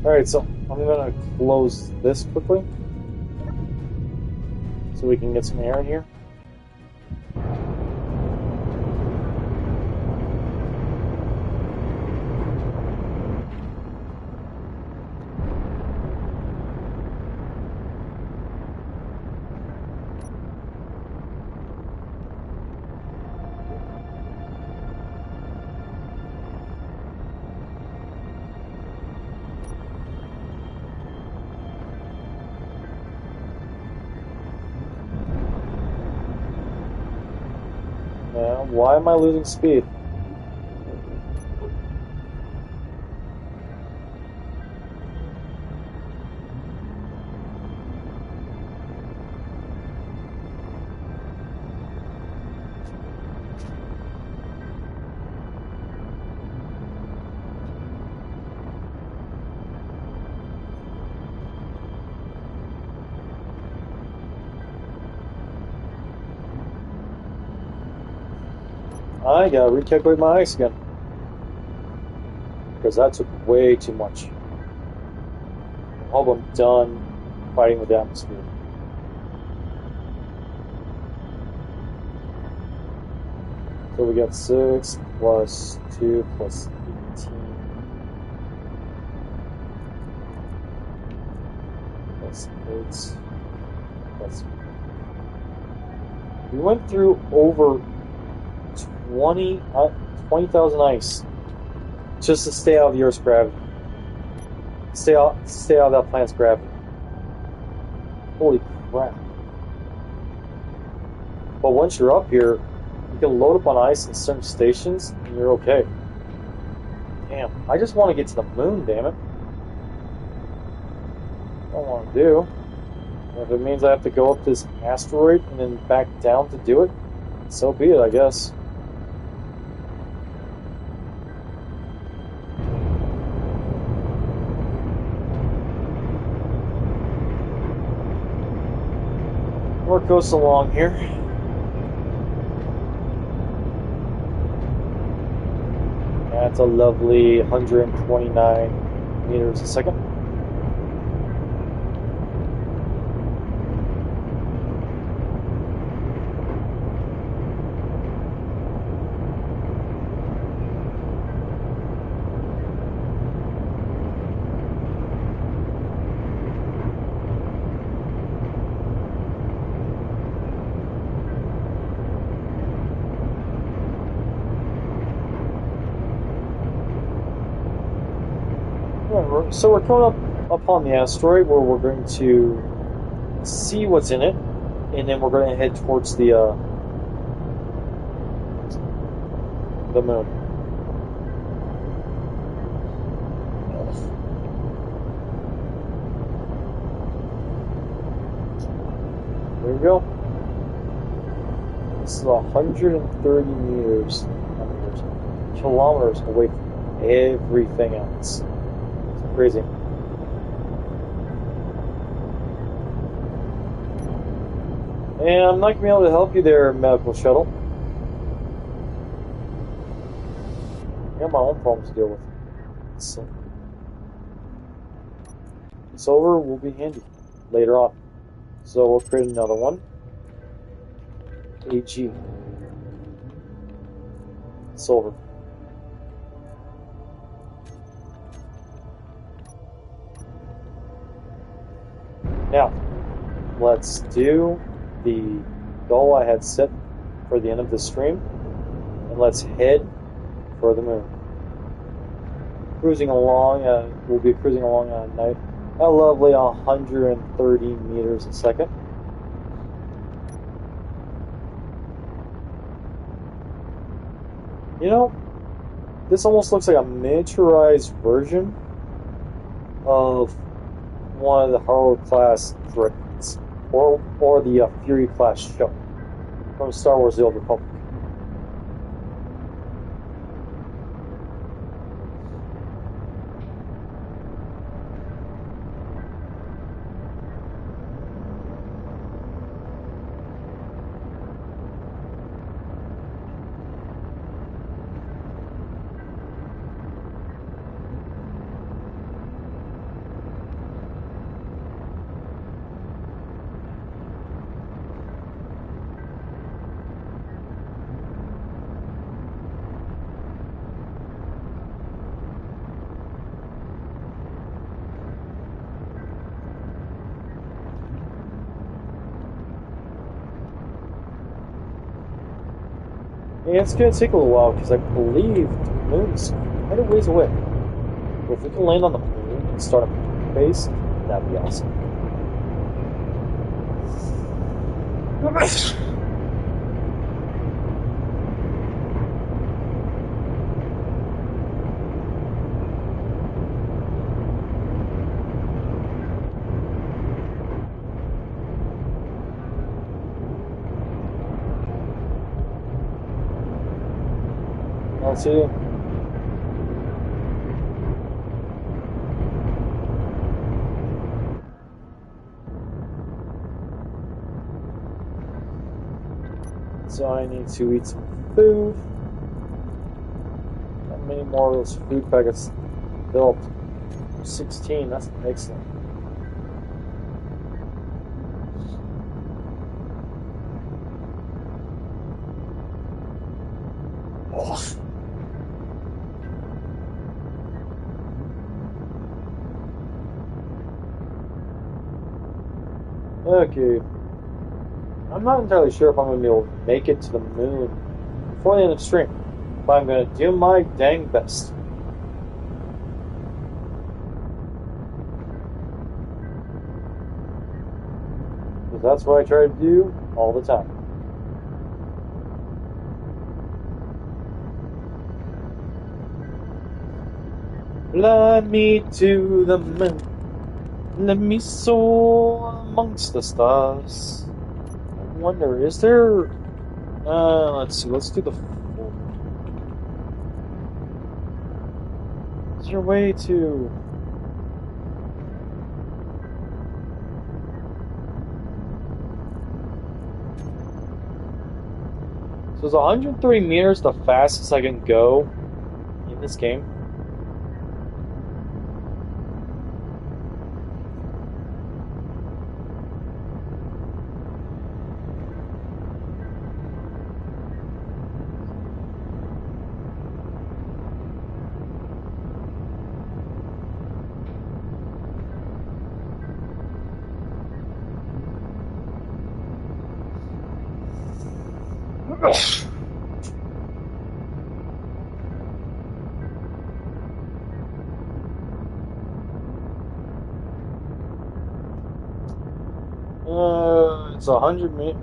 Alright, so I'm gonna close this quickly so we can get some air in here. Now, why am I losing speed? I gotta recalculate my ice again. Because that took way too much. I hope I'm done fighting with the atmosphere. So we got 6 plus 2 plus 18 plus 8 plus. We went through over 20,000 ice just to stay out of the Earth's gravity. Stay out of that planet's gravity. Holy crap. But once you're up here, you can load up on ice in certain stations and you're okay. Damn, I just want to get to the moon, damn it. I don't want to do. And if it means I have to go up this asteroid and then back down to do it, so be it, I guess. Work goes along here. That's a lovely 129 meters a second. So we're coming up upon the asteroid where we're going to see what's in it, and then we're going to head towards the moon. There we go. This is 130 meters, kilometers away from everything else. Crazy. And I'm not going to be able to help you there, medical shuttle. I got my own problems to deal with. So, silver will be handy later on. So we'll create another one. AG. Silver. Now, let's do the goal I had set for the end of the stream, and let's head for the moon. Cruising along, we'll be cruising along at night at a lovely 130 meters a second. You know, this almost looks like a miniaturized version of one of the Harrow class threats, or the Fury class ship from Star Wars: The Old Republic. And it's going to take a little while because I believe the moon's quite a ways away. But if we can land on the moon and start a base, that'd be awesome. I'll see you. So I need to eat some food. many more of those food packets built? 16, that's excellent. Oh. Okay. I'm not entirely sure if I'm going to be able to make it to the moon before the end of the stream, but I'm going to do my dang best. Because that's what I try to do all the time. Fly me to the moon. Let me soar amongst the stars. I wonder, is there... let's see, let's do the... Is there a way to... So is 130 meters the fastest I can go in this game? It's 100 meters.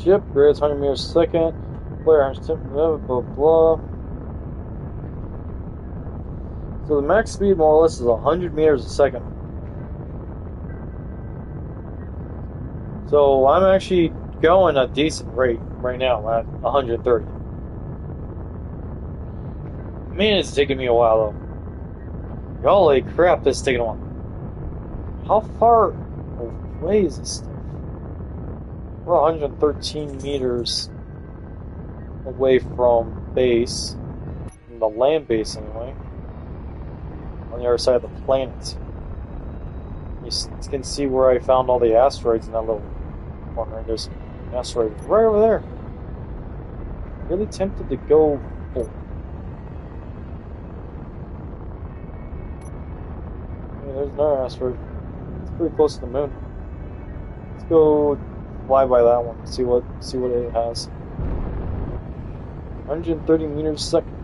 Ship grids 100 meters a second. Player blah blah blah. So the max speed more or less is 100 meters a second. So I'm actually going a decent rate right now at 130. Man, it's taking me a while though. Holy crap, this is taking a while. How far away is this stuff? We're 113 meters away from base, from the land base anyway, on the other side of the planet. You can see where I found all the asteroids in that little one right. There's an asteroid right over there. Really tempted to go full. Yeah, there's another asteroid. It's pretty close to the moon. Let's go fly by that one. See what it has. 130 meters a second.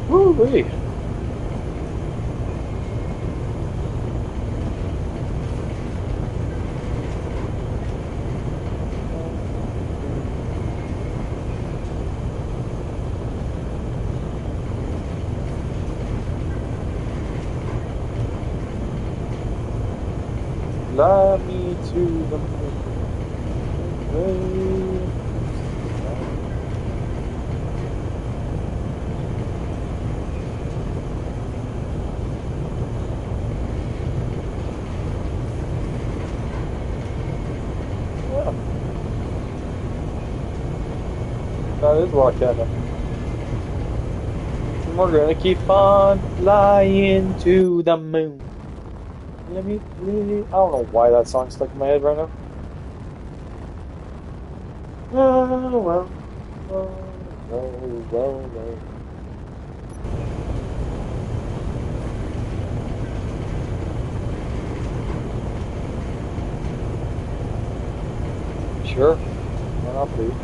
Woo-wee. Fly me to the moon. That is rock cannon. We're gonna keep on flying to the moon. I don't know why that song's stuck in my head right now. Oh, well. Well. Sure. Why not, please?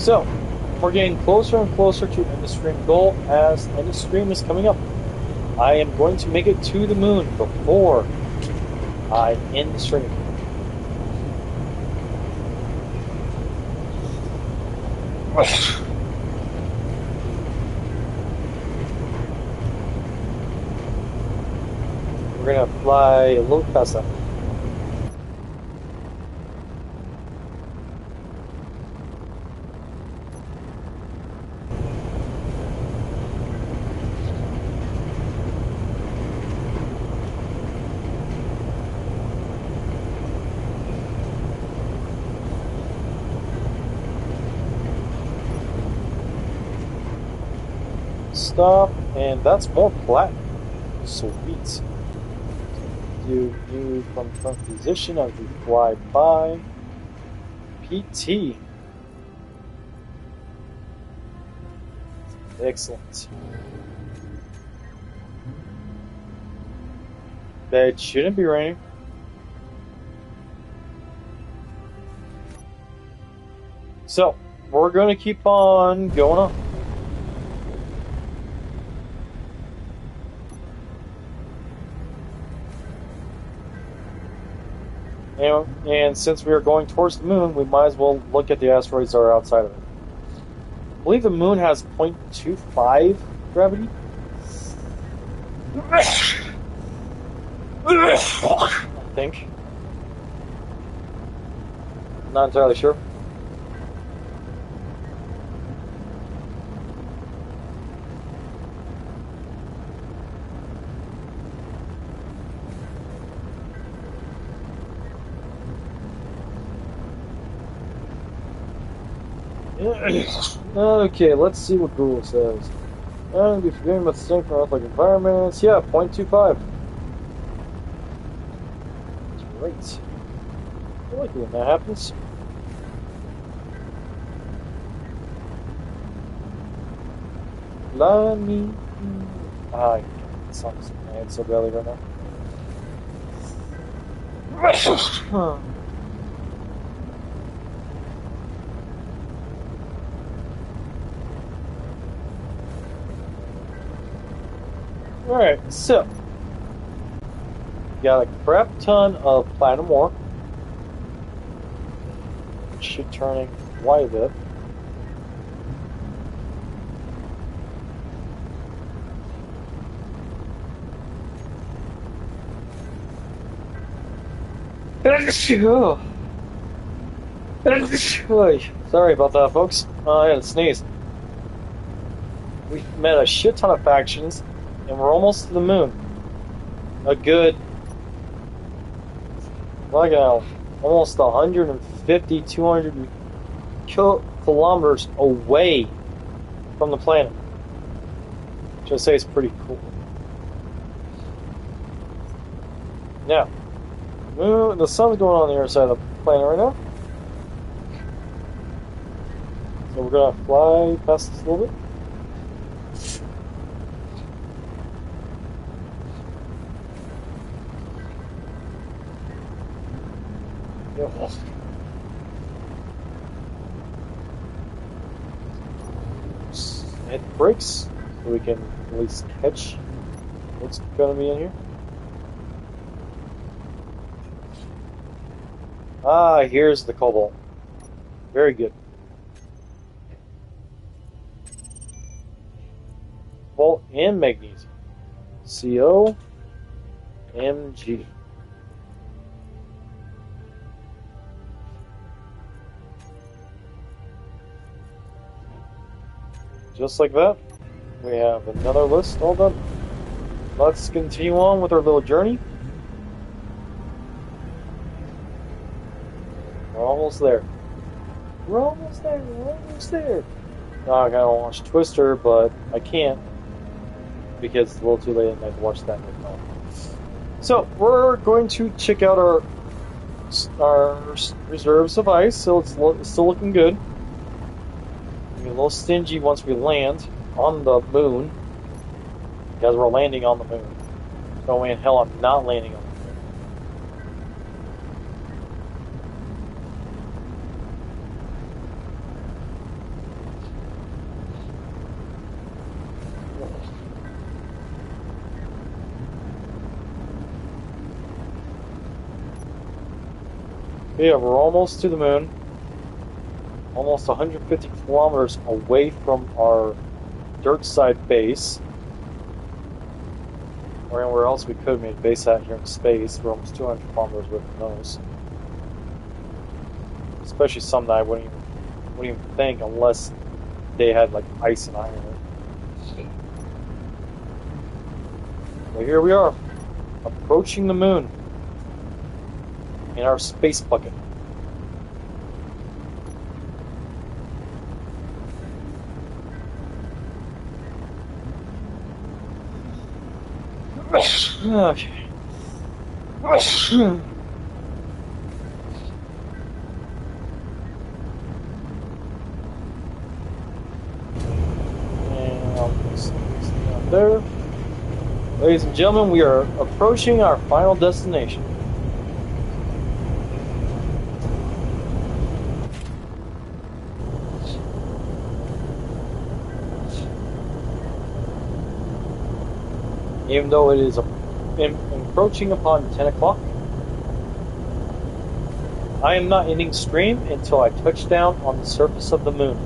So, we're getting closer and closer to end the stream goal as end of stream is coming up. I am going to make it to the moon before I end the stream. We're gonna fly a little past that. stop, and that's more platinum. Sweet. You move from front position as we fly by. PT. Excellent. It shouldn't be raining. So, we're going to keep on going on. And since we are going towards the moon, we might as well look at the asteroids that are outside of it. I believe the moon has 0.25 gravity. I think. Not entirely sure. Okay, let's see what Google says. And if you're forgetting about the same from Earth-like environments, yeah, 0.25. That's great. I like it when that happens. La me. Ah, the song's in my head so badly right now. Alright, so got a crap ton of platinum ore, which should turning white a bit. Sorry about that, folks. I had to sneeze. We've met a shit ton of factions, and we're almost to the moon. A good, like almost 150, 200 kilometers away from the planet. Which I say is pretty cool. Now, the sun's going on the other side of the planet right now. So we're going to fly past this a little bit. Hit brakes so we can at least catch what's going to be in here. Ah, here's the cobalt. Very good. Cobalt and magnesium. COMG. Just like that, we have another list all done. Let's continue on with our little journey. We're almost there. We're almost there. We're almost there. Now I gotta watch Twister, but I can't because it's a little too late at night to watch that right now. So we're going to check out our reserves of ice. So it's still looking good. A little stingy once we land on the moon, because we're landing on the moon. No way in hell I'm not landing on the moon. Yeah, we're almost to the moon. Almost 150 kilometers away from our dirt side base, or anywhere else we could have made a base out here in space. We're almost 200 kilometers away from those, especially some that I wouldn't even think unless they had like ice and iron in it. But here we are, approaching the moon in our space bucket. Okay. And I'll just down there. Ladies and gentlemen, we are approaching our final destination. Even though it is encroaching upon 10 o'clock, I am not ending stream until I touch down on the surface of the moon.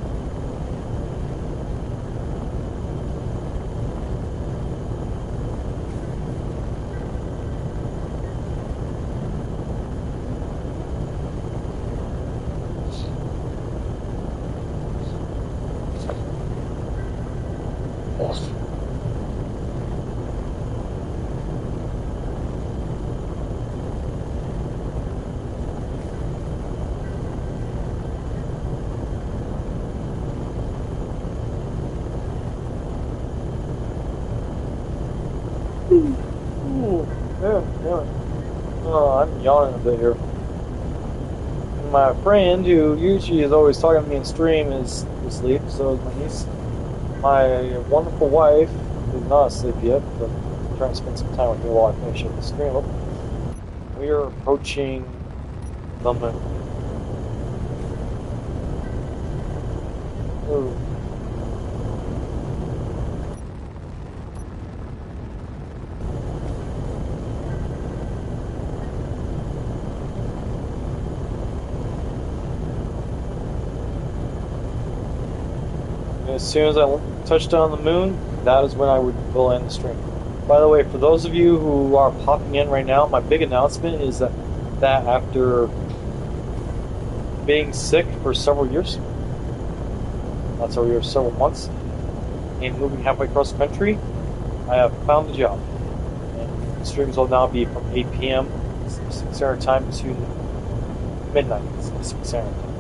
Ooh, damn it. Oh, I'm yawning a bit here. My friend, who usually is always talking to me in stream, is asleep. So is my niece. My wonderful wife, who's not asleep yet, but I'm trying to spend some time with me while I finish up the stream. We are approaching the moon. Ooh. As soon as I touch down the moon, that is when I will end the stream. By the way, for those of you who are popping in right now, my big announcement is that after being sick for several years, not several years, several months, and moving halfway across the country, I have found a job. And the streams will now be from 8 p.m. Pacific Standard Time to midnight Pacific Standard Time.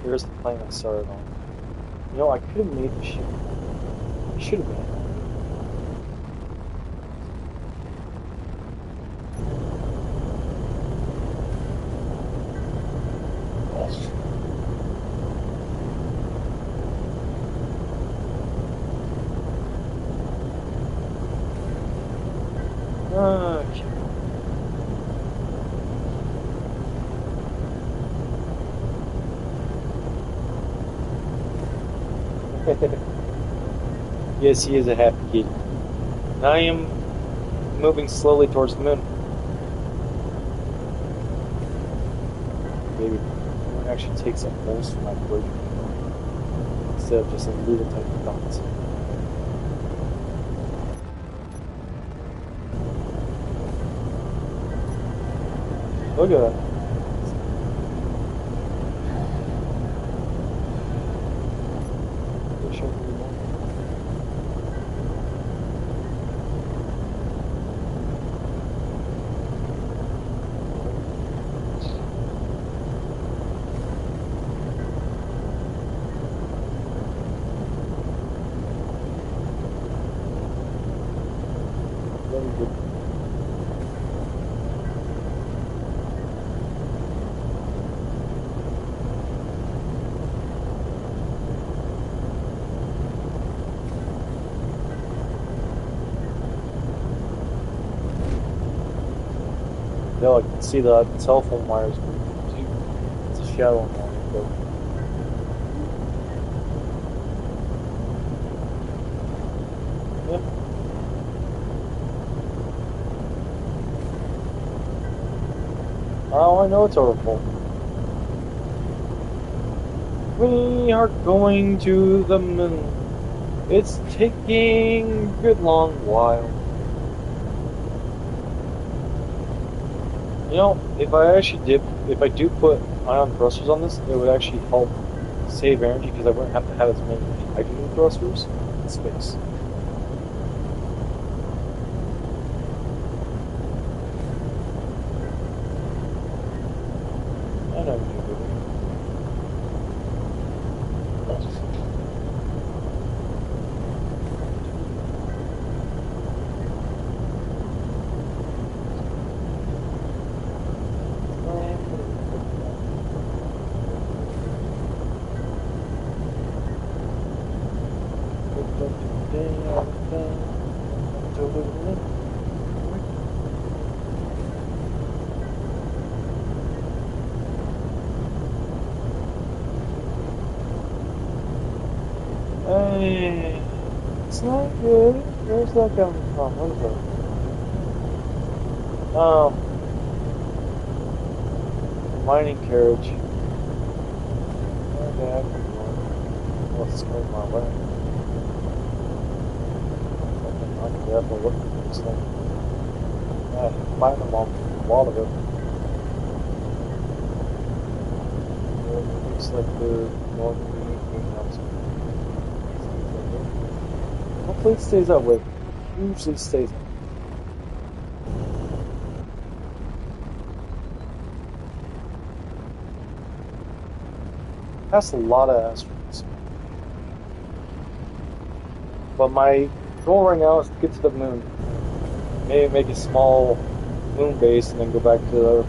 Here's the plane I started on. You know, I could have made the ship. I should have made it. Okay. Yes, he is a happy kid. And I am moving slowly towards the moon. Maybe the moon actually takes up most of my bridge instead of just a little tiny dots. Look at that. Yeah, I can see the telephone wires. It's a shadow on it, but yeah. Oh, I know it's overfull. We are going to the moon. It's taking a good long while. You know, if I do put ion thrusters on this, it would actually help save energy because I wouldn't have to have as many hydrogen thrusters in space. I know what you're doing. Hey, it's not good. Where's that coming from? What is that? Oh, mining carriage. Okay, what's going my way? I can definitely look at this thing. I can find them on a lot of it. It looks like the northern greenhouse. Hopefully it stays that way. Usually stays that way. That's a lot of asteroids. But my goal right now is to get to the moon. Maybe make a small moon base and then go back to the Earth.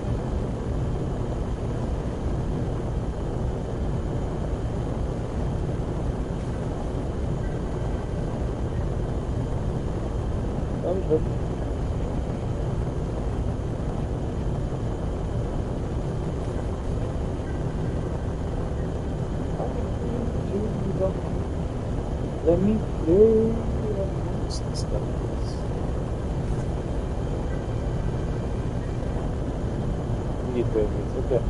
Let me play. What's this stuff? Need babies. Okay.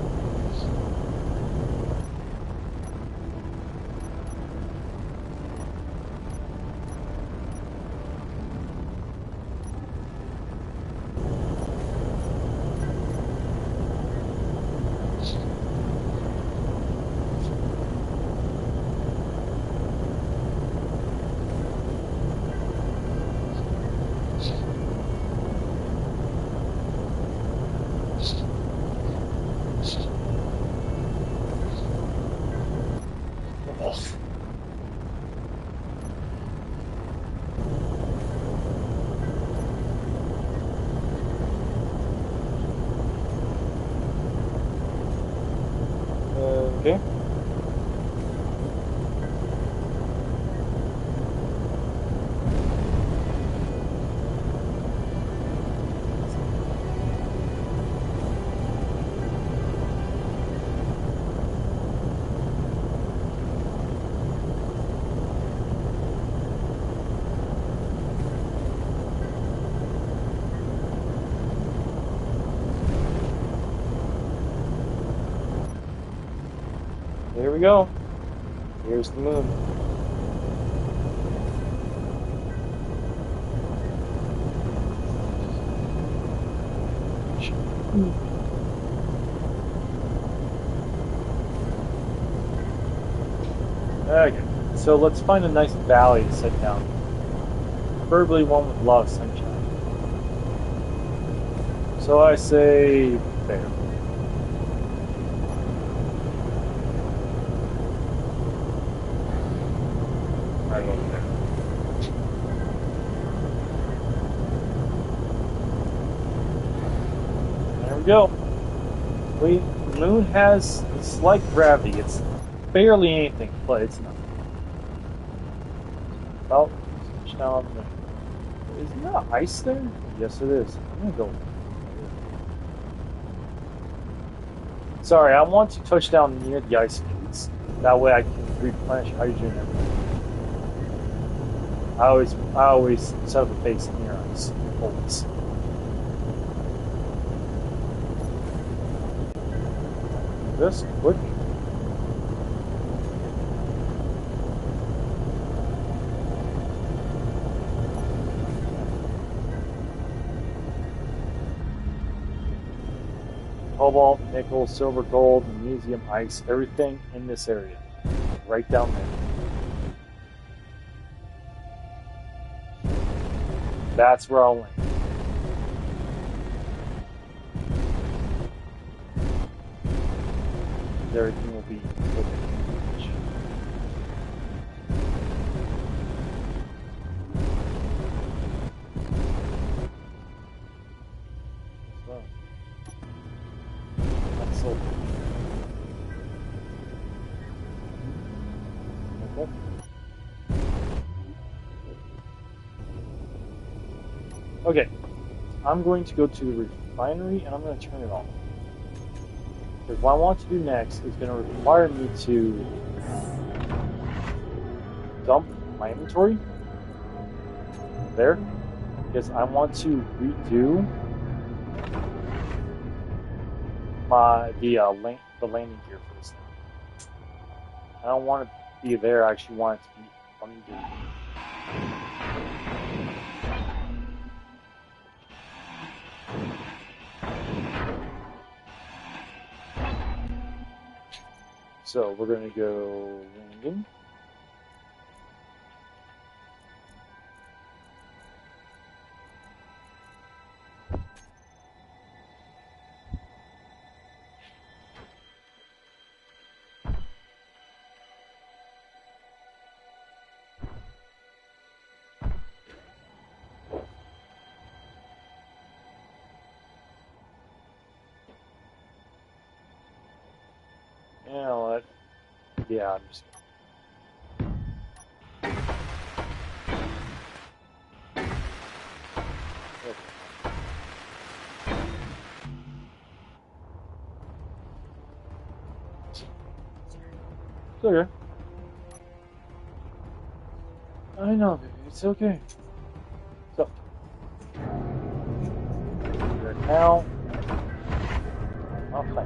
Okay. There we go. Here's the moon. Okay, so let's find a nice valley to sit down. Preferably one with a lot of sunshine. So I say there. Right over there. There we go. The moon has a slight gravity. It's barely anything, but it's enough. Well, touch down on the moon. Isn't there ice there? Yes, it is. I'm gonna go. Sorry, I want to touch down near the ice fields. That way I can replenish hydrogen and everything. I always set up a base near ice. Always. This quick. cobalt, nickel, silver, gold, magnesium, ice, everything in this area. Right down there. That's where I'll land. Everything will be within reach. So, that's so. Okay. Okay, I'm going to go to the refinery and I'm going to turn it on. Because what I want to do next is going to require me to dump my inventory there, because I want to redo the landing gear for this thing. I don't want it to be there. I actually want it to be under. So we're going to go landing. You know what? Yeah, I'm just. It's okay. I know, baby. It's okay. So, we're now. Okay.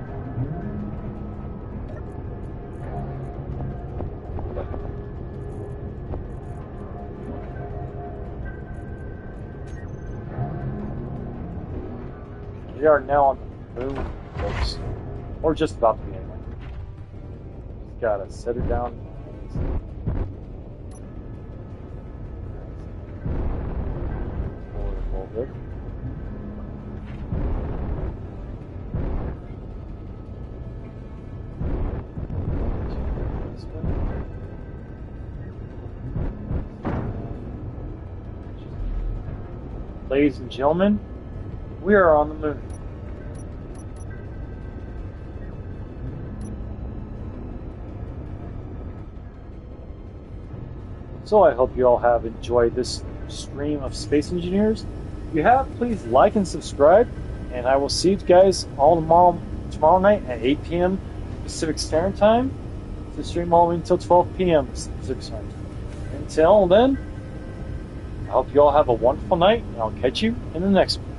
We are now on the moon, folks. Or just about to be anyway. Just gotta set her down. Forward a little bit. This way. Ladies and gentlemen, we are on the moon. So I hope you all have enjoyed this stream of Space Engineers. If you have, please like and subscribe, and I will see you guys all tomorrow night at 8 p.m. Pacific Standard Time. The stream all the way until 12 p.m. Pacific Standard Time. Until then, I hope you all have a wonderful night, and I'll catch you in the next one.